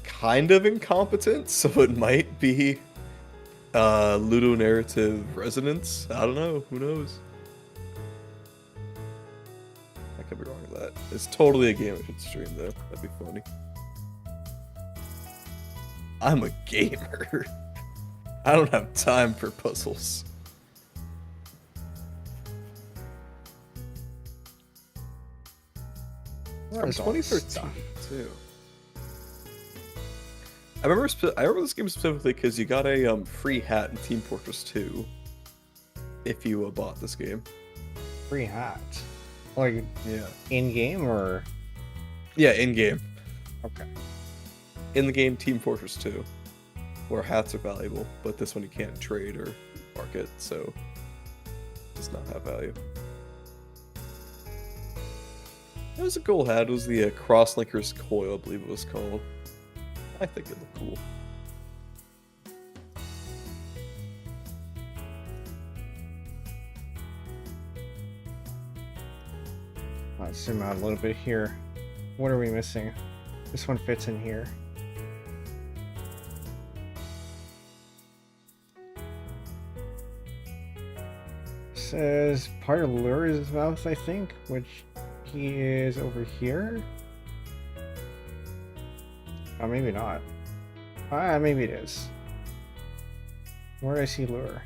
kind of incompetent, so it might be ludonarrative resonance. I don't know. Who knows? I could be wrong with that. It's totally a game I should stream, though. That'd be funny. I'm a gamer. I don't have time for puzzles. From 2013 too. I remember this game specifically because you got a free hat in Team Fortress 2 if you bought this game. Free hat. Like Yeah. in game or Yeah, in game. okay. In the game Team Fortress 2, where hats are valuable, but this one you can't trade or market, so it does not have value. It was a cool hat. It was the Crosslinker's Coil, I believe it was called. I think it looked cool. Let's zoom out a little bit here. What are we missing? This one fits in here. Says part of Lure's mouth, I think, which he is over here. Oh, maybe not. Ah, maybe it is. Where do I see Lure?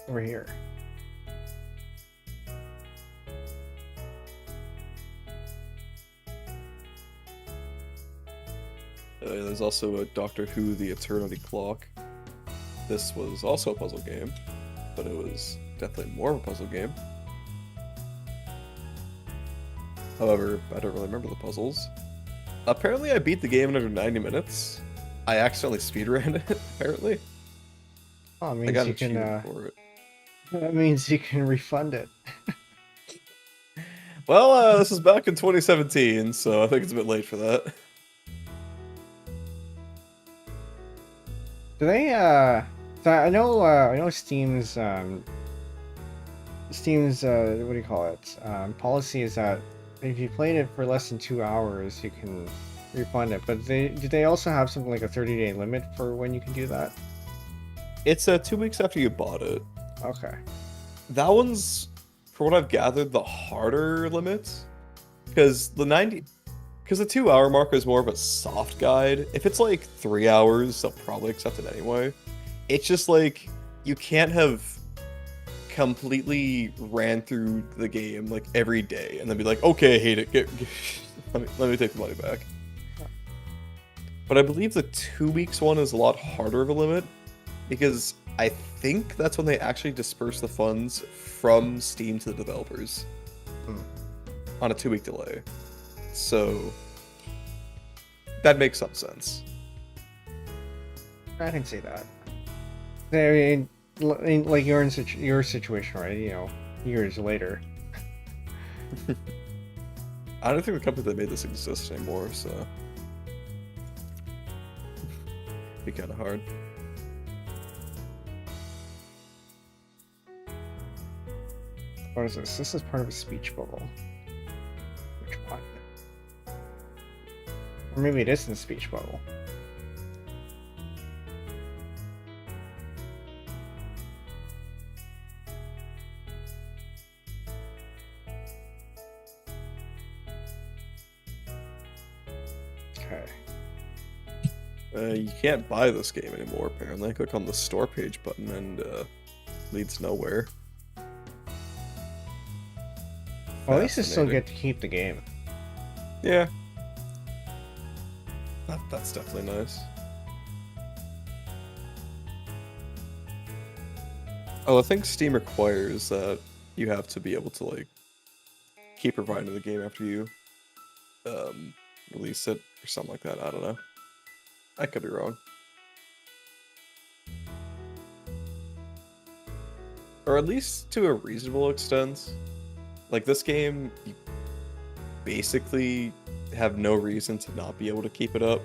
Over here. There's also a Doctor Who The Eternity Clock. This was also a puzzle game, but it was definitely more of a puzzle game. However, I don't really remember the puzzles. Apparently I beat the game in under 90 minutes. I accidentally speedran it, apparently. Oh, it I means got an you can, achievement for it. that means you can refund it. Well, this is back in 2017, so I think it's a bit late for that. Do they, so I know Steam's, what do you call it? Policy is that if you played it for less than 2 hours, you can refund it. But do they also have something like a 30-day limit for when you can do that? It's 2 weeks after you bought it. Okay. That one's, for what I've gathered, the harder limit. Because the 2-hour marker is more of a soft guide. If it's like 3 hours, they'll probably accept it anyway. It's just like, you can't have completely ran through the game like every day and then be like, okay, I hate it. Let me take the money back. But I believe the 2 weeks one is a lot harder of a limit because I think that's when they actually disperse the funds from Steam to the developers on a 2-week delay. So that makes some sense. I can see that. I mean, like you're in your situation, right? You know, years later. I don't think the company that made this exists anymore, so be kind of hard. What is this? This is part of a speech bubble. Which one? Or maybe it isn't a speech bubble. You can't buy this game anymore, apparently. Click on the store page button and leads nowhere. Well, at least you still get to keep the game. Yeah. That's definitely nice. Oh, I think Steam requires that you have to be able to, like, keep providing the game after you release it or something like that. I don't know. I could be wrong. Or at least to a reasonable extent. Like, this game, you basically have no reason to not be able to keep it up.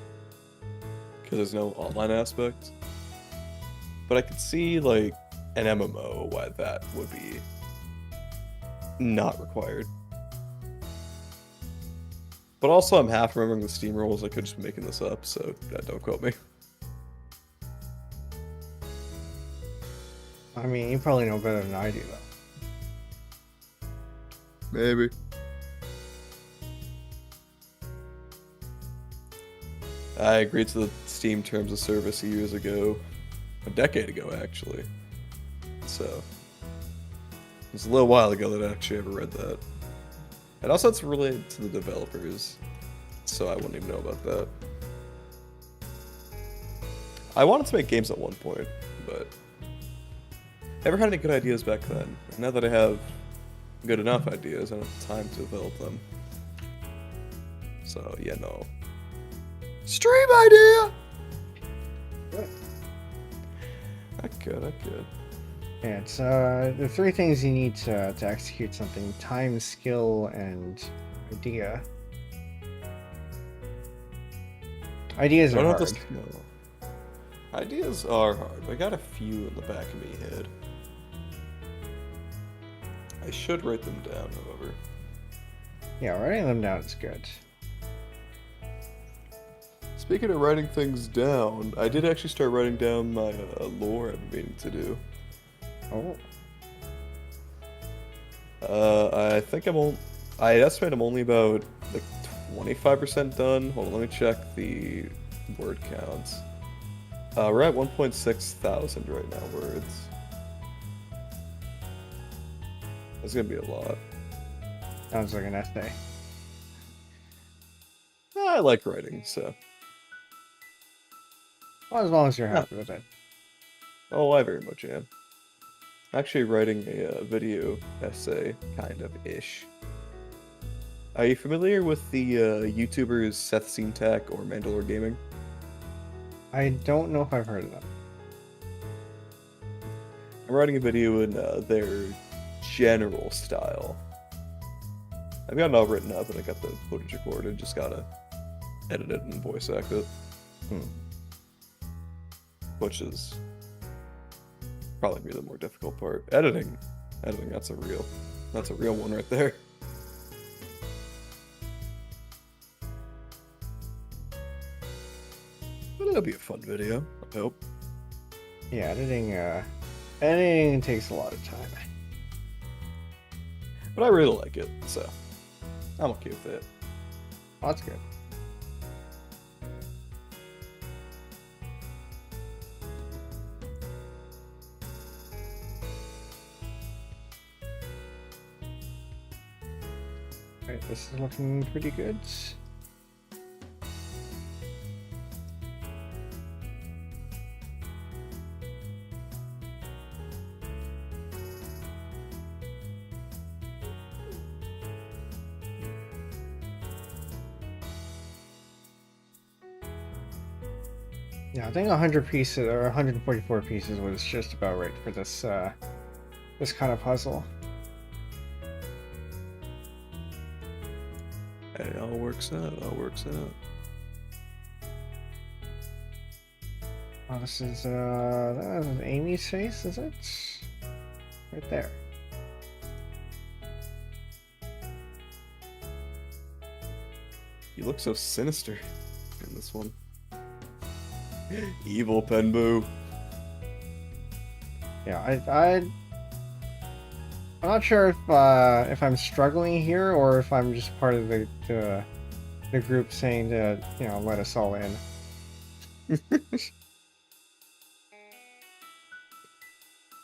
Because there's no online aspect. But I could see, like, an MMO why that would be not required. But also, I'm half remembering the Steam rules. I could just be making this up, so don't quote me. I mean, you probably know better than I do, though. Maybe. I agreed to the Steam Terms of Service years ago. A decade ago, actually. So, it was a little while ago that I actually ever read that. And also it's related to the developers, so I wouldn't even know about that. I wanted to make games at one point, but Never had any good ideas back then. And now that I have good enough ideas, I don't have time to develop them. So, yeah, no. Stream idea! Good. I could. Yeah, it's the three things you need to execute something: time, skill, and idea. Ideas I are don't hard. have to. No. Ideas are hard, but I got a few in the back of my head. I should write them down, however. Yeah, writing them down is good. Speaking of writing things down, I did actually start writing down my lore I've been meaning to do. Oh, I think I estimate I'm only about like 25% done. Hold on, let me check the word counts. We're at 1.6 thousand right now words. That's gonna be a lot. sounds like an essay. I like writing, so. Well, as long as you're Yeah. happy with it. Oh, I very much am. Actually writing a video essay, kind of ish. Are you familiar with the YouTubers Seth Seamtack or Mandalore Gaming? I don't know if I've heard of them. I'm writing a video in their general style. I've got it all written up and I got the footage recorded, just gotta edit it and voice act it. Which is probably be the more difficult part. Editing, that's a real one right there. But it'll be a fun video, I hope. Yeah, editing takes a lot of time. But I really like it, so I'm okay with it. Oh, that's good. Alright, this is looking pretty good. Yeah, I think 100 pieces or 144 pieces was just about right for this this kind of puzzle. Hey, it all works out. Oh, this is that is Amy's face, is it? Right there. You look so sinister in this one. Evil Penbu. Yeah, I'm not sure if I'm struggling here or if I'm just part of the group saying to, you know, let us all in.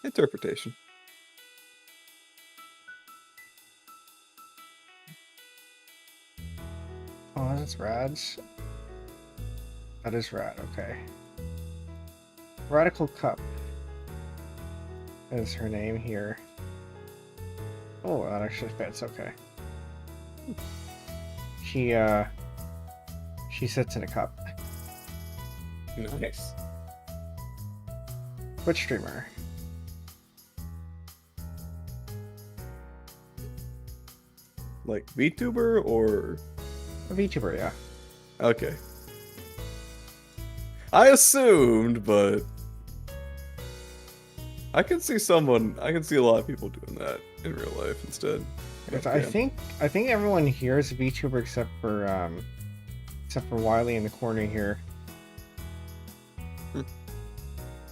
Interpretation. Oh, that's rad. That is rad, okay. Radical Cup is her name here. Oh, that actually fits, okay. She sits in a cup. Nice. Twitch streamer. Like VTuber or A VTuber, yeah. okay. I assumed, but I can see a lot of people doing that in real life instead. I think everyone here is a VTuber except for Wiley in the corner here.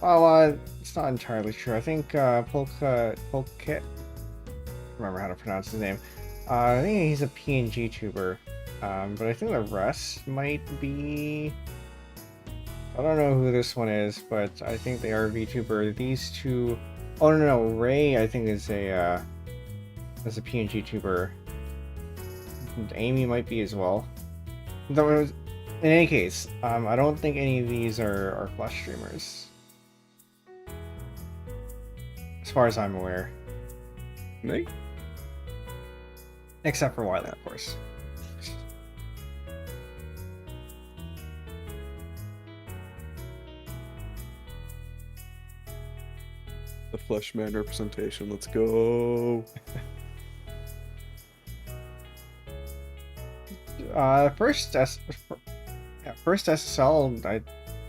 Oh, it's not entirely true. I think Polkit, remember how to pronounce his name. I think he's a PNG tuber, but I think the rest might be. I don't know who this one is, but I think they are VTuber. These two, oh no, Ray I think is a PNG tuber. And Amy might be as well. Though, in any case, I don't think any of these are Flush streamers. as far as I'm aware. Me? Except for Wiley, of course. The Fleshman representation. Let's go. First SSL.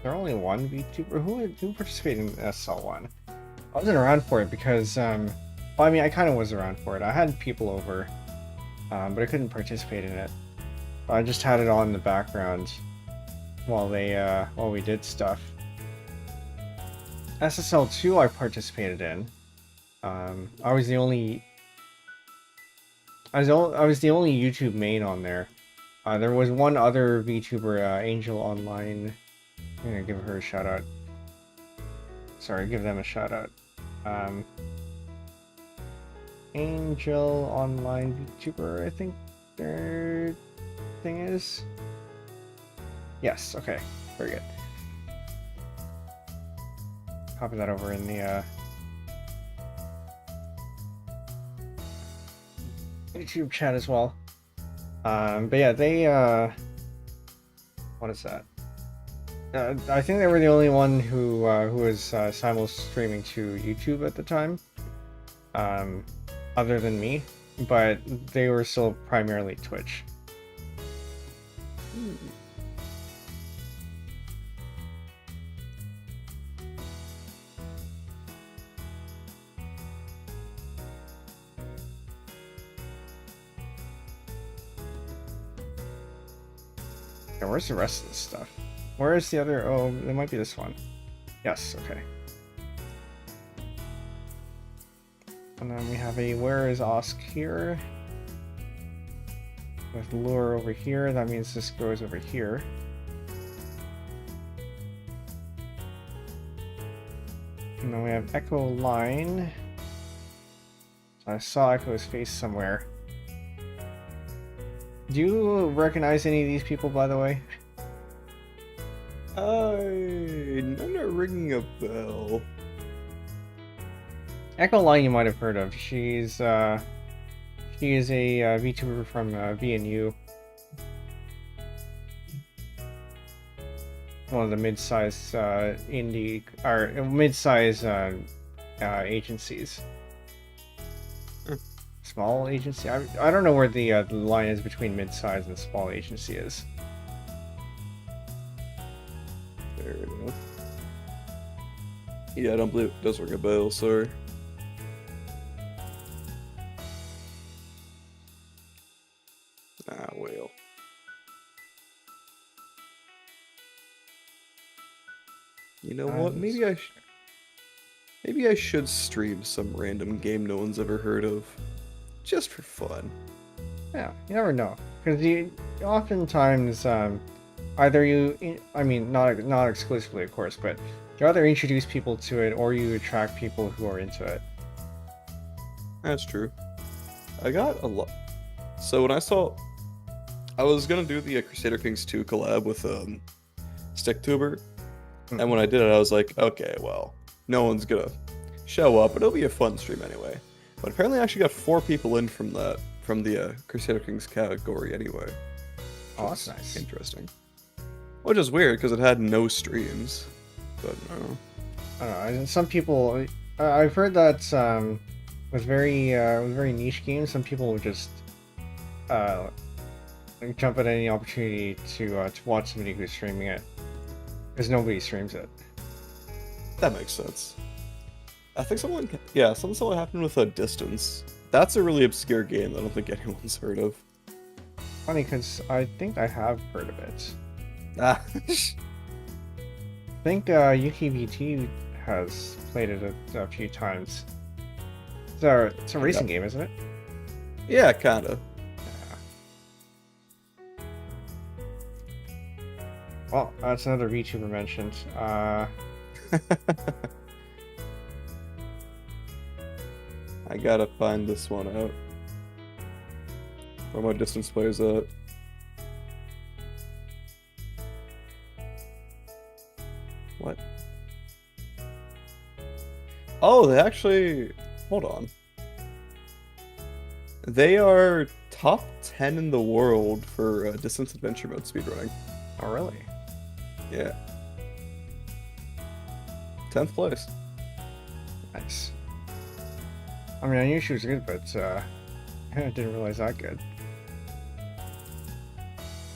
There only one VTuber who participated in SSL one. I wasn't around for it because well, I mean, I kind of was around for it. I had people over, but I couldn't participate in it. I just had it on in the background while we did stuff. SSL 2 I participated in. I was the only YouTube main on there. There was one other VTuber, Angel Online. I'm gonna give her a shout out. Sorry, give them a shout out. Angel Online VTuber, I think their thing is. Yes, okay, very good. Copy that over in the YouTube chat as well. But yeah, they what is that? I think they were the only one who was simul streaming to YouTube at the time, other than me, but they were still primarily Twitch. Okay, where's the rest of this stuff? Where is the other? Oh, it might be this one. Yes, okay. And then we have a where is Osk here? With lure over here, that means this goes over here. And then we have Echo Line. So I saw Echo's face somewhere. Do you recognize any of these people, by the way? None are ringing a bell. Echo Line you might have heard of. She is a VTuber from VNU. One of the mid-sized indie or mid-sized agencies. Small agency. I don't know where the line is between mid-sized and small agency is. There we go. Yeah, I don't believe it does ring a bell, sorry. Ah, well. You know what? Maybe I should stream some random game no one's ever heard of, just for fun. Yeah, you never know, because you oftentimes either I mean, not exclusively, of course, but you either introduce people to it or you attract people who are into it. That's true. I got a lot. So when I was gonna do the Crusader Kings 2 collab with Sticktuber, and when I did it, I was like, okay, well, no one's gonna show up, but it'll be a fun stream anyway. But apparently, I actually got 4 people in from the Crusader Kings category anyway. Oh, that's nice. Interesting. Which is weird because it had no streams. But I don't know. Some people, I've heard that with very niche games, some people will just jump at any opportunity to watch somebody who's streaming it, because nobody streams it. That makes sense. I think something happened with a Distance. That's a really obscure game that I don't think anyone's heard of. Funny, because I think I have heard of it. Ah. I think UKVT has played it a few times. It's a racing game, isn't it? Yeah, kinda. Yeah. Well, that's another VTuber mentioned. I gotta find this one out. Where my Distance player's at. What? Oh, they actually... Hold on. They are top 10 in the world for distance adventure mode speedrunning. Oh, really? Yeah. 10th place. Nice. I mean, I knew she was good, but I didn't realize that good.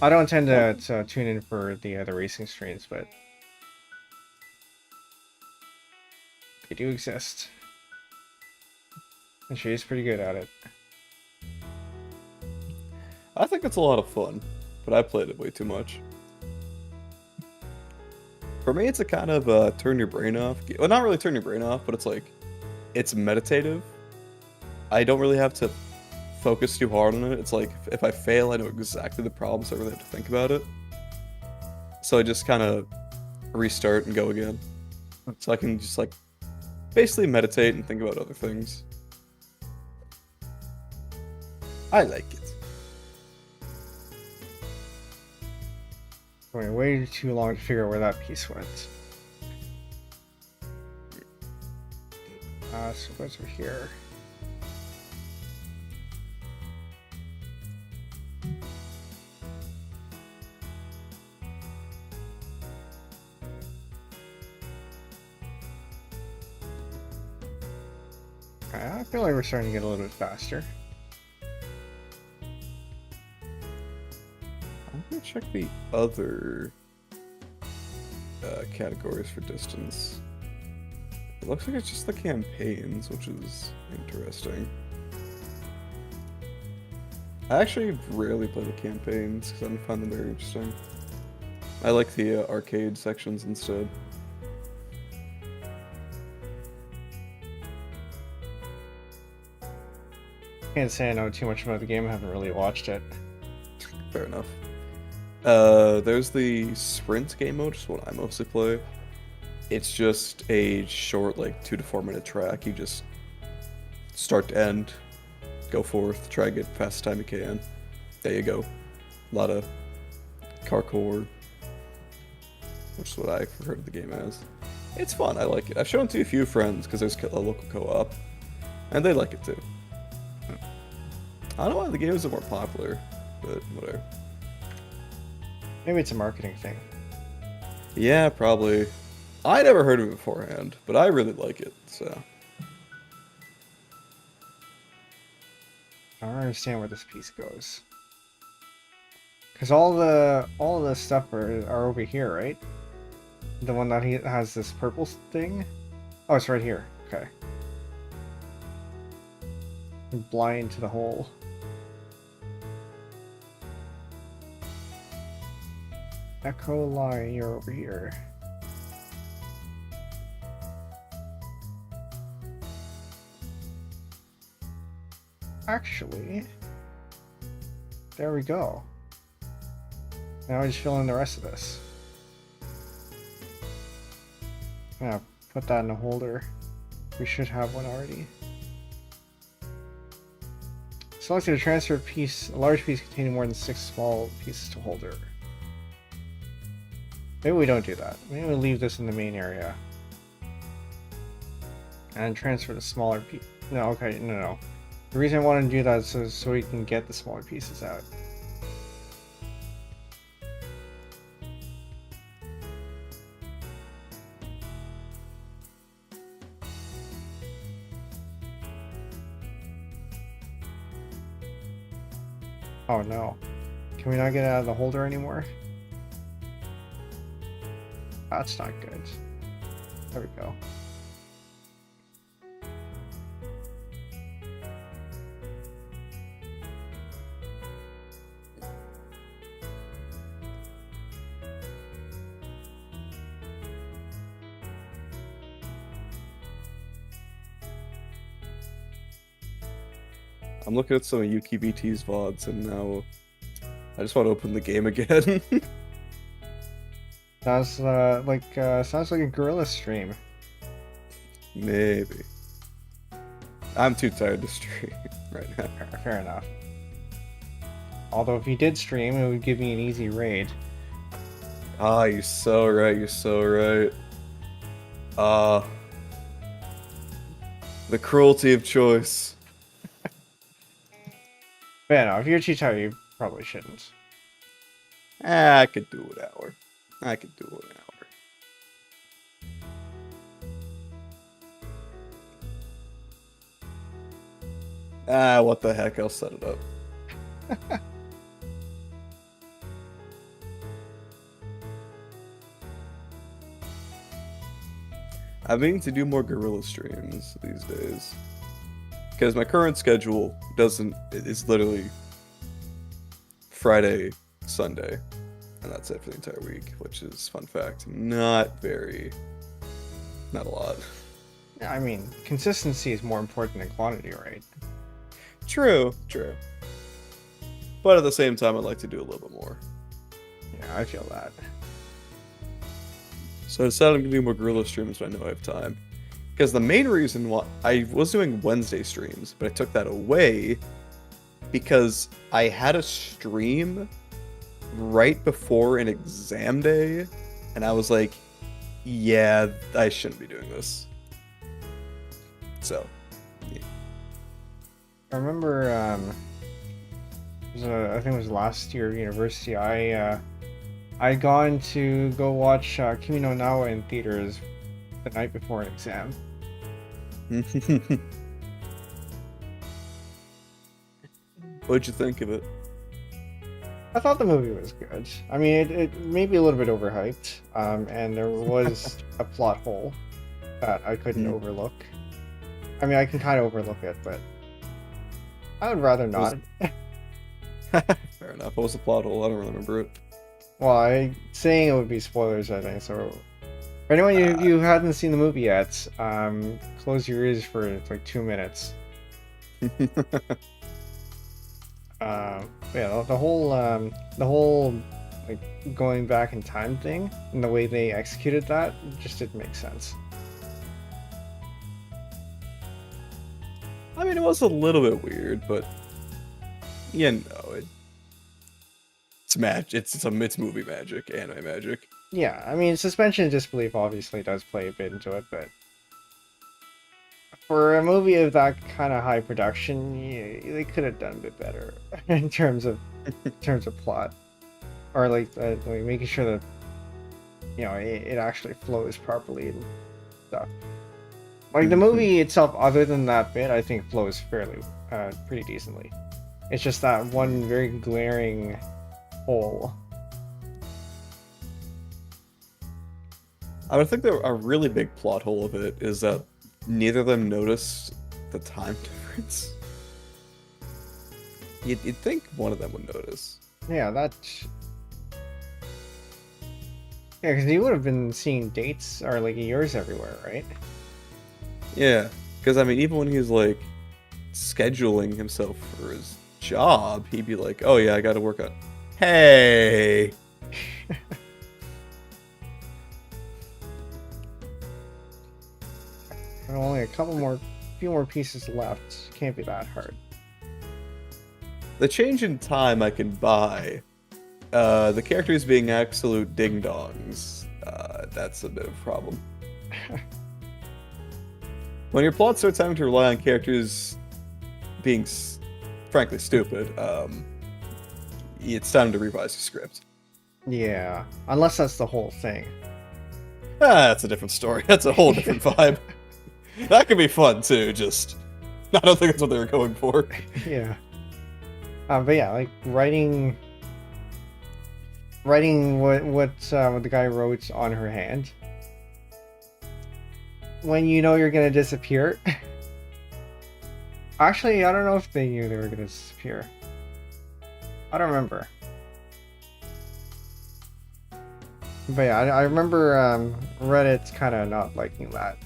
I don't tend to tune in for the racing streams, but they do exist. And she is pretty good at it. I think it's a lot of fun, but I played it way too much. For me, it's a kind of turn your brain off. Well, not really turn your brain off, but it's like, it's meditative. I don't really have to focus too hard on it. It's like, if I fail, I know exactly the problem, so I really have to think about it. So I just kind of restart and go again. So I can just like, basically meditate and think about other things. I like it. Wait, way too long to figure out where that piece went. So what's over here? I feel like we're starting to get a little bit faster. I'm gonna check the other categories for distance. It looks like it's just the campaigns, which is interesting. I actually rarely play the campaigns because I don't find them very interesting. I like the arcade sections instead. Can't say I know too much about the game. I haven't really watched it. Fair enough. There's the sprint game mode, which is what I mostly play. It's just a short, like 2 to 4 minute track. You just start to end, go forth, try to get fast time you can. There you go. A lot of parkour, which is what I've heard of the game as. It's fun. I like it. I've shown it to a few friends because there's a local co-op, and they like it too. I don't know why the game isn't more popular, but whatever. Maybe it's a marketing thing. Yeah, probably. I never heard of it beforehand, but I really like it, so. I don't understand where this piece goes. Because all of the stuff are over here, right? The one that has this purple thing? Oh, it's right here. Okay. I'm blind to the hole. Echo line, you're over here. Actually, there we go. Now I just fill in the rest of this. I'm gonna put that in a holder. We should have one already. Selected a transfer piece, a large piece containing more than 6 small pieces to holder. Maybe we don't do that. Maybe we leave this in the main area. And transfer the smaller piece. No, okay, no. The reason I want to do that is so we can get the smaller pieces out. Oh no. Can we not get it out of the holder anymore? That's not good. There we go. I'm looking at some of YukiBT's VODs and now I just want to open the game again. That's sounds like a gorilla stream. Maybe. I'm too tired to stream right now. Fair enough. Although if you did stream, it would give me an easy raid. Ah, you're so right, you're so right. The cruelty of choice. But yeah, no, if you're too tired, you probably shouldn't. I could do an hour. I could do an hour. What the heck? I'll set it up. I'm meaning to do more gorilla streams these days. Because my current schedule is literally Friday, Sunday. And that's it for the entire week, which is, fun fact, not a lot. Yeah, I mean, consistency is more important than quantity, right? True. But at the same time, I'd like to do a little bit more. Yeah, I feel that. So I decided I'm going to do more gorilla streams when I know I have time. Because the main reason why I was doing Wednesday streams, but I took that away because I had a stream right before an exam day, and I was like, yeah, I shouldn't be doing this. So, yeah. I remember, I think it was last year at university, I'd gone to go watch Kimi no Nawa in theaters the night before an exam. What'd you think of it? I thought the movie was good. I mean, it may be a little bit overhyped, and there was a plot hole that I couldn't overlook. I mean, I can kind of overlook it, but I would rather not. Fair enough. What was the plot hole? I don't remember it. Well, saying it would be spoilers, I think. So, for anyone you hadn't seen the movie yet, close your ears for like 2 minutes. Yeah, the whole like going back in time thing and the way they executed that just didn't make sense. I mean, it was a little bit weird, but it's magic. It's movie magic, anime magic. Yeah, I mean, suspension of disbelief obviously does play a bit into it, but for a movie of that kind of high production, yeah, they could have done a bit better in terms of plot, or like making sure that it actually flows properly and stuff. Like the movie itself, other than that bit, I think flows fairly pretty decently. It's just that one very glaring hole. I would think that a really big plot hole of it is that neither of them noticed the time difference. You'd think one of them would notice. Yeah, because you would have been seeing dates or like years everywhere, right? Yeah, because I mean, even when he's like scheduling himself for his job, he'd be like, "Oh yeah, I got to work on." Hey. Only a few more pieces left. Can't be that hard. The change in time I can buy. The characters being absolute ding-dongs. That's a bit of a problem. When your plot starts having to rely on characters being, frankly, stupid, it's time to revise your script. Yeah, unless that's the whole thing. That's a different story. That's a whole different vibe. That could be fun too. Just, I don't think that's what they were going for. Yeah. But yeah, like writing what the guy wrote on her hand. When you know you're gonna disappear. Actually, I don't know if they knew they were gonna disappear. I don't remember. But yeah, I remember Reddit kind of not liking that.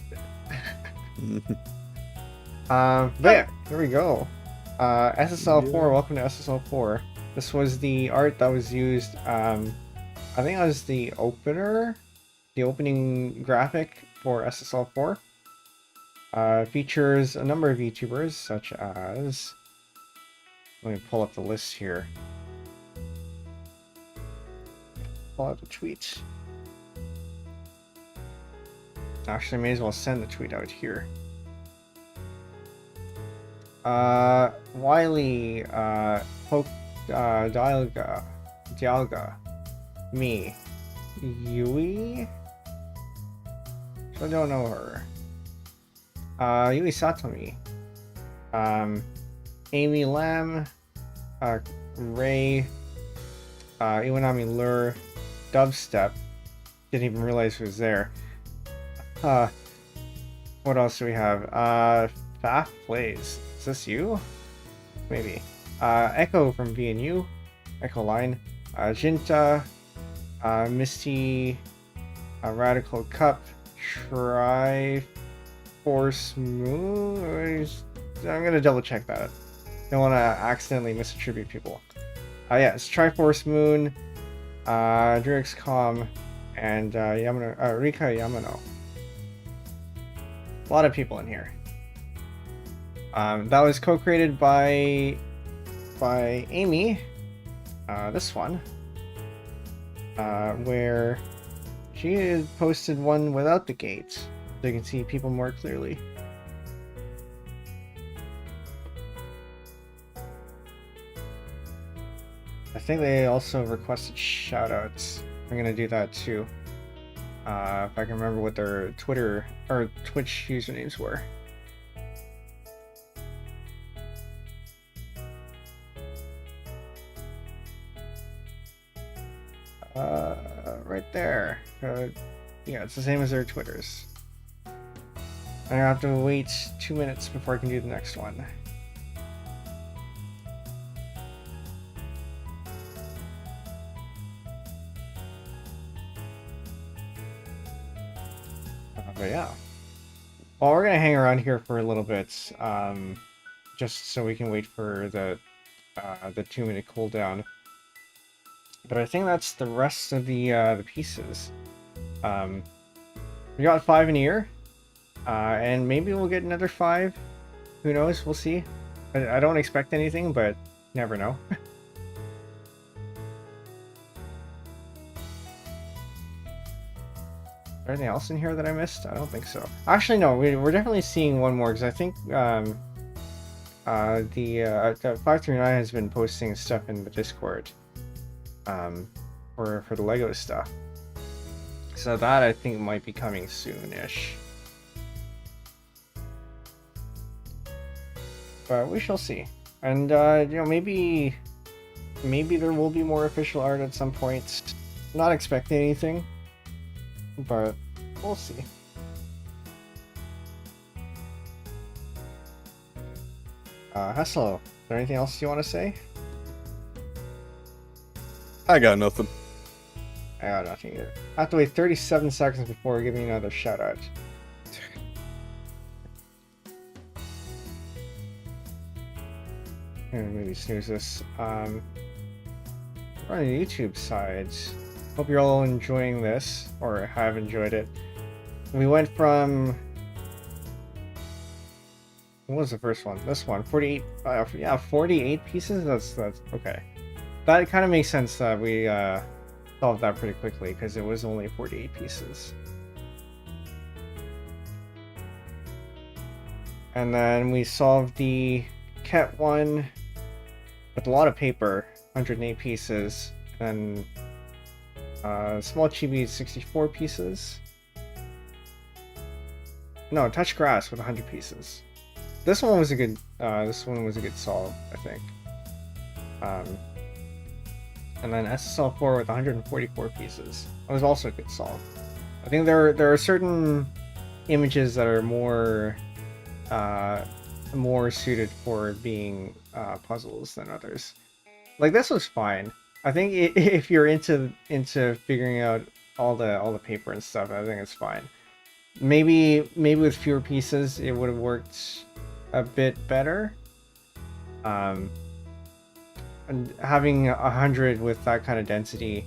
But yeah, here we go. SSL4, welcome to SSL4. This was the art that was used, I think it was the opening graphic for SSL4. Features a number of VTubers, such as, let me pull up the list here. Pull out the tweet. Actually, I may as well send the tweet out here. Wiley, Poke, Dialga, me, Yui. I don't know her. Yui Satomi, Amy Lam, Ray, Iwanami Lure, Dubstep. Didn't even realize it was there. What else do we have? Faf Plays. Is this you? Maybe. Echo from VNU. Echo Line. Jinta. Misty. Radical Cup. Triforce Moon. I'm gonna double check that. Don't want to accidentally misattribute people. Yeah, it's Triforce Moon, Drixcom, and Yamano, Rika Yamano. A lot of people in here. That was co-created by Amy. This one, where she had posted one without the gates, so you can see people more clearly. I think they also requested shoutouts. I'm gonna do that too. If I can remember what their Twitter or Twitch usernames were. Right there. Yeah, it's the same as their Twitters. I have to wait 2 minutes before I can do the next one. But yeah. Well, we're gonna hang around here for a little bit, just so we can wait for the 2-minute cooldown. But I think that's the rest of the pieces. We got 5 in here, and maybe we'll get another 5. Who knows? We'll see. I don't expect anything, but never know. Anything else in here that I missed? I don't think so. Actually, no. We're definitely seeing one more because I think the 539 has been posting stuff in the Discord. For the Lego stuff. So that I think might be coming soonish. But we shall see. And maybe there will be more official art at some point. Not expecting anything, but we'll see. Hesslo, is there anything else you want to say? I got nothing. I got nothing either. I have to wait 37 seconds before giving you another shout out. Maybe snooze this. We're on the YouTube side. Hope you're all enjoying this, or have enjoyed it. We went from... What was the first one? This one, 48. Yeah, 48 pieces. That's okay. That kind of makes sense that we solved that pretty quickly because it was only 48 pieces. And then we solved the Ket one with a lot of paper, 108 pieces, and small chibi 64 pieces. No, touch grass with 100 pieces. This one was a good solve, I think. And then SSL4 with 144 pieces. That was also a good solve. I think there are certain images that are more suited for being puzzles than others. Like this was fine. I think if you're into figuring out all the paper and stuff, I think it's fine. Maybe with fewer pieces it would have worked a bit better. And having 100 with that kind of density,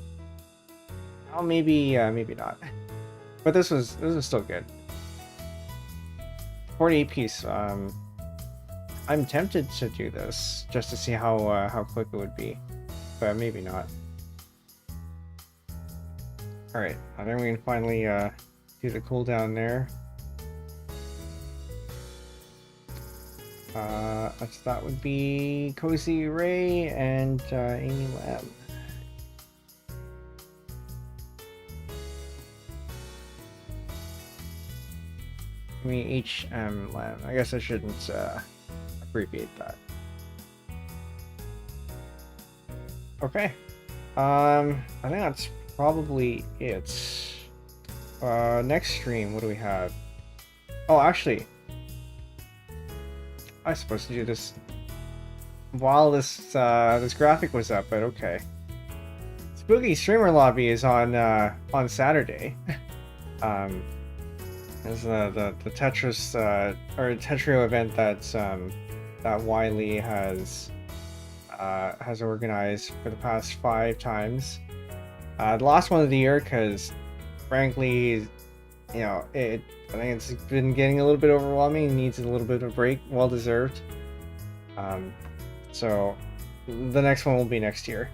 oh, maybe not. But this was still good. 48 piece. I'm tempted to do this just to see how quick it would be, but maybe not. All right, I think we can finally do the cooldown there. That would be Cozy Ray and Amy Lamb. I mean, HM Lamb. I guess I shouldn't abbreviate that. Okay. I think that's probably it. Next stream, what do we have? Oh, actually, I was supposed to do this while this graphic was up, but okay. Spooky Streamer Lobby is on Saturday. Is the Tetris or Tetrio event that Wiley has organized for the past 5 times. The last one of the year, because frankly, you know, I think it's been getting a little bit overwhelming. It needs a little bit of a break, well deserved. So the next one will be next year.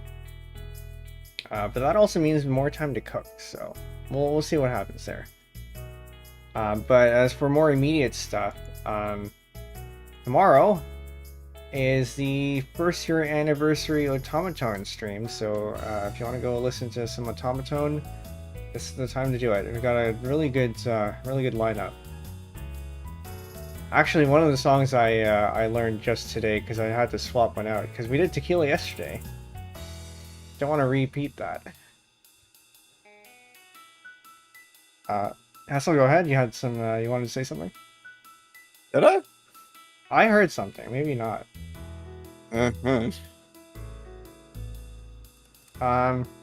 But that also means more time to cook. So we'll see what happens there. But as for more immediate stuff, tomorrow is the first year anniversary Automaton stream. So if you want to go listen to some Automaton, this is the time to do it. We've got a really good lineup. Actually, one of the songs I learned just today because I had to swap one out because we did Tequila yesterday. Don't want to repeat that. Hassel, go ahead. You had some. You wanted to say something? Did I? I heard something. Maybe not.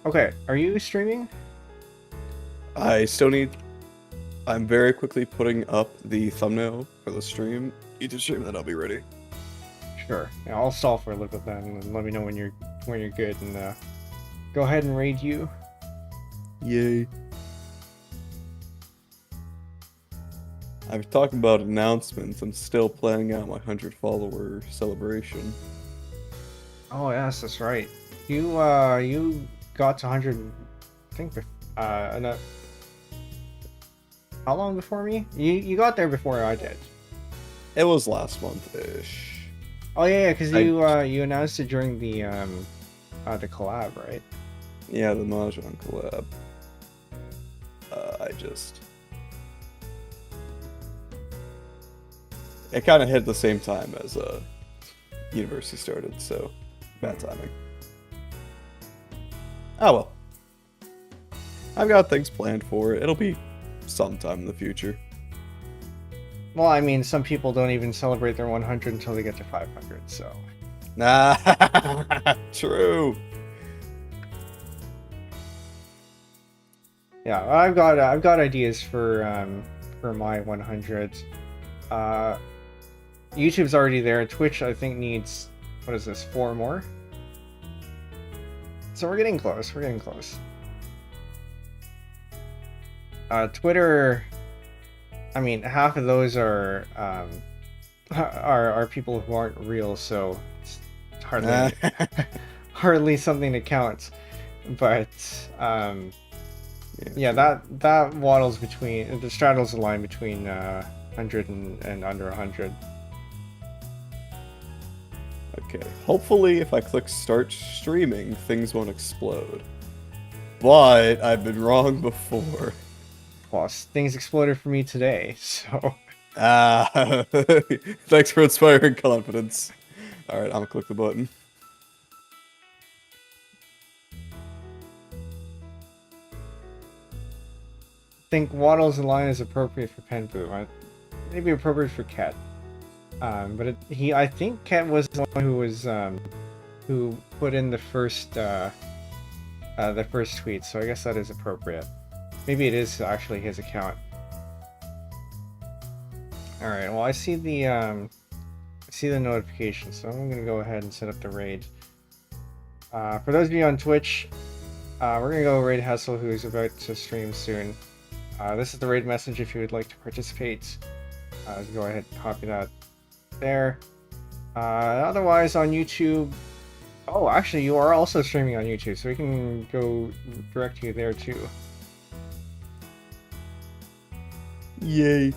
Okay. Are you streaming? I still need. I'm very quickly putting up the thumbnail for the stream. YouTube stream, then I'll be ready. Sure. Yeah, I'll stall for a little bit then, and let me know when you're good, and go ahead and raid you. Yay. I was talking about announcements. I'm still planning out my 100 follower celebration. Oh yes, that's right. You got to 100. I think. How long before me? You got there before I did. It was last month-ish. Oh yeah, because you announced it during the collab, right? Yeah, the Mahjong collab. It kind of hit at the same time as university started, so bad timing. Oh well. I've got things planned for it. It'll be sometime in the future. Well, I mean, some people don't even celebrate their 100 until they get to 500, so. Nah, true. Yeah, I've got ideas for my 100. YouTube's already there. Twitch, I think, needs, what is this, 4 more? So we're getting close. We're getting close. Twitter, I mean, half of those are people who aren't real, so it's hardly hardly something that counts. But yeah, that waddles between, the straddles the line between 100 and under 100. Okay, hopefully if I click start streaming, things won't explode. But I've been wrong before. Well, things exploded for me today, so. Thanks for inspiring confidence. Alright, I'm gonna click the button. I think waddles the line is appropriate for Penbu. Maybe appropriate for Ket. But I think Ket was the one who was who put in the first tweet, so I guess that is appropriate. Maybe it is actually his account. All right. Well, I see the notification, so I'm gonna go ahead and set up the raid. For those of you on Twitch, we're gonna go raid Hessel, who's about to stream soon. This is the raid message if you would like to participate. Go ahead and copy that there. Otherwise on YouTube, oh, actually you are also streaming on YouTube, so we can go direct you there too. Yay.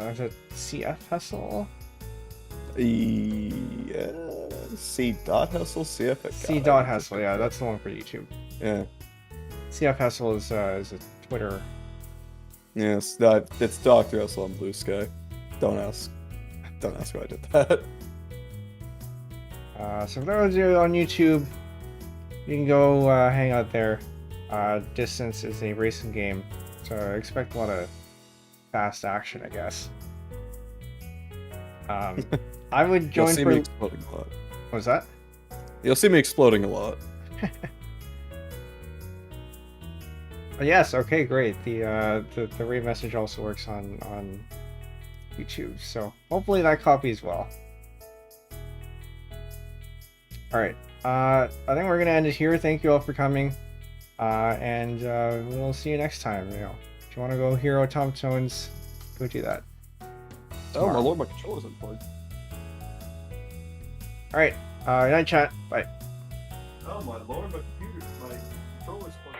Is it CF Hessel? C dot hustle CF. C dot Hessel, yeah, that's the one for YouTube. Yeah. CF Hessel is a Twitter. Yes, it's Dr. Hustle on Blue Sky. Don't ask. Don't ask why I did that. So for those of you on YouTube, you can go hang out there. Distance is a racing game, so expect a lot of fast action, I guess. I would join You'll see for. me exploding a lot. What was that? You'll see me exploding a lot. Yes. Okay. Great. The rate message also works on YouTube, so hopefully that copies well. All right. I think we're gonna end it here. Thank you all for coming, and we'll see you next time. You know, if you want to go hero Tombstones, go do that. Oh my lord, my controller's unplugged. All right. Good night, chat. Bye. Oh my lord, my computer, my controller's plugged.